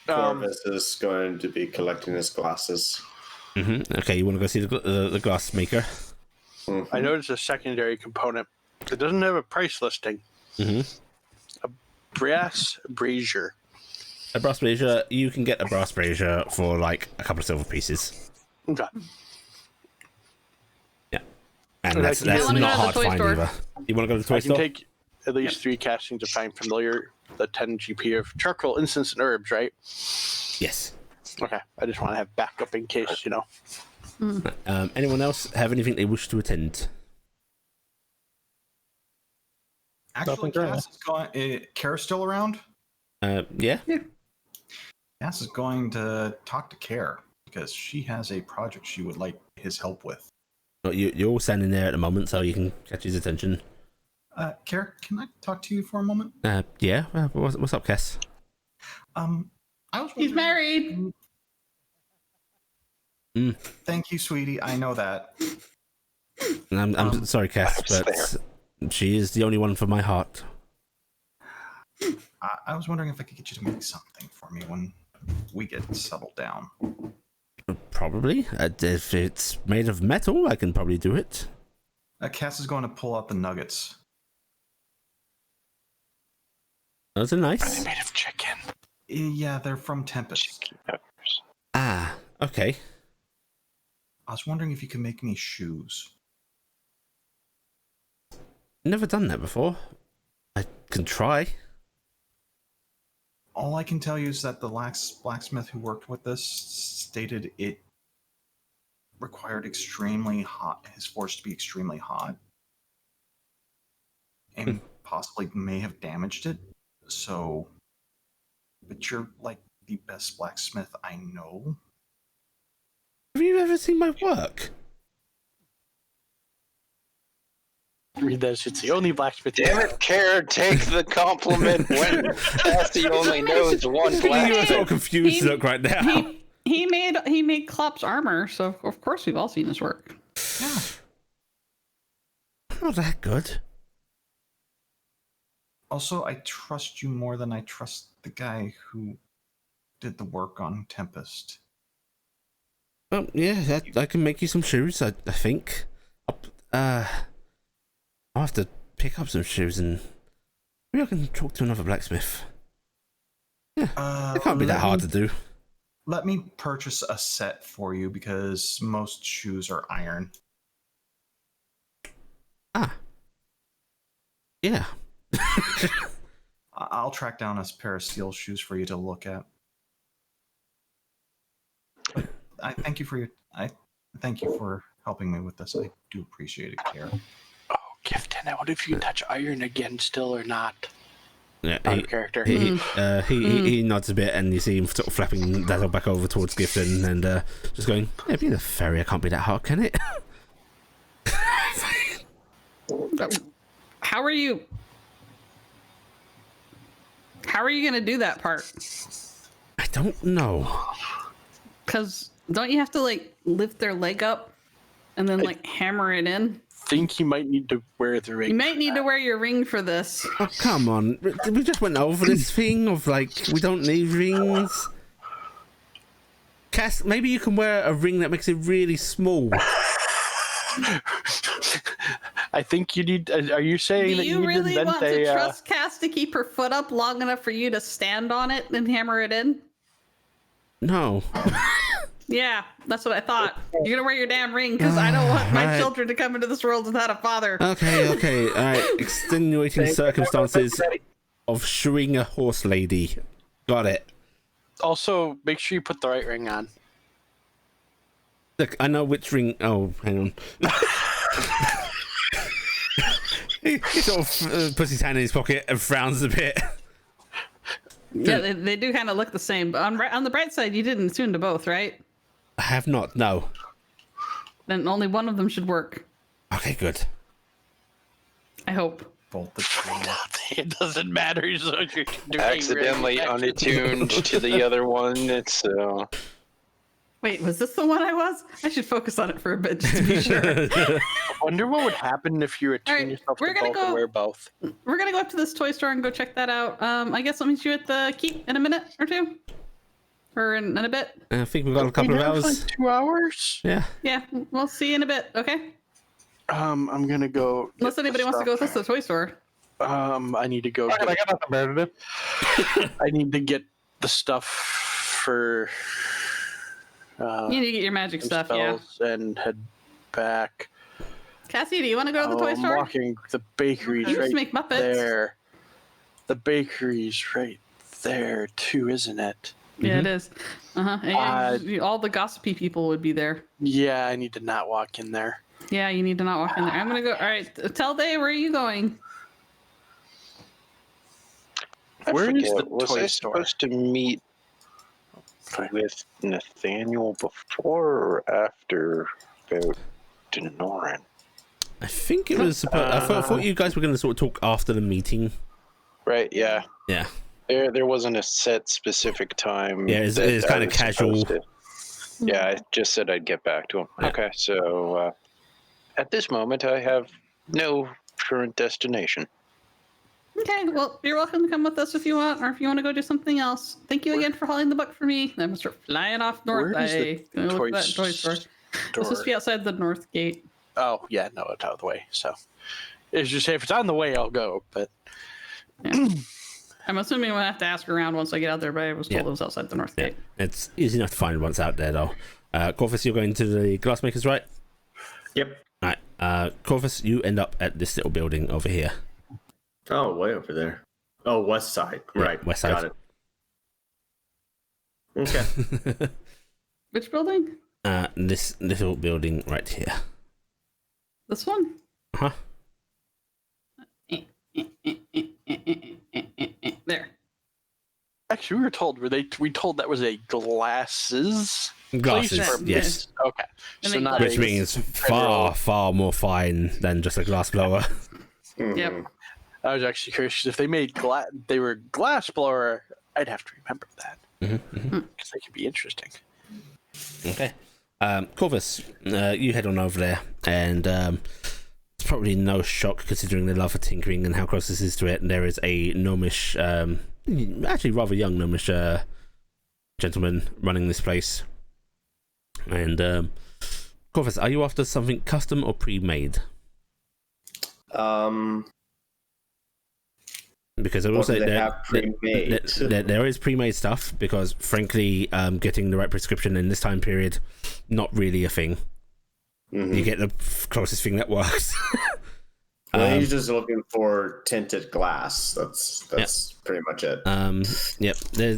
Corvus is going to be collecting his glasses. Okay, you want to go see the glass maker? I noticed a secondary component. It doesn't have a price listing. A brass brazier. A brass brazier. You can get a brass brazier for like a couple of silver pieces. Okay. Yeah, and And I that's can- I wanna not go to the hard to toy find store. either. You want to go to the toy I can store? take at least 3 castings to find familiar, the 10 GP of charcoal, incense, and herbs, right? Yes. Okay. I just want to have backup in case, Anyone else have anything they wish to attend? Actually, Nothing Cass is going. Kara's still around. Yeah. Cass is going to talk to Care because she has a project she would like his help with. Well, you're all standing there at the moment, so you can catch his attention. Care, can I talk to you for a moment? Yeah. What's up, Cass? I was He's wondering- married. Thank you, sweetie. I know that. I'm sorry, Cass, but she is the only one for my heart. I was wondering if I could get you to make something for me when we get settled down. Probably. If it's made of metal, I can probably do it. Cass is going to pull out the nuggets. Those are nice. Made of chicken. Yeah, they're from Tempest. Ah, okay. I was wondering if you could make me shoes. Never done that before. I can try. All I can tell you is that the blacksmith who worked with this stated it required extremely hot, his forge to be extremely hot, and possibly may have damaged it. So, but you're like the best blacksmith I know. Have you ever seen my work? Read this. It's the only blacksmith. Damn it, Care, take the compliment when Cassie only knows one You black. are so confused look right now. He made Klopp's armor, so of course we've all seen his work. Yeah. Not that good. Also, I trust you more than I trust the guy who did the work on Tempest. Yeah, I can make you some shoes, I think. I'll have to pick up some shoes and Maybe I can talk to another blacksmith. It Uh, can't be that hard to do. Let me purchase a set for you because most shoes are iron. Ah. Yeah. I'll track down a pair of steel shoes for you to look at. But I thank you for helping me with this. I do appreciate it, Care. Oh, Gifton, I wonder if you can touch iron again still or not. Yeah, Out of character. he nods a bit, and you see him sort of flapping that back over towards Gifton, and just going, "Yeah, being a fairy can't be that hard, can it?" How are you going to do that part? I don't know. Because don't you have to like lift their leg up and then like hammer it in? Think he might need to wear the ring. You might need to wear your ring for this. Oh, come on. We just went over this thing of like, we don't need rings. Cass, maybe you can wear a ring that makes it really small. I think you need. Are you saying Do that you need really to invent want to a? trust Cass to keep her foot up long enough for you to stand on it and hammer it in? No. Yeah, that's what I thought. You're gonna wear your damn ring because I don't want my Right. children to come into this world without a father. Okay. All right. Extenuating circumstances of shoeing a horse lady. Got it. Also, make sure you put the right ring on. Look, I know which ring. Oh, hang on. he sort of puts his hand in his pocket and frowns a bit. Yeah, they do kind of look the same. But on the bright side, you didn't attune to both, right? I have not. No. Then only one of them should work. Okay, good. I hope. Bolt the tree. It doesn't matter. So you're doing Accidentally really unattuned to the other one. It's Wait, was this the one I was? I should focus on it for a bit just to be sure. I wonder what would happen if you attune Alright, yourself we're to gonna both and go- wear both. We're gonna go up to this toy store and go check that out. I guess I'll meet you at the keep in a minute or two, or in a bit. I think we've got a couple of hours. Like 2 hours. Yeah. Yeah, we'll see you in a bit. Okay. I'm gonna go. get Unless the anybody wants to go with us to the toy store. I need to go. I got nothing better to do. I need to get the stuff for. You need to get your magic some stuff. Yeah. spells and head back. Cassie, do you want to go to the toy I'm store? walking. The bakery's Let's right make Muppets. there. The bakery's right there too, isn't it? Yeah, it is. All the gossipy people would be there. Yeah, I need to not walk in there. Yeah, you need to not walk in there. I'm gonna go. All right, tell Day, where are you going? Where is forget, the was toy I store? supposed to meet with Nathaniel before or after about Denoran? I think it was. I thought you guys were going to sort of talk after the meeting. Right, yeah. Yeah. There wasn't a set specific time. Yeah, it's that kind I of was casual. supposed to- Yeah, I just said I'd get back to him. Yeah. Okay, so at this moment, I have no current destination. Okay, well, you're welcome to come with us if you want, or if you want to go do something else. Thank you again for hauling the book for me. I'm gonna start flying off north. Where is the Gonna look toy at that toy store. It's supposed to be outside the north gate. Oh yeah, no, it's out of the way. So it's just if it's on the way, I'll go. But Yeah. I'm assuming I'm gonna have to ask around once I get out there, but I was told Yeah. it was outside the north Yeah. gate. It's easy enough to find once out there, though. Corvus, you're going to the glassmakers, right? Yep. Right. Corvus, you end up at this little building over here. Oh, way over there. Oh, west side. Yeah, Right. west side. Got it. Okay. Which building? This little building right here. This one? Huh? There. actually, we were told we told that was a glasses. Glasses, place for- yes. Okay. And So then not Which a- means far more fine than just a glass blower. Yep. Mhm. I was actually curious 'cause if they made they were glass blower, I'd have to remember that because they could be interesting. Okay. Corvus, you head on over there, and it's probably no shock considering they love for tinkering and how close this is to it. And there is a gnomish, actually rather young gnomish gentleman running this place. And Corvus, are you after something custom or pre-made? Because I will What do say they there, have pre-made? there is pre-made stuff. Because frankly, getting the right prescription in this time period, not really a thing. Mhm. You get the closest thing that works. Well, he's just looking for tinted glass. That's pretty much it. Yep.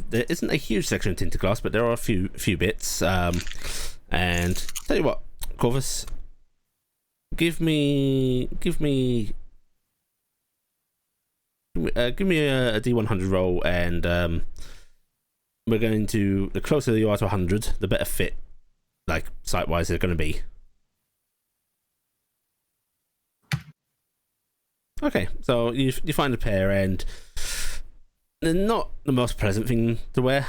There isn't a huge section of tinted glass, but there are a few bits. And tell you what, Corvus, give me a D100 roll, and we're going to, the closer you are to 100, the better fit, like sight wise, they're going to be. Okay, so you find a pair, and they're not the most pleasant thing to wear.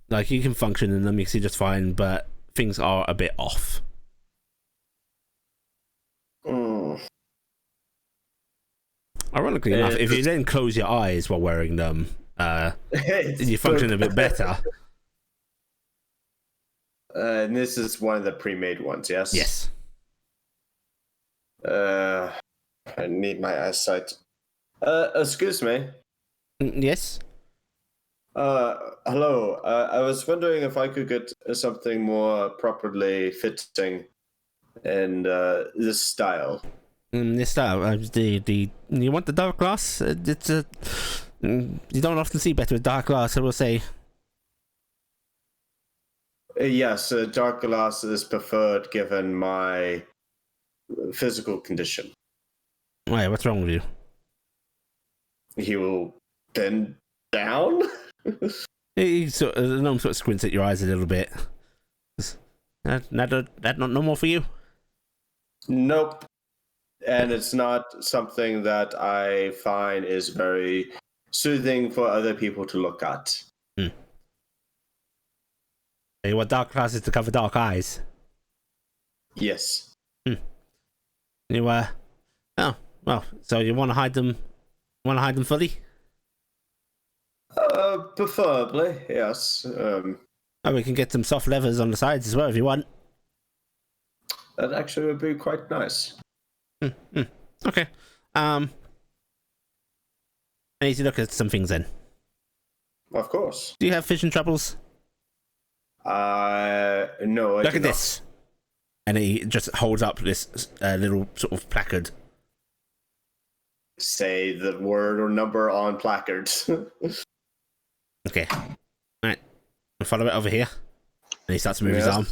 Like, you can function in them, you can see just fine, but things are a bit off. Ironically enough, if you then close your eyes while wearing them, you function a bit better. And this is one of the pre-made ones, yes? Yes. I need my eyesight. Excuse me. Yes? Hello. I was wondering if I could get something more properly fitting in this style. This style, you want the dark glass? It's you don't often see better with dark glass, I will say. Yes, dark glass is preferred given my physical condition. Wait, what's wrong with you? He will bend down? He sort of squints at your eyes a little bit. That not normal for you? Nope. And it's not something that I find is very soothing for other people to look at. You want dark glasses to cover dark eyes? Yes. You oh well. So you want to hide them? Want to hide them fully? Preferably, yes. Oh, we can get some soft levers on the sides as well if you want. That actually would be quite nice. Okay. I need to look at some things then. Of course. Do you have vision troubles? No, I Look do at this. And he just holds up this little sort of placard. Say the word or number on placards. Okay. Alright. Follow it over here. And he starts to move his arm.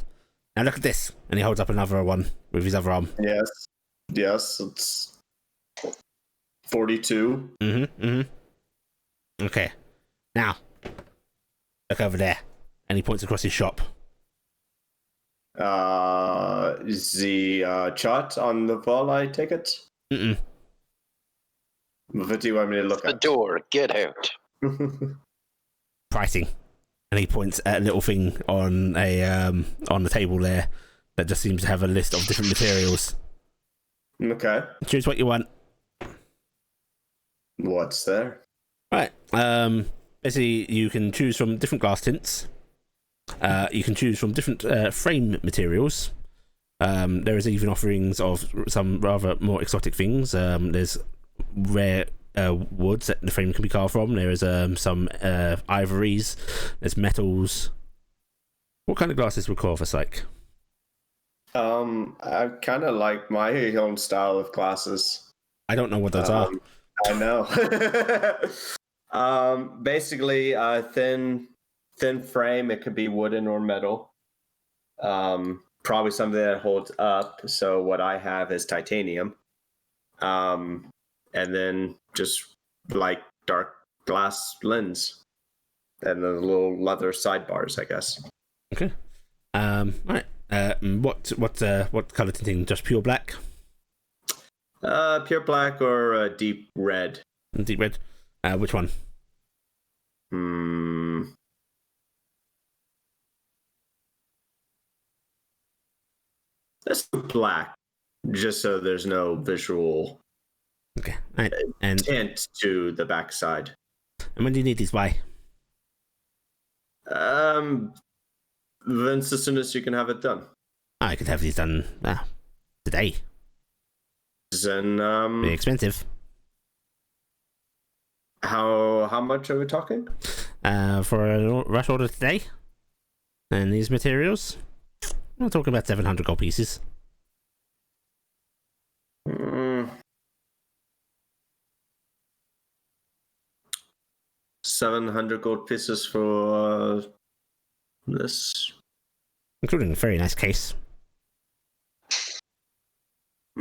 Now look at this. And he holds up another one with his other arm. Yes, it's 42. Okay. Now, look over there. And he points across his shop. Is the chart on the wall, I take it? What do you want me to look The at? door, get out. Pricing. And he points at a little thing on the table there that just seems to have a list of different materials. Okay. Choose what you want. What's there? Right. Basically, you can choose from different glass tints. You can choose from different frame materials. There is even offerings of some rather more exotic things. There's rare woods that the frame can be carved from. There is some ivories. There's metals. What kind of glasses would Corvus like? I kind of like my own style of glasses. I don't know what those are. I know. Basically, thin frame. It could be wooden or metal. Probably something that holds up. So what I have is titanium. And then just like dark glass lens, and the little leather sidebars, I guess. Okay. All right. What color tinting? Just pure black? Pure black or deep red. Deep red. Which one? Let's do black, just so there's no visual Okay. All right. And tint to the backside. when do you need these by? Then as soon as you can have it done. I could have these done today. Then Be expensive. How much are we talking? For a rush order today, and these materials, we're talking about 700 gold pieces. 700 gold pieces for this. Including a very nice case.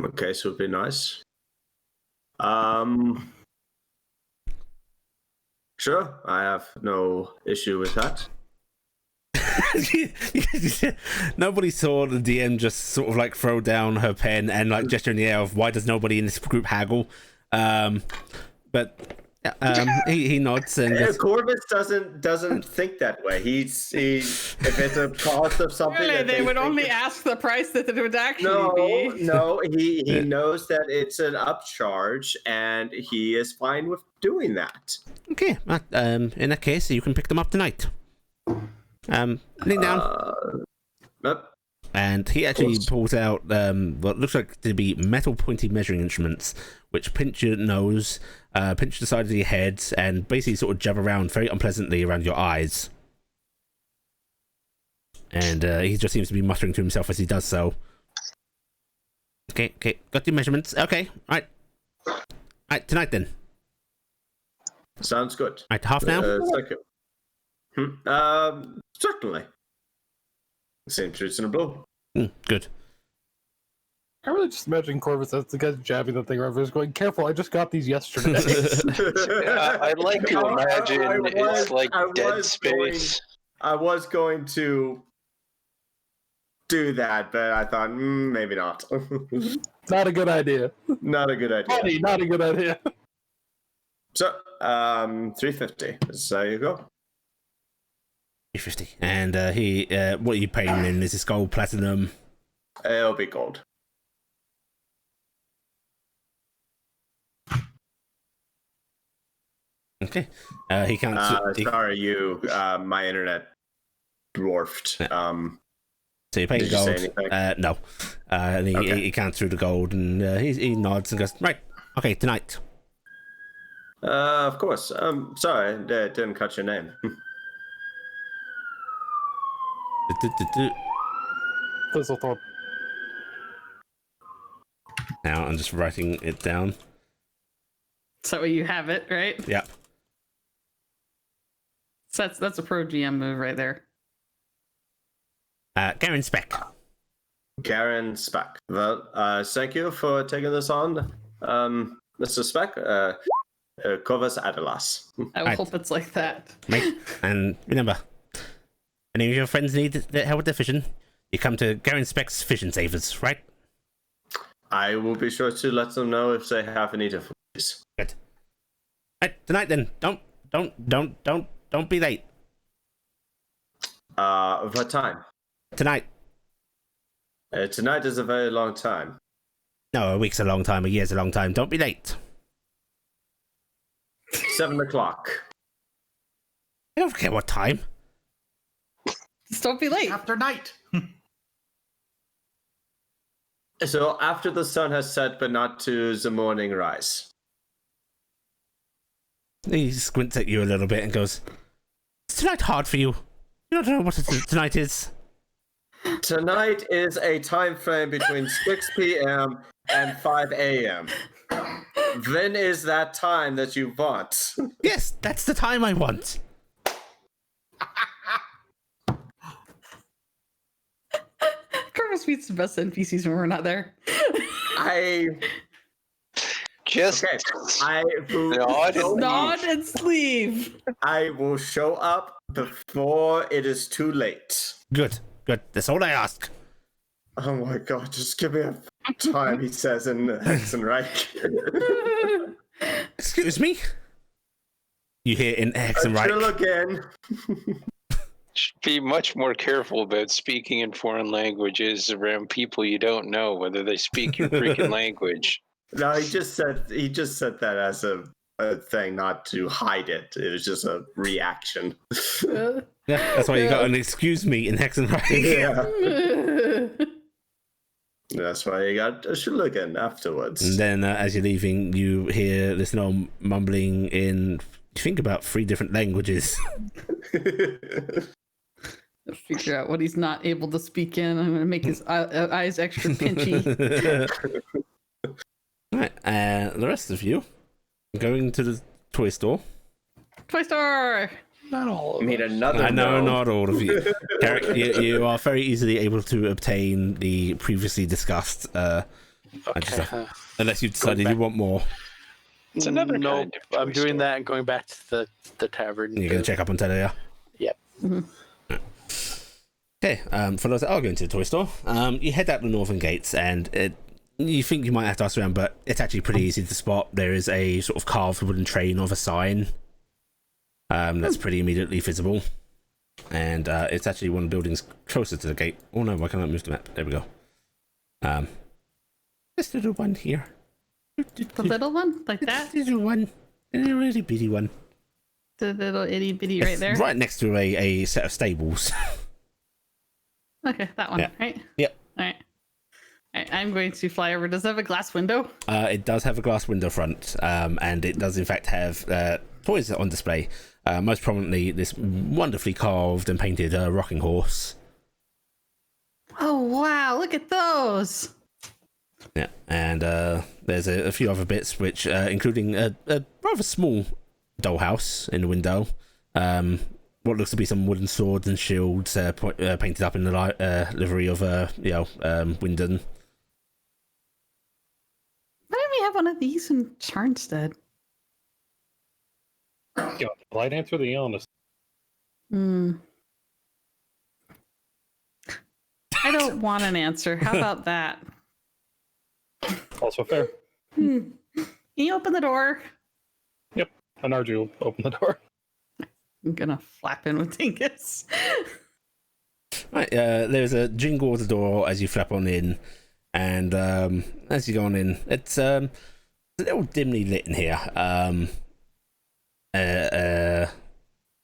A case would be nice. Sure, I have no issue with that. Nobody saw the DM just sort of like throw down her pen and like gesture in the air of why does nobody in this group haggle? But he nods and goes, Corvus doesn't think that way. He's if it's a cost of something, Really, that they would only think ask the price that it would actually be. No, he knows that it's an upcharge, and he is fine with doing that. okay, in that case, you can pick them up tonight. Lean down. Yep. And he actually pulls out what looks like to be metal pointy measuring instruments, which pinch your nose, pinch the side of your head, and basically sort of jab around very unpleasantly around your eyes. And he just seems to be muttering to himself as he does so. Okay, got the measurements. Okay, all right, tonight then. Sounds good. All right, half now. Thank you. Certainly. Seems reasonable. Good. I really just imagine Corvus as the guy jabbing the thing around. He's going, "Careful! I just got these yesterday." I'd like to imagine it's like Dead Space. I was going to do that, but I thought maybe not. Not a good idea. Not a good idea. Funny, not a good idea. So, 350. So you go. 350. And he, what are you paying in? Is this gold, platinum? It'll be gold. Okay. He can't. Sorry, my internet dwarfed. So you're paying Did you say gold? anything? No. And Okay. he counts through the gold, and he nods and goes, right, okay, tonight. Of course. Sorry, I didn't catch your name. Thistlethorpe. Now I'm just writing it down. So you have it, right? Yeah. So that's a pro GM move right there. Garen Speck. Garen Speck. Well, thank you for taking this on, Mr. Speck. Corvus Adelas. I Right. hope it's like that. Mate. And remember, any of your friends need help with their fishing, you come to Garen Speck's Fishing Savers, right? I will be sure to let them know if they have any difficulties. Good. Right, tonight then. Don't be late. What time? Tonight. Tonight is a very long time. No, a week's a long time, a year's a long time. Don't be late. 7 o'clock. I don't care what time. Just don't be late. After night. So after the sun has set, but not to the morning rise. He squints at you a little bit and goes, is tonight hard for you? You don't know what tonight is. Tonight is a time frame between 6 p.m. and 5 a.m. When is that time that you want? Yes, that's the time I want. Corvus meets the best NPCs when we're not there. I Just Nod and sleeve. I will show up before it is too late. Good. That's all I ask. Oh my god, just give me a time, he says in Hexenreich. Excuse me? You hear in Hexenreich. Chill again. should be much more careful about speaking in foreign languages around people you don't know, whether they speak your freaking language. No, he just said that as a thing, not to hide it. It was just a reaction. Yeah, that's why you got an excuse me in Hexenreich. Yeah. That's why you got a shuriken afterwards. And then as you're leaving, you hear this little mumbling in think about 3 different languages. Figure out what he's not able to speak in. I'm going to make his eyes extra pinchy. Right, the rest of you going to the toy store. Toy store! Not all of I mean, us. another. I know, no. not all of you. Garrick, you are very easily able to obtain the previously discussed. Okay. Unless you decided you want more, It's another Nope, kind of I'm toy doing store. that and going back to the tavern. you're going to check up on Talia. Yep. Okay, for those that are going to the toy store, you head out the northern gates, and you think you might have to ask around, but it's actually pretty easy to spot. There is a sort of carved wooden train of a sign that's pretty immediately visible, and it's actually one of the buildings closer to the gate. Oh no, why can't I move the map? There we go. This little one here. The little one? Like that? This little one. A really bitty one. The little itty bitty right It's there? right next to a set of stables. Okay, that one, Yeah. right? Yep. All right. I'm going to fly over. Does it have a glass window? It does have a glass window front, and it does in fact have toys on display. Most prominently, this wonderfully carved and painted rocking horse. Oh, wow. Look at those. Yeah, and there's a few other bits, which including a rather small dollhouse in the window. What looks to be some wooden swords and shields painted up in the livery of Wyndon. Why don't we have one of these in Tarnstead? Yeah, polite answer, the honest. I don't want an answer. How about that? Also fair. Can you open the door? And Arju will open the door. I'm gonna flap in with Dingus. Right, there's a jingle at the door as you flap on in, and as you go on in, it's a little dimly lit in here.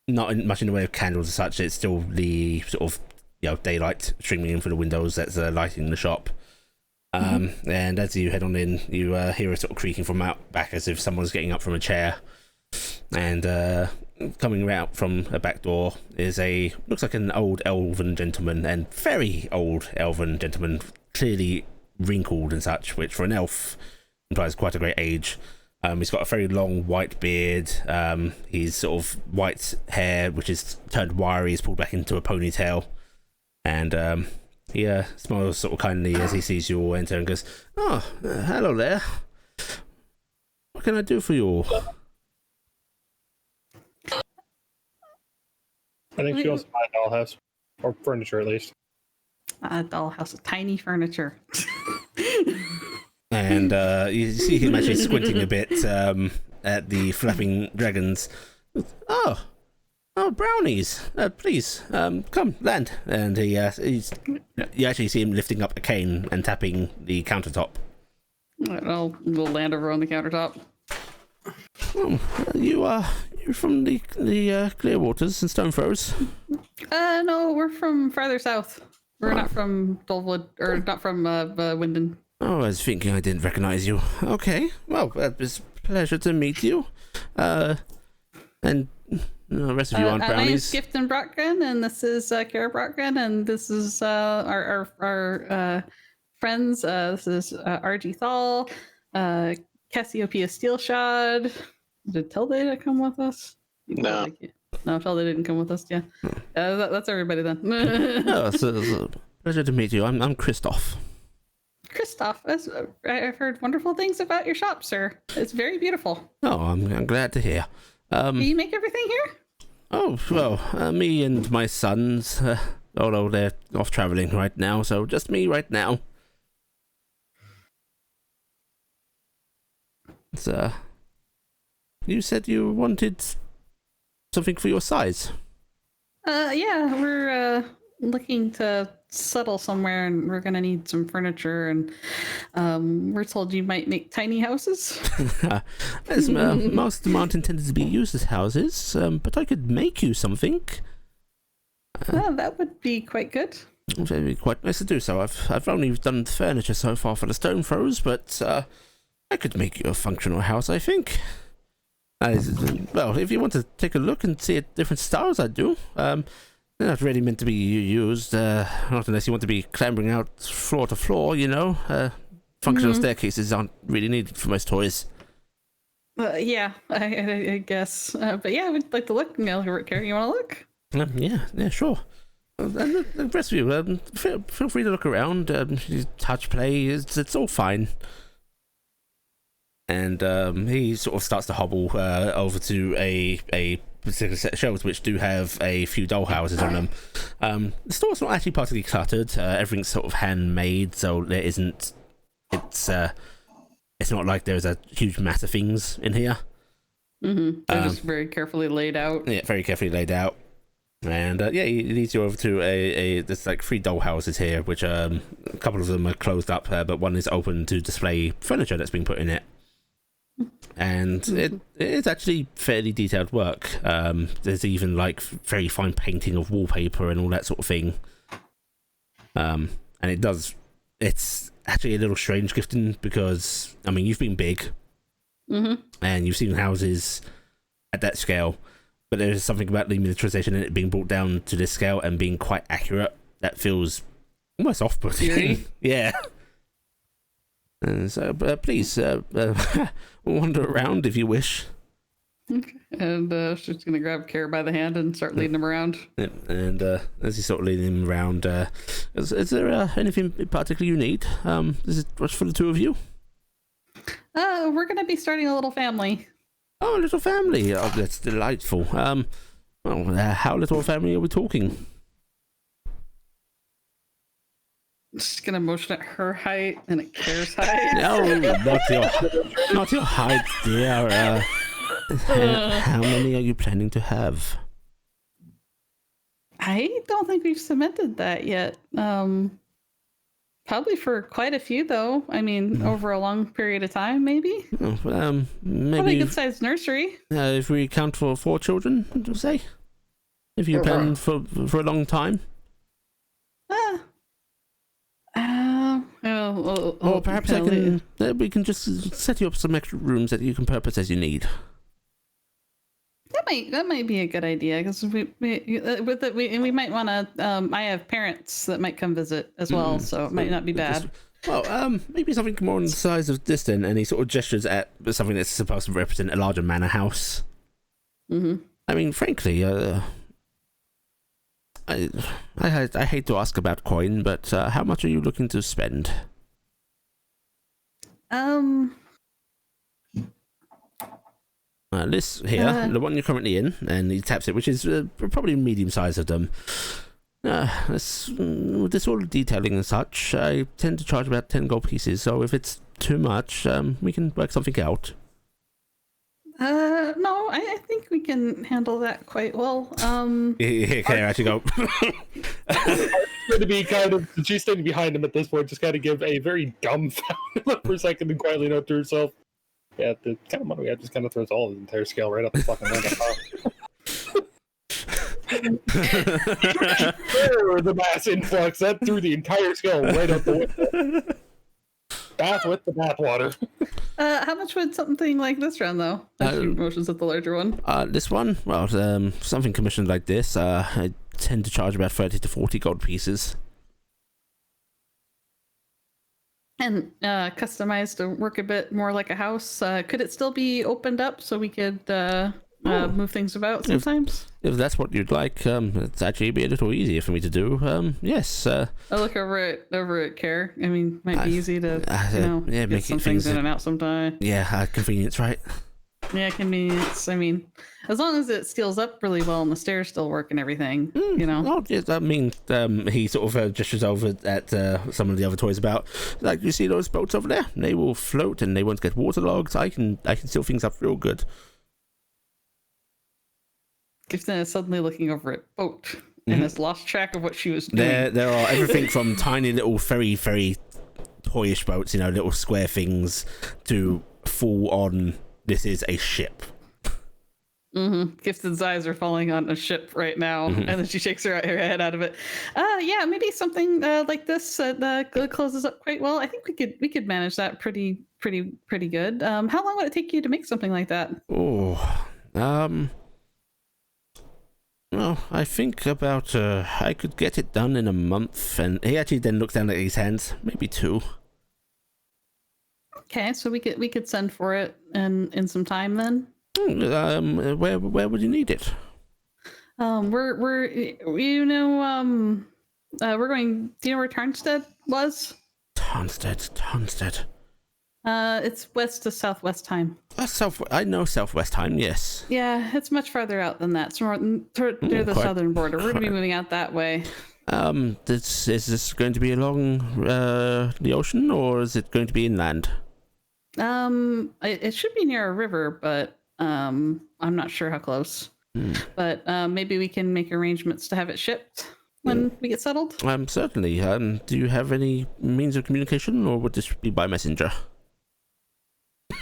Not much in the way of candles as such. It's still the sort of daylight streaming in through the windows that's lighting the shop. And as you head on in, you hear a sort of creaking from out back as if someone's getting up from a chair. And coming out from a back door is looks like an old elven gentleman, and very old elven gentleman, clearly wrinkled and such, which for an elf implies quite a great age. He's got a very long white beard. He's sort of white hair, which is turned wiry, is pulled back into a ponytail. And he smiles sort of kindly as he sees you all enter and goes, "Oh, hello there. What can I do for you all?" I think she also buy a dollhouse. Or furniture, at least. A dollhouse, tiny furniture. And you see him actually squinting a bit at the flapping dragons. Oh, brownies! Please, come, land. And you actually see him lifting up a cane and tapping the countertop. We'll land over on the countertop. Oh, you're from the Clearwaters and Stonethrows? No, we're from farther south. We're not from Dolwood, or not from Wyndon. Oh, I was thinking I didn't recognize you. Okay, well, it was a pleasure to meet you. And the rest of you aren't My name's brownies. Gifton Brockgren, and this is Kara Brockgren, and this is our friends. This is RG Thal, Cassiopeia Steelshod. Did Tilde come with us? No. No, Tilde didn't come with us. Yeah, that's everybody then. Oh, it's a pleasure to meet you. I'm Christoph. Christoph, I've heard wonderful things about your shop, sir. It's very beautiful. Oh, I'm glad to hear. Do you make everything here? Oh, well, me and my sons, although they're off traveling right now, so just me right now. It's, you said you wanted something for your size. Yeah, we're looking to settle somewhere, and we're gonna need some furniture, and we're told you might make tiny houses. As, most of them aren't intended to be used as houses, but I could make you something. That would be quite good. It'd be quite nice to do so. I've only done furniture so far for the Stone Throws, but I could make you a functional house, I think. Well, if you want to take a look and see different styles, I do. They're not really meant to be used, not unless you want to be clambering out floor to floor, you know. Functional staircases aren't really needed for most toys. Yeah, I guess. But yeah, I would like to look. You want to look? Yeah, sure. And the rest of you, feel free to look around. Touch, play, it's all fine. And he sort of starts to hobble over to a particular set of shelves which do have a few doll houses on them. The store's not actually particularly cluttered. Everything's sort of handmade, so there isn't. It's not like there's a huge mass of things in here. They're just very carefully laid out. Yeah, very carefully laid out. And he leads you over to there's like 3 doll houses here, which a couple of them are closed up, but one is open to display furniture that's been put in it. And it is actually fairly detailed work. There's even like very fine painting of wallpaper and all that sort of thing. And it's actually a little strange, Gifton, because I mean you've been big, and you've seen houses at that scale, but there is something about the miniaturization and it being brought down to this scale and being quite accurate that feels almost off-putting. Yeah. So please wander around if you wish. Okay. And she's gonna grab Care by the hand and start leading him around. Yeah. And as you sort of lead him around, is there anything particular you need? Is it what's for the 2 of you? We're gonna be starting a little family. Oh, a little family. Oh, that's delightful. How little family are we talking? Just gonna motion at her height and at Care's height. No, not your height, dear. How many are you planning to have? I don't think we've cemented that yet. Probably for quite a few, though. I mean, over a long period of time, maybe. Maybe probably a good-sized nursery. If we count for 4 children, we'll say. If you plan for a long time. Or perhaps we can just set you up some extra rooms that you can purpose as you need. That might be a good idea because we might want to. I have parents that might come visit as well, so it might not be bad. Maybe something more on the size of this then, and he sort of gestures at something that's supposed to represent a larger manor house. I mean, frankly, I hate to ask about coin, but how much are you looking to spend? This here, the one you're currently in, and he taps it, which is probably a medium size of them. With this all detailing and such, I tend to charge about 10 gold pieces, so if it's too much, we can work something out. No, I think we can handle that quite well. Here, Claire actually go. Going to be kind of, she's standing behind him at this point, just kind of give a very dumbfounded look for a second and quietly note to herself, yeah, the kind of money we have just kind of throws all his entire scale right up the fucking window. The mass influx that threw the entire scale right up the window. Bath with the bathwater. How much would something like this run, though? Motions at the larger one. This one? Well, something commissioned like this, I tend to charge about 30 to 40 gold pieces. And customized to work a bit more like a house. Could it still be opened up so we could move things about sometimes? If that's what you'd like, it's actually be a little easier for me to do. Yes. I'll look over at Care. I mean, might be easy to get some things in and out sometime. Yeah, convenience, right? Yeah, convenience. I mean, as long as it steals up really well and the stairs still work and everything, Oh, yes, I mean, he sort of gestures over at some of the other toys about, like, you see those boats over there? They will float and they won't get waterlogged. I can seal things up real good. Gifton is suddenly looking over at boat and has lost track of what she was doing. There are everything from tiny little, very, very toyish boats, little square things, to full on, this is a ship. Gifted's eyes are falling on a ship right now, and then she shakes her head out of it. Yeah, maybe something like this closes up quite well. I think we could manage that pretty good. How long would it take you to make something like that? Oh, well, I think about I could get it done in a month, and he actually then looks down at his hands. Maybe 2. Okay, so we could send for it in some time then. Where would you need it? We're going. Do you know where Tarnstead was? Tarnstead. It's west to southwest time. I know southwest time. Yes. Yeah, it's much farther out than that. It's more near the southern border. We're gonna be moving out that way. Is this going to be along the ocean, or is it going to be inland? It should be near a river, but I'm not sure how close. But maybe we can make arrangements to have it shipped when we get settled. Certainly. Do you have any means of communication, or would this be by messenger?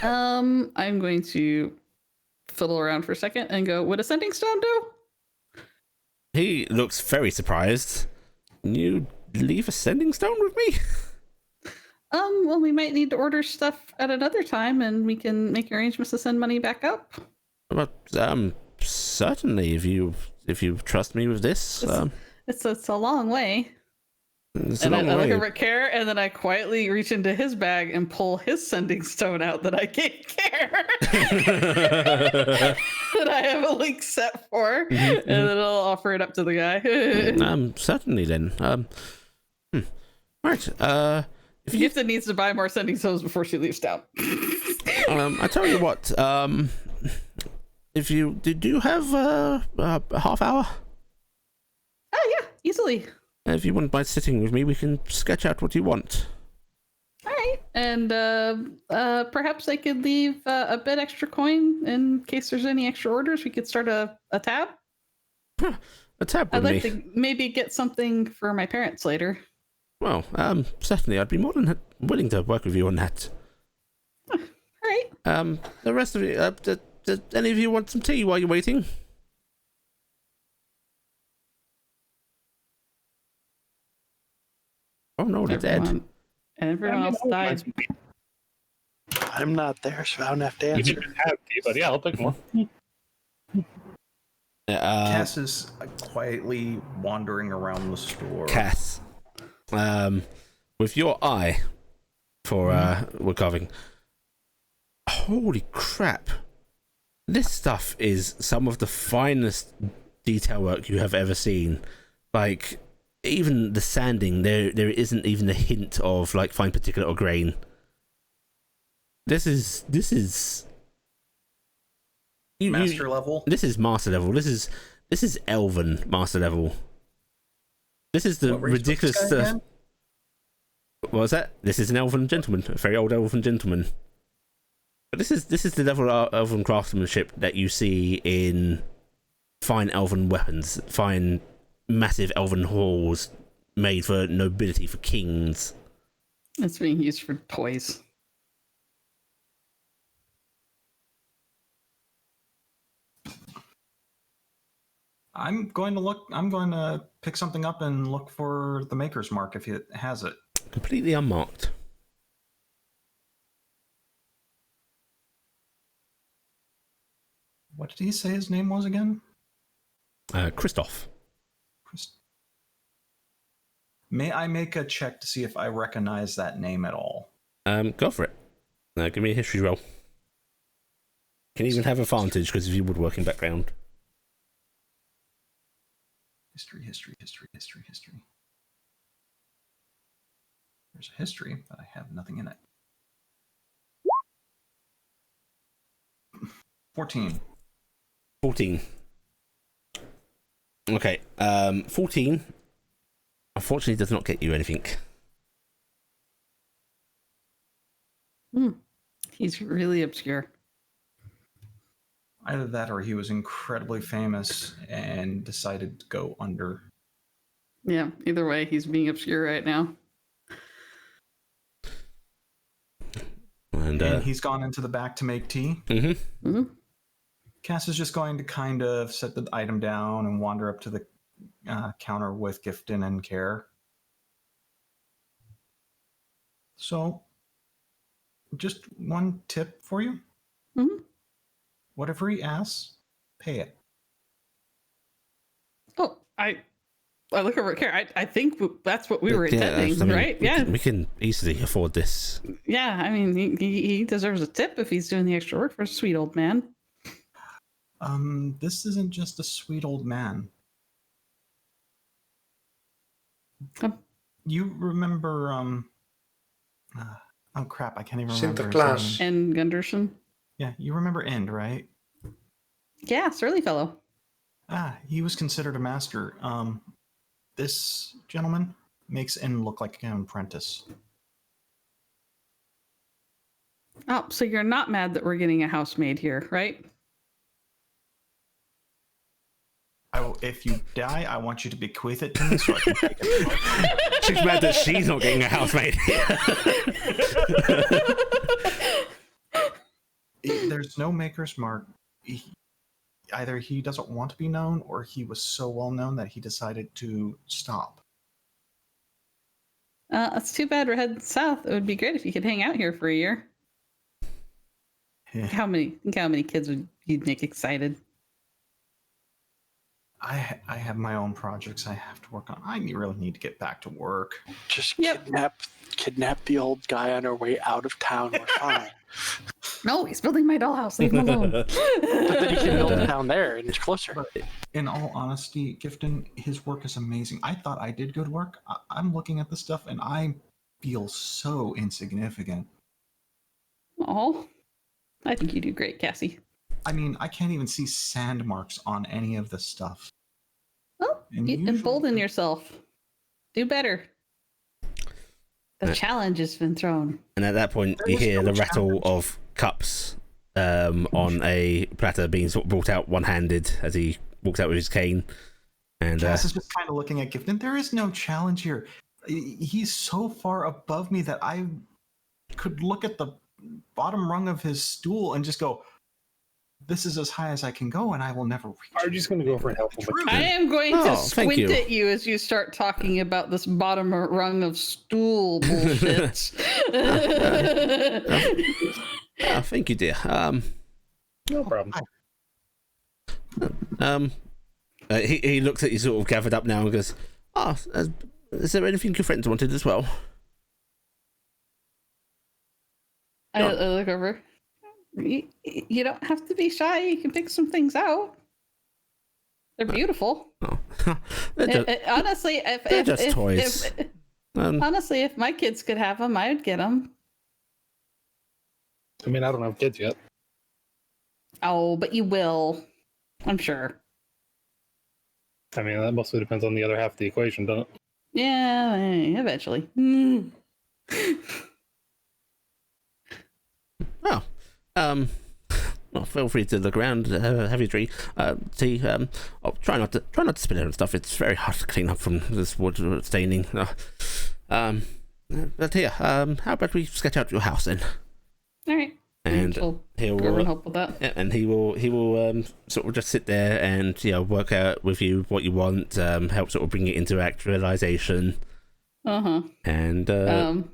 I'm going to fiddle around for a second and go, would a sending stone do? He looks very surprised. You leave a sending stone with me? Well, we might need to order stuff at another time, and we can make arrangements to send money back up. But certainly, if you trust me with this, it's a long way. It's and a I long way. look at Care, and then I quietly reach into his bag and pull his sending stone out that I gave Care. That I have a link set for, and then I'll offer it up to the guy. Certainly then. Right. Gifted needs to buy more sending stones before she leaves town. I tell you what. If you do you have a half hour? Oh yeah, easily. If you wouldn't mind sitting with me, we can sketch out what you want. All right, and perhaps I could leave a bit extra coin in case there's any extra orders. We could start a tab. A tab with I'd like me. to maybe get something for my parents later. Well, certainly, I'd be more than willing to work with you on that. All right. The rest of you, does any of you want some tea while you're waiting? Oh no, they're dead. Everyone else died. I'm not there, so I don't have to You answer. can have tea, but yeah, I'll take more. Cass is quietly wandering around the store. Cass, with your eye for recovering. Holy crap! This stuff is some of the finest detail work you have ever seen. Like, even the sanding, there isn't even a hint of like fine particulate or grain. This is Master level. This is master level. This is elven master level. This is the What race was ridiculous this guy stuff. again? What was that? This is an elven gentleman, a very old elven gentleman. But this is the level of elven craftsmanship that you see in fine elven weapons, fine massive elven halls made for nobility, for kings. It's being used for toys. I'm going to pick something up and look for the maker's mark if it has it. Completely unmarked. What did he say his name was again? Christoph. May I make a check to see if I recognize that name at all? Go for it. Give me a history roll. Can even have advantage because of your woodworking background. History. There's a history, but I have nothing in it. 14. 14. Okay. 14. Unfortunately, does not get you anything. He's really obscure. Either that or he was incredibly famous and decided to go under. Yeah, either way, he's being obscure right now. And And he's gone into the back to make tea. mm-hmm. Mm-hmm. Cass is just going to kind of set the item down and wander up to the counter with Gifton and Care. So, just one tip for you. Mhm. Whatever he asks, pay it. Oh, I look over at Care. I think that's what we were Yeah, intending, I mean, right? we Yeah. can, we can easily afford this. Yeah, I mean, he deserves a tip if he's doing the extra work for a sweet old man. This isn't just a sweet old man. You remember, oh crap, I can't even remember Sinterklaas. his name. And Gunderson. Yeah, you remember End, right? Yeah, surly fellow. He was considered a master. This gentleman makes End look like an apprentice. Oh, so you're not mad that we're getting a housemaid here, right? If you die, I want you to bequeath it to me so I can take it. She's mad that she's not getting a housemate. There's no maker's mark. Either he doesn't want to be known, or he was so well known that he decided to stop. That's too bad we're heading south. It would be great if you could hang out here for a year. Yeah. How many kids would you make excited? I have my own projects I have to work on. I really need to get back to work. Just Yep. kidnap the old guy on our way out of town. We're fine. No, he's building my dollhouse. Leave him alone. But then he can build it down there and it's closer. But in all honesty, Gifton, his work is amazing. I thought I did good work. I'm looking at the stuff and I feel so insignificant. Oh, I think you do great, Cassie. I mean, I can't even see sand marks on any of the stuff. Well, And you usually- embolden yourself. Do better. The challenge has been thrown. And at that point, There you was hear no the rattle challenge. of cups on a platter being sort of brought out one-handed as he walks out with his cane. And Cass is just kind of looking at Gifton. There is no challenge here. He's so far above me that I could look at the bottom rung of his stool and just go, this is as high as I can go, and I will never reach. I'm just going to go for an helpful. True. I am going Oh, to thank squint you. at you as you start talking about this bottom rung of stool bullshit. oh, thank you, dear. No problem. He looks at you sort of gathered up now and goes, is there anything your friends wanted as well? I look over. You don't have to be shy. You can pick some things out. They're beautiful. Oh. They're Honestly, they're just toys. honestly, if my kids could have them, I would get them. I mean, I don't have kids yet. Oh, but you will. I'm sure. I mean, that mostly depends on the other half of the equation, doesn't it? Yeah, eventually. Well, feel free to look around, have your drink, see. Try not to spill it on stuff. It's very hard to clean up from this wood staining. But here, how about we sketch out your house then? All right. And We'll he'll go over and help with that. yeah, and he will sort of just sit there and work out with you what you want, help sort of bring it into actualization, and Her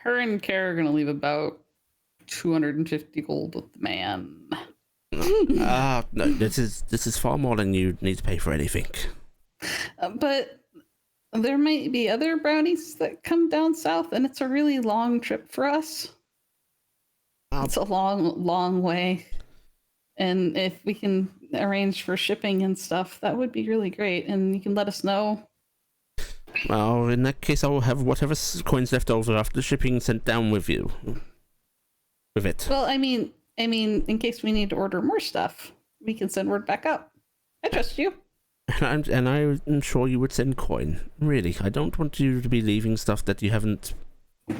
and Kara are gonna leave about 250 gold with the man. no, this is far more than you need to pay for anything. But there might be other brownies that come down south, and it's a really long trip for us. It's a long way. And if we can arrange for shipping and stuff, that would be really great. And you can let us know. Well, in that case, I will have whatever coins left over after shipping sent down with you. With it. Well, I mean, in case we need to order more stuff, we can send word back up. I trust you. And I'm sure you would send coin. Really, I don't want you to be leaving stuff that you haven't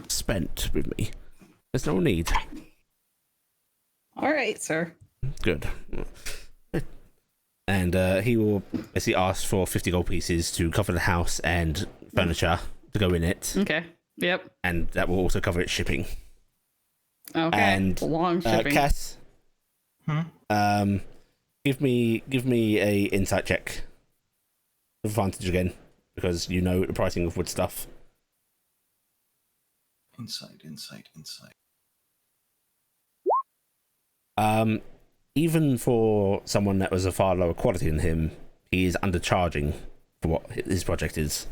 spent with me. There's no need. All right, sir. Good. And he will basically ask for 50 gold pieces to cover the house and furniture to go in it. Okay. Yep. And that will also cover its shipping. Okay. And long shipping. Cass, Give me a insight check. Advantage again, because you know the pricing of wood stuff. Insight. Even for someone that was a far lower quality than him, he is undercharging for what his project is.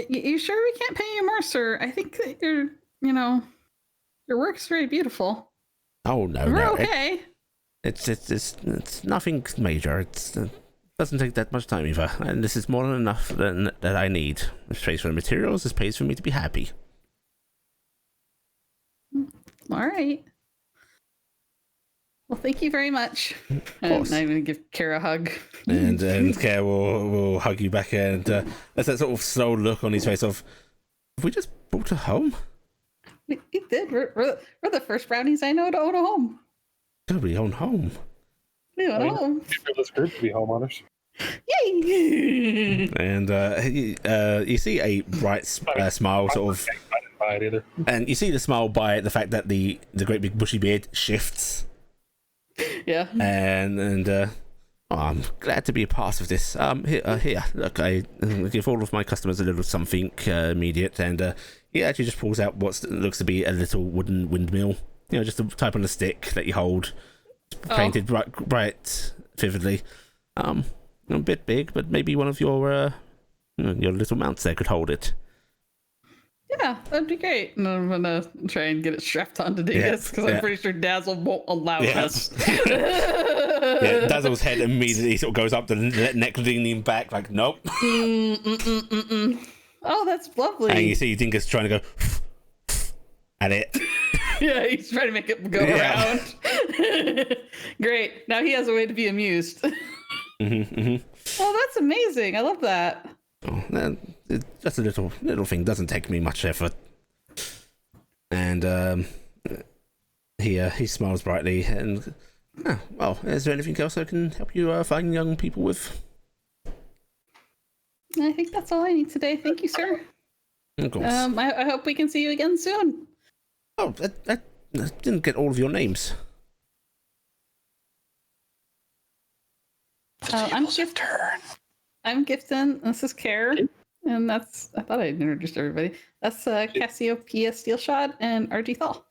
You sure we can't pay you more, sir? I think that your work's very beautiful. Oh no, We're no, okay. it's nothing major. It doesn't take that much time either, and this is more than enough that I need. This pays for the materials. This pays for me to be happy. All right. Well, thank you very much. Of course. I'm going to give Kara a hug. And Care will hug you back, and there's that sort of slow look on his face of, have we just bought a home? We did. We're the first brownies I know to own a home. We own home. We own a home. For this group to be homeowners. Yay! And you see a bright smile sort of, I didn't buy it either. and you see the smile by the fact that the great big bushy beard shifts. Yeah. And I'm glad to be a part of this. Here, look, I give all of my customers a little something immediate, and he actually just pulls out what looks to be a little wooden windmill. You know, just a type on a stick that you hold, painted bright, vividly. A bit big, but maybe one of your little mounts there could hold it. Yeah, that'd be great. And I'm gonna try and get it strapped onto Dingus because I'm pretty sure Dazzle won't allow us. Yeah, Dazzle's head immediately sort of goes up, the neck leaning back, like nope. Oh, that's lovely. And you see Dingus trying to go at it. Yeah, he's trying to make it go around. Great. Now he has a way to be amused. Oh, that's amazing. I love that. Oh, just a little thing. Doesn't take me much effort. And he smiles brightly. And well, is there anything else I can help you find young people with? I think that's all I need today. Thank you, sir. Of course. I hope we can see you again soon. Oh, I didn't get all of your names. I'm Gifton. This is Care. And I thought I introduced everybody. That's Cassiopeia Steelshot and RG Thal.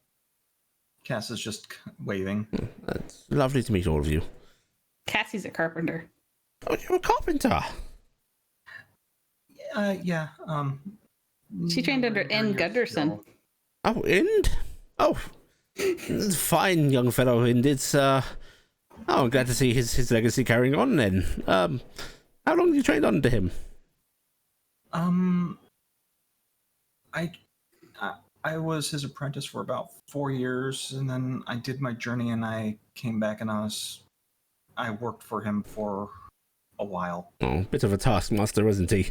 Cass is just waving. It's lovely to meet all of you. Cassie's a carpenter. Oh, you're a carpenter. Yeah. She trained under N. Gunderson. Oh, Ind? Oh, fine young fellow, Ind. It's, I'm glad to see his legacy carrying on then. How long have you trained under him? I was his apprentice for about 4 years, and then I did my journey, and I came back, and I worked for him for a while. Oh, bit of a taskmaster, isn't he?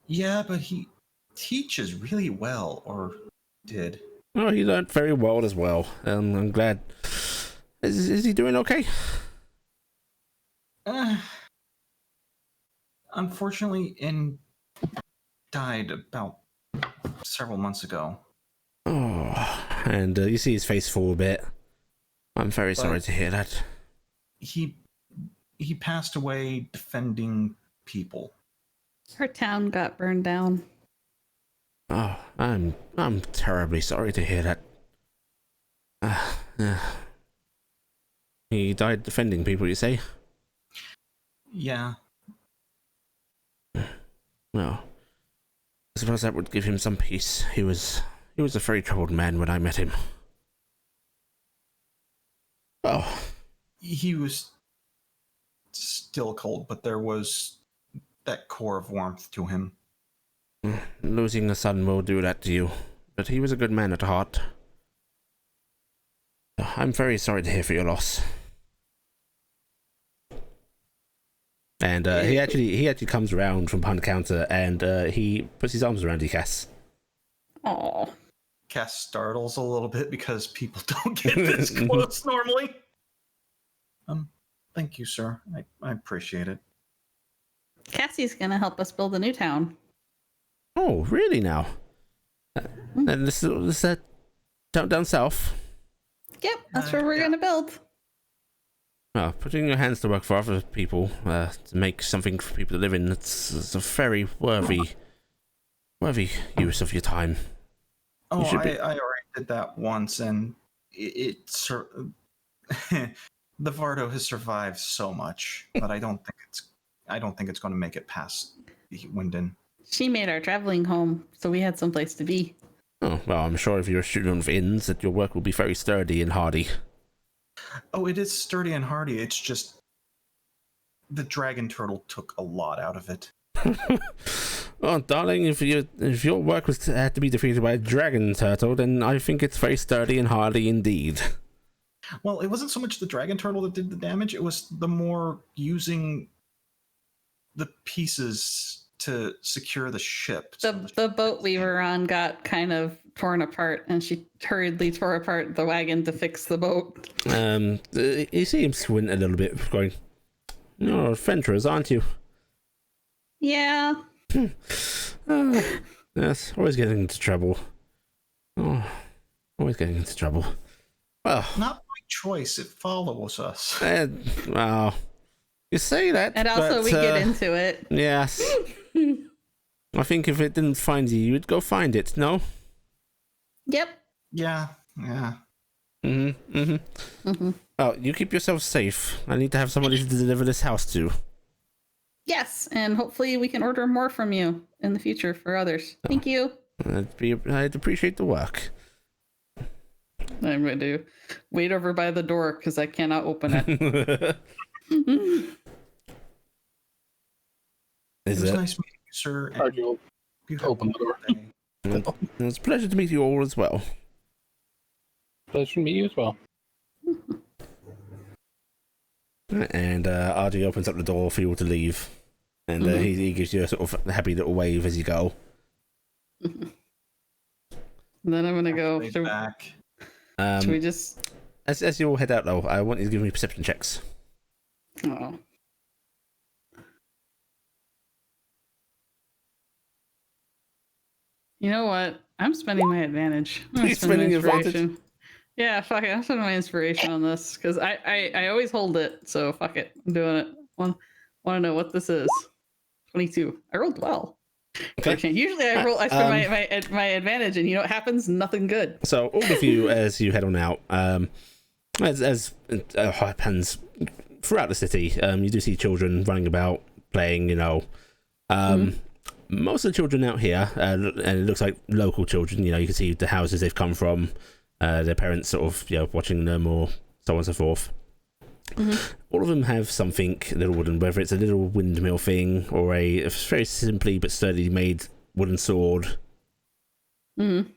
Yeah, but he teaches really well, or did. Oh, he learned very well as well. I'm glad. Is he doing okay? Unfortunately, died about several months ago. Oh, and you see his face fall a bit. I'm very sorry to hear that. He passed away defending people. Her town got burned down. Oh, I'm terribly sorry to hear that. He died defending people, you say? Yeah. Well, I suppose that would give him some peace. He was a very troubled man when I met him. Oh. He was still cold, but there was that core of warmth to him. Losing a son will do that to you, but he was a good man at heart. I'm very sorry to hear for your loss. And he actually comes around from behind the counter and he puts his arms around you, Cass. Oh. Cass startles a little bit because people don't get this close normally. Thank you, sir. I appreciate it. Cassie's gonna help us build a new town. Oh, really now? And this is that down south. Yep, that's where we're Yeah. gonna build. Well, putting your hands to work for other people to make something for people to live in, it's a very worthy use of your time. Oh, should be- I already did that once, and the Vardo has survived so much, but I don't think it's going to make it past Winden. She made our traveling home, so we had someplace to be. Oh, well, I'm sure if you're a student of inns, that your work will be very sturdy and hardy. Oh, it is sturdy and hardy. It's just the dragon turtle took a lot out of it. Oh, darling, if your work had to be defeated by a dragon turtle, then I think it's very sturdy and hardy indeed. Well, it wasn't so much the dragon turtle that did the damage. It was the more using the pieces to secure the ship. The boat we were on got kind of torn apart, and she hurriedly tore apart the wagon to fix the boat. You see him squint a little bit, going, "You're adventurers, aren't you?" Yeah. Yes, always getting into trouble. Oh, always getting into trouble. Well, Not by choice. It follows us. well, you say that, And also but, we get into it. Yes. I think if it didn't find you, you'd go find it, no? Yep. Yeah. Oh, you keep yourself safe. I need to have somebody to deliver this house to. Yes, and hopefully we can order more from you in the future for others. Thank you. I'd appreciate the work. I'm going to wait over by the door because I cannot open it. It Is was it? nice meeting you, sir. and Archie, you have open the door. a good day. It's a pleasure to meet you all as well. Pleasure to meet you as well. And RG opens up the door for you all to leave. And he gives you a sort of happy little wave as you go. And then I'm going to go. Way Should back. we just. As you all head out, though, I want you to give me perception checks. Oh. You know what? I'm spending my advantage. I'm gonna You're spend my spending your advantage? inspiration. Yeah, fuck it. I'm spending my inspiration on this because I always hold it. So fuck it. I'm doing it. Want to know what this is? 22. I rolled well. Okay. Usually I spend my advantage, and you know what happens? Nothing good. So all of you, as you head on out, as happens throughout the city, you do see children running about, playing. Most of the children out here, and it looks like local children. You can see the houses they've come from, their parents sort of watching them, or so on and so forth. All of them have something little wooden, whether it's a little windmill thing or a very simply but sturdily made wooden sword. And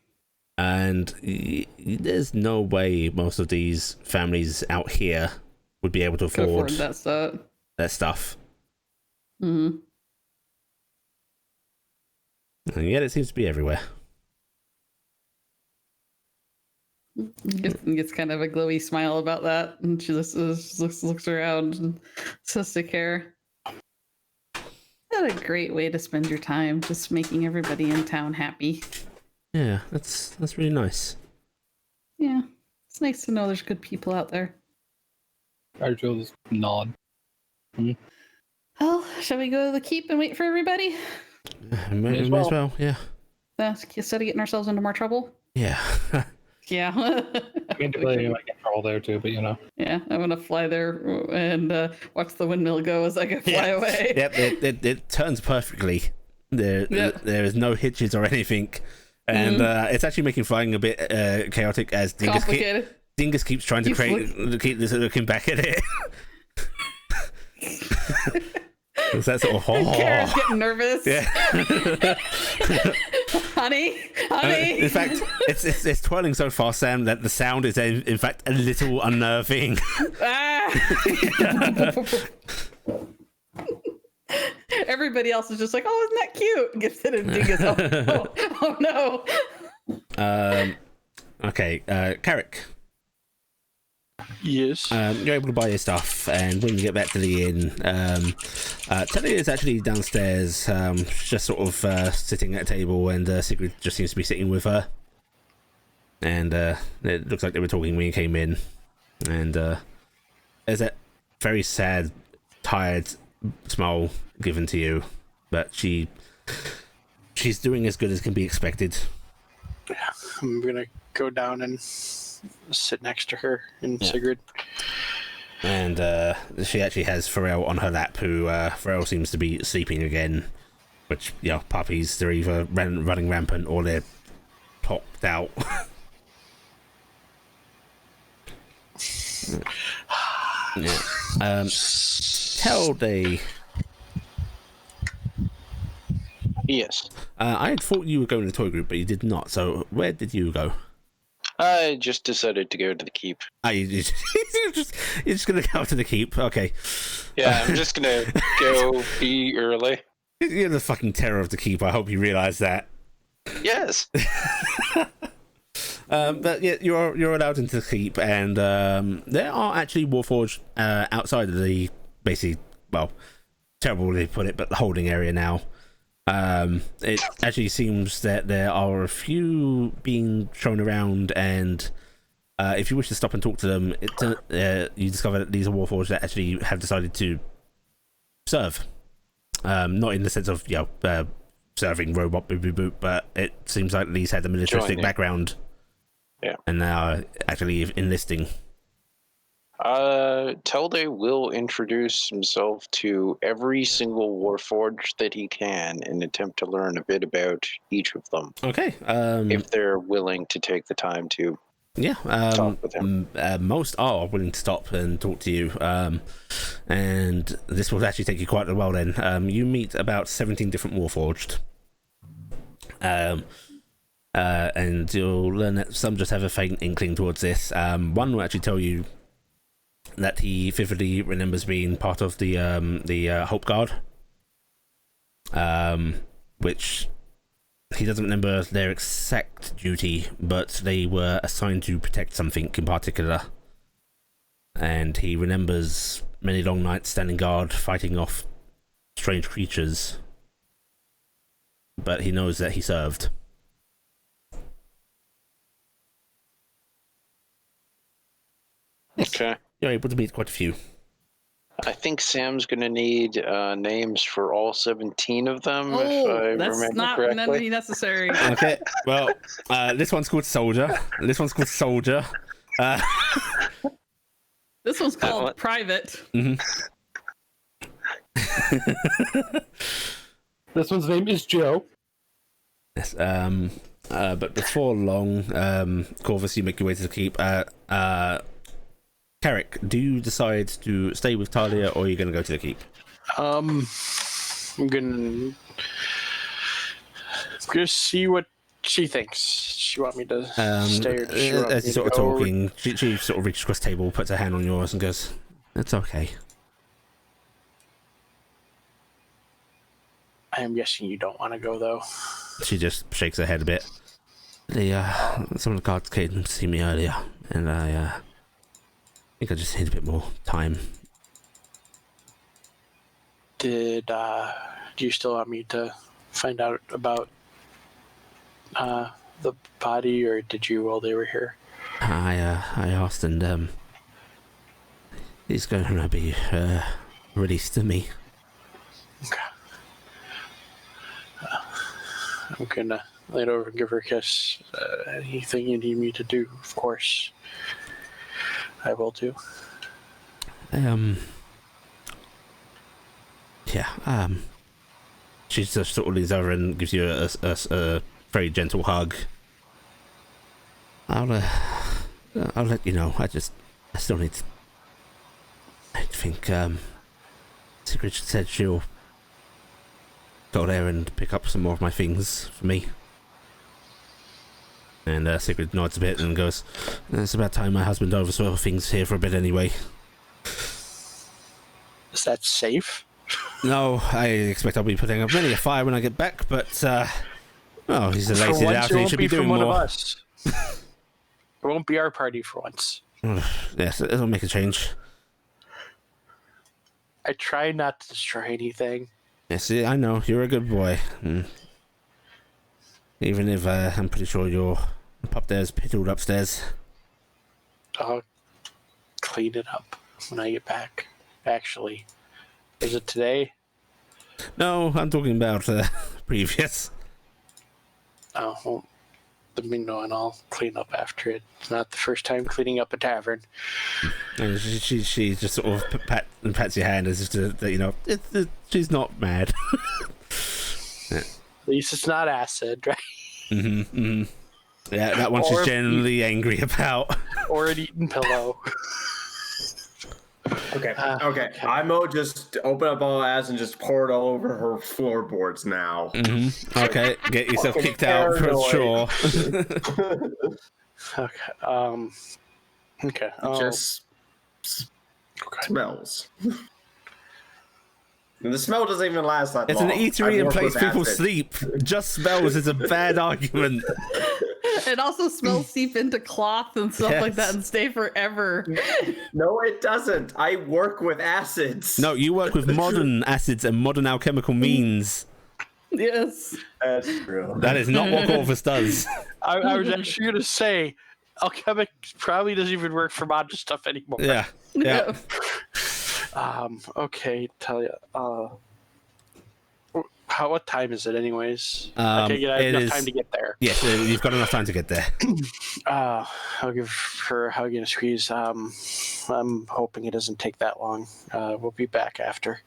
there's no way most of these families out here would be able to Could afford that stuff. that stuff. Mm-hmm. And yet it seems to be everywhere. Gets kind of a glowy smile about that, and she just looks around and says to Care, "What a great way to spend your time, just making everybody in town happy." Yeah, that's really nice. Yeah, it's nice to know there's good people out there. Archie will just nod. Well, shall we go to the keep and wait for everybody? May as well, yeah. Instead of getting ourselves into more trouble. Yeah. Yeah. I mean, really, I get trouble there too, but Yeah, I'm gonna fly there and watch the windmill go as I go fly away. Yep, it turns perfectly. There is no hitches or anything. And it's actually making flying a bit chaotic as Dingus keeps trying to keep this looking back at it. It's that sort of Kara's getting nervous. Yeah. honey. In fact, it's twirling so fast, Sam, that the sound is in fact a little unnerving. Everybody else is just like, "Oh, isn't that cute?" Gives it a Dingus. Oh no. Okay, Carrick. Yes. You're able to buy your stuff, and when you get back to the inn, Telly is actually downstairs, just sort of sitting at a table, and Sigrid just seems to be sitting with her. and it looks like they were talking when you came in, and there's that very sad, tired smile given to you, but she's doing as good as can be expected. I'm gonna go down and sit next to her and Sigrid. And she actually has Pharrell on her lap, who Pharrell seems to be sleeping again, which, puppies, they're either running rampant or they're popped out. Yeah. Tell they. Yes. I had thought you were going to the toy group, but you did not. So where did you go? I just decided to go to the keep. You're just gonna go to the keep? Okay. Yeah, I'm just gonna go be early. You're the fucking terror of the keep. I hope you realize that. Yes. But yeah, you're allowed into the keep, and there are actually Warforged outside of the terrible they put it, but the holding area now. It actually seems that there are a few being thrown around, and if you wish to stop and talk to them, you discover that these are Warforged that actually have decided to serve. Not in the sense of serving robot boop, but it seems like these had a militaristic background. Yeah. And now actually enlisting. Telde will introduce himself to every single Warforged that he can and attempt to learn a bit about each of them. Okay. If they're willing to take the time to talk with him. Most are willing to stop and talk to you. And this will actually take you quite a while then. You meet about 17 different Warforged. And you'll learn that some just have a faint inkling towards this. One will actually tell you that he vividly remembers being part of the Hope Guard, which he doesn't remember their exact duty, but they were assigned to protect something in particular. And he remembers many long nights standing guard, fighting off strange creatures. But he knows that he served. Okay. You're able to meet quite a few. I think Sam's going to need names for all 17 of them, if I that's remember not correctly. necessary. Okay, well, this one's called Soldier. This one's called Soldier. This one's called Private. Mm-hmm. This one's name is Joe. Yes. But before long, Corvus, you make your way to the keep. Carrick, do you decide to stay with Talia, or are you going to go to the keep? I'm gonna see what she thinks. She want me to stay, or does she want as me you're sort to of go? talking, she sort of reaches across the table, puts her hand on yours, and goes, "That's okay." I am guessing you don't want to go, though. She just shakes her head a bit. Some of the guards came to see me earlier, and I think I just need a bit more time. Do you still want me to find out about the body, or did you while they were here? I asked, and he's going to be released to me. Okay. I'm gonna lay it over and give her a kiss. Anything you need me to do, of course, I will do. She just sort of leans over and gives you a very gentle hug. I'll let you know. I still need to. I think Sigrid said she'll go there and pick up some more of my things for me. And Sigrid nods a bit and goes, "It's about time my husband oversaw things here for a bit anyway." Is that safe? No, I expect I'll be putting up many a fire when I get back, but he's elated out and he should be doing one more. of us. It won't be our party for once. Yes, it'll make a change. I try not to destroy anything. Yes, I know, you're a good boy. Even if I'm pretty sure you're up there's piddled upstairs. I'll clean it up when I get back. Actually, is it today? No, I'm talking about previous. Oh, well, let me know and I'll clean up after it. It's not the first time cleaning up a tavern. And she just sort of pats your hand as if to let you know she's not mad. At least it's not acid, right? Yeah, that one she's generally angry about. Or an eaten pillow. Okay. I'm gonna just open up all ass and just pour it all over her floorboards now. Okay, get yourself kicked out for sure. Okay. Okay. Just smells. And the smell doesn't even last that It's long. an eatery and place people sleep. Just smells is a bad argument. It also smells seep into cloth and stuff like that and stay forever. No, it doesn't. I work with acids. No, you work with modern acids and modern alchemical means. Yes. That's true. That is not what Corvus does. I was actually going to say, alchemic probably doesn't even work for modern stuff anymore. Yeah. Okay, tell you. What time is it, anyways? I It have enough is- time to get there. Yes, you've got enough time to get there. I'll give her a hug and a squeeze. I'm hoping it doesn't take that long. We'll be back after.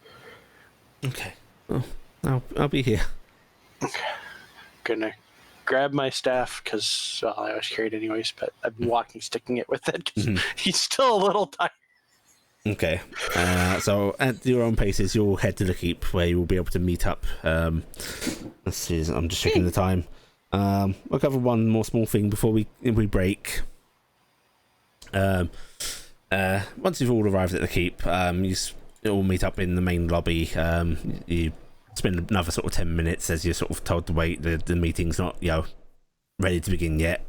Okay. Well, I'll be here. Gonna grab my staff because I was carried anyways, but I've been walking, sticking it with it because he's still a little tired. Okay. So at your own paces, you'll head to the keep where you will be able to meet up. Let's see. I'm just checking the time. We'll cover one more small thing before we break. Once you've all arrived at the keep, you all meet up in the main lobby. You spend another sort of 10 minutes as you're sort of told to wait. The meeting's not ready to begin yet.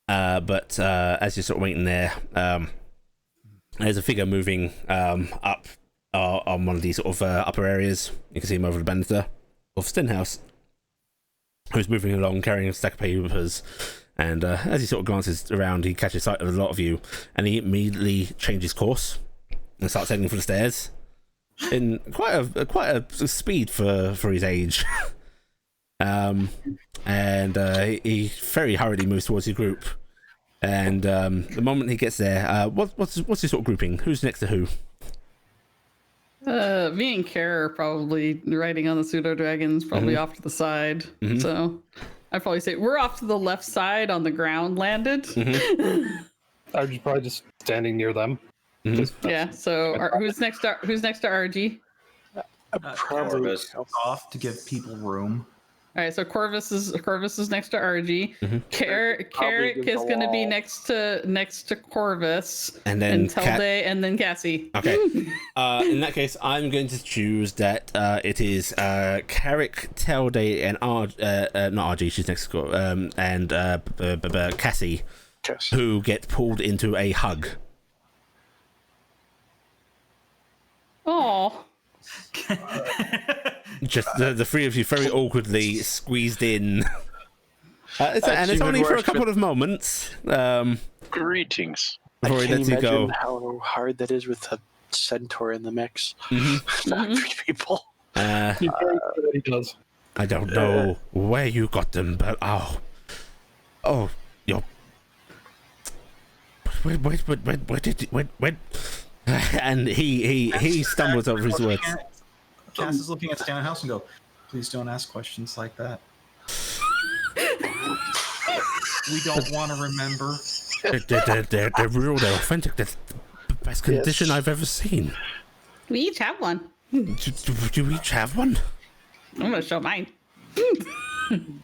But as you're sort of waiting there, there's a figure moving up on one of these sort of upper areas. You can see him over the banister of Stenhouse, who's moving along carrying a stack of papers. And as he sort of glances around, he catches sight of a lot of you, and he immediately changes course and starts heading for the stairs in quite a speed for his age. And he very hurriedly moves towards your group. And the moment he gets there, what's your sort of grouping? Who's next to who? Me and Kara are probably riding on the pseudo dragons, probably off to the side. So I'd probably say we're off to the left side on the ground landed. I was probably just standing near them. Yeah. So who's next to RG? Probably. Off to give people room. All right, so Corvus is next to RG. Carrick against is the going to be wall. next to Corvus, And then Telde, and then Cassie. Okay. In that case, I'm going to choose that it is Carrick, Telde, and not RG. She's next to and Cassie, Yes. who get pulled into a hug. Oh, Just the three of you very awkwardly squeezed in. And it's even only for a worse couple of moments. Greetings. Before he Can't lets you go. imagine how hard that is with a centaur in the mix. Mm-hmm. Not three people. He's very good at what he does. I don't know where you got them, but you're. Where did when? And he stumbles over his words. Cass is looking at Stenhouse and go, "Please don't ask questions like that. We don't want to remember." They're real. They're authentic. That's the best condition I've ever seen. we each have one. Do you each have one? I'm going to show mine.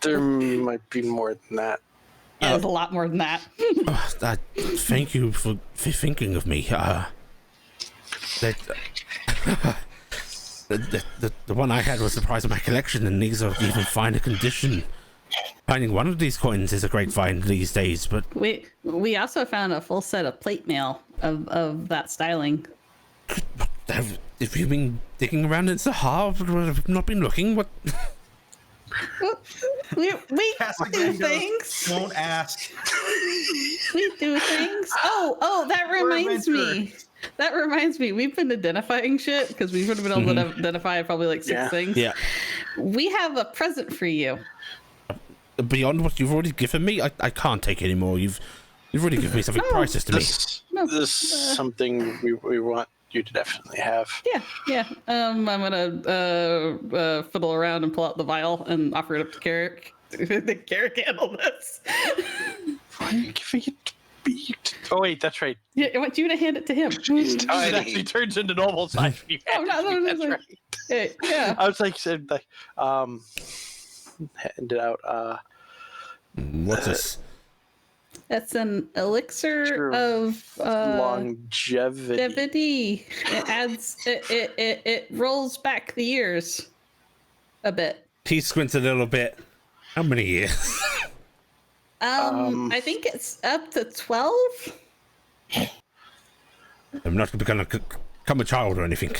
There might be more than that. Yeah, there's a lot more than that. Thank you for thinking of me. The one I had was the prize of my collection, and these are even finer condition. Finding one of these coins is a great find these days, but We also found a full set of plate mail of that styling. have you been digging around in Sahar? Have not been looking? What? Well, we Cassie do goes, things. Don't ask. We do things. Oh, that reminds me. That reminds me. We've been identifying shit because we would have been able to identify probably like 6 things. Yeah. We have a present for you. Beyond what you've already given me, I can't take any more. You've already given me something priceless to me. This is something we want you to definitely have. Yeah. I'm gonna fiddle around and pull out the vial and offer it up to Carrick. The Carrick handle this. Why are you giving it to me? Oh wait, that's right. Yeah, I want you to hand it to him. It actually turns into normal size. Oh, no, that's like, right. hey, yeah. I was like, hand it out. What's this? That's an elixir Sure. of Longevity. longevity. It adds. It rolls back the years a bit. He squints a little bit. How many years? I think it's up to 12. I'm not going to become a child or anything.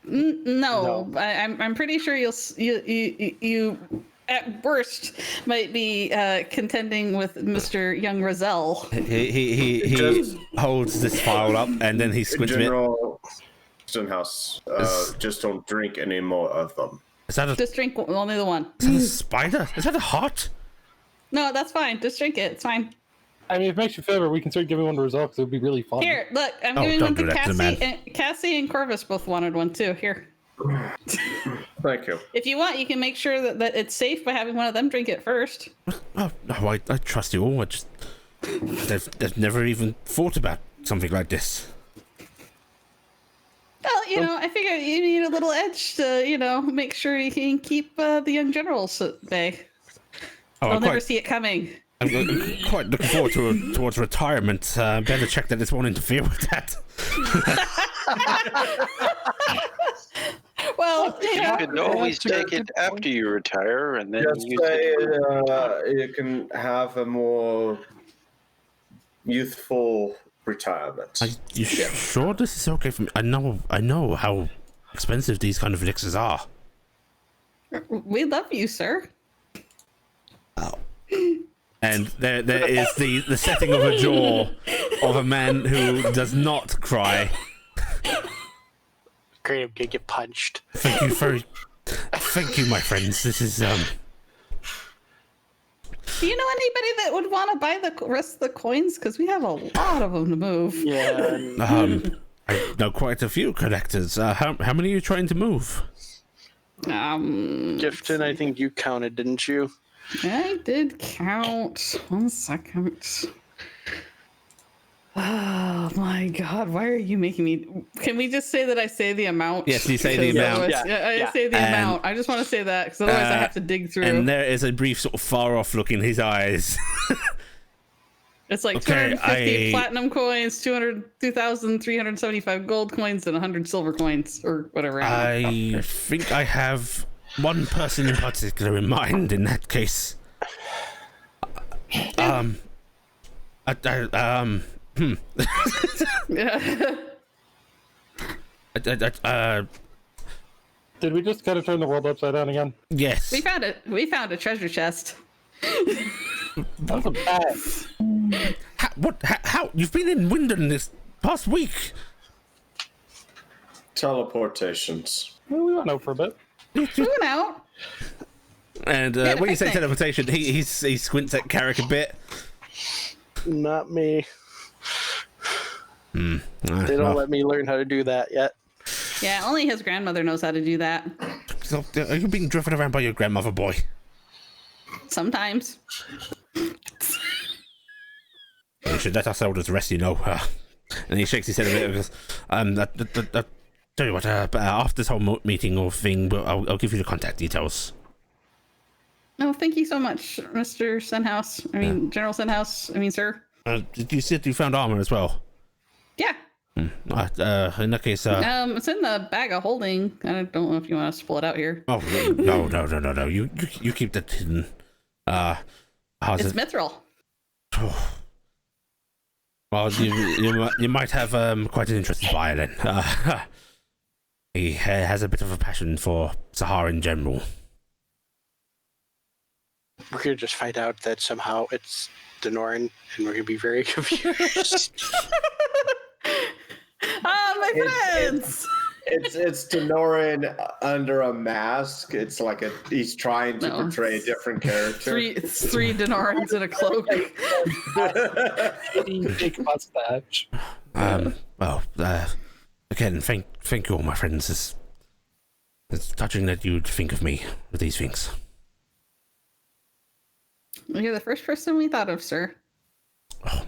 No. I'm pretty sure you at worst might be contending with Mr. Young Roselle. He holds this file up and then he squints a bit. General Stenhouse, just don't drink any more of them. Is that Just drink only the one. is that a spider? Is that a heart? No, that's fine. Just drink it. It's fine. I mean, if it makes you feel better, we can start giving one to Rizal because it would be really fun. Here, look. I'm Oh, giving don't one to do that to the Cassie. man. And Cassie and Corvus both wanted one too. Here. Thank you. If you want, you can make sure that it's safe by having one of them drink it first. Oh, no, I trust you all. They've never even thought about something like this. Well, I figure you need a little edge to, make sure you can keep the young generals at bay. Oh, They'll never see it coming. I'm quite looking forward towards retirement. Better check that this won't interfere with that. Well, You can always take it after you retire, and then Just use say it. you can have a more youthful retirement. Are you sure this is okay for me? I know how expensive these kind of elixirs are. we love you, sir. Oh. And there is the setting of a jaw of a man who does not cry. Great, I'm gonna get punched. Thank you, my friends. This is Do you know anybody that would want to buy the rest of the coins? Because we have a lot of them to move. Yeah. I know quite a few collectors. How many are you trying to move? Gifton, I think you counted, didn't you? I did count. 1 second. Oh my god, why are you making me... Can we just say that I say the amount? Yes, you say the amount. I say the amount. I just want to say that, because otherwise I have to dig through. And there is a brief sort of far-off look in his eyes. It's like Okay, 250 platinum coins, 2,375 gold coins, and 100 silver coins, or whatever. I think I have one person in particular in mind in that case. Yeah. Did we just kind of turn the world upside down again? Yes. We found it. We found a treasure chest. That's a bad. How? You've been in Wyndon this past week. Teleportations. Well, we went out for a bit. We went out. And Yeah, when you say picnic. teleportation, he squints at Carrick a bit. Not me. They don't let me learn how to do that yet. Yeah, only his grandmother knows how to do that. So, are you being driven around by your grandmother, boy? Sometimes. We should let our elders rest, you know. And he shakes his head a bit and goes, tell you what, after this whole meeting or thing, I'll give you the contact details. Oh, thank you so much, Mr. Senhouse. General Senhouse. Sir. Did you see you found armor as well? Yeah. In that case, It's in the bag of holding. I don't know if you want us to pull it out here. oh no. You keep that hidden. How's It's it? mithril. Well, you might have quite an interesting buyer then. He has a bit of a passion for Sahara in general. we're gonna just find out that somehow it's Denoran, and we're gonna be very confused. Ah, my It's- friends. It's Denoran under a mask. It's like he's trying to No, portray a it's different character. It's three Denarans in a cloak. Big mustache. Well, again, thank you all, my friends. It's touching that you'd think of me with these things. You're the first person we thought of, sir. Why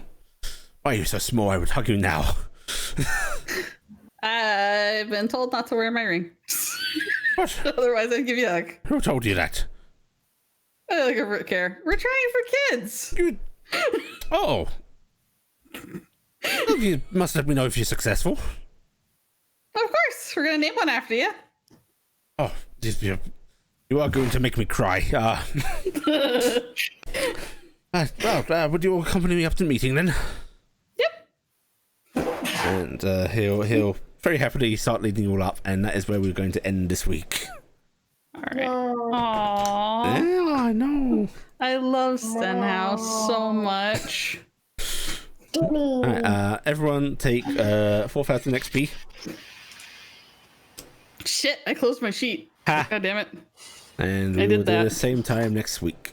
are you so small? I would hug you now. I've been told not to wear my ring. What? Otherwise, I'd give you a hug. Who told you that? I don't care. We're trying for kids. You... Oh. Well, you must let me know if you're successful. Of course, we're gonna name one after you. Oh, you are going to make me cry. Would you accompany me up to the meeting then? Yep. And he'll very happily start leading you all up, and that is where we're going to end this week. All right. Aww. Yeah, I know. I love Stenhouse so much. All right, everyone take 4,000 XP. Shit, I closed my sheet. Ha. God damn it. And I we did will do that. the same time next week.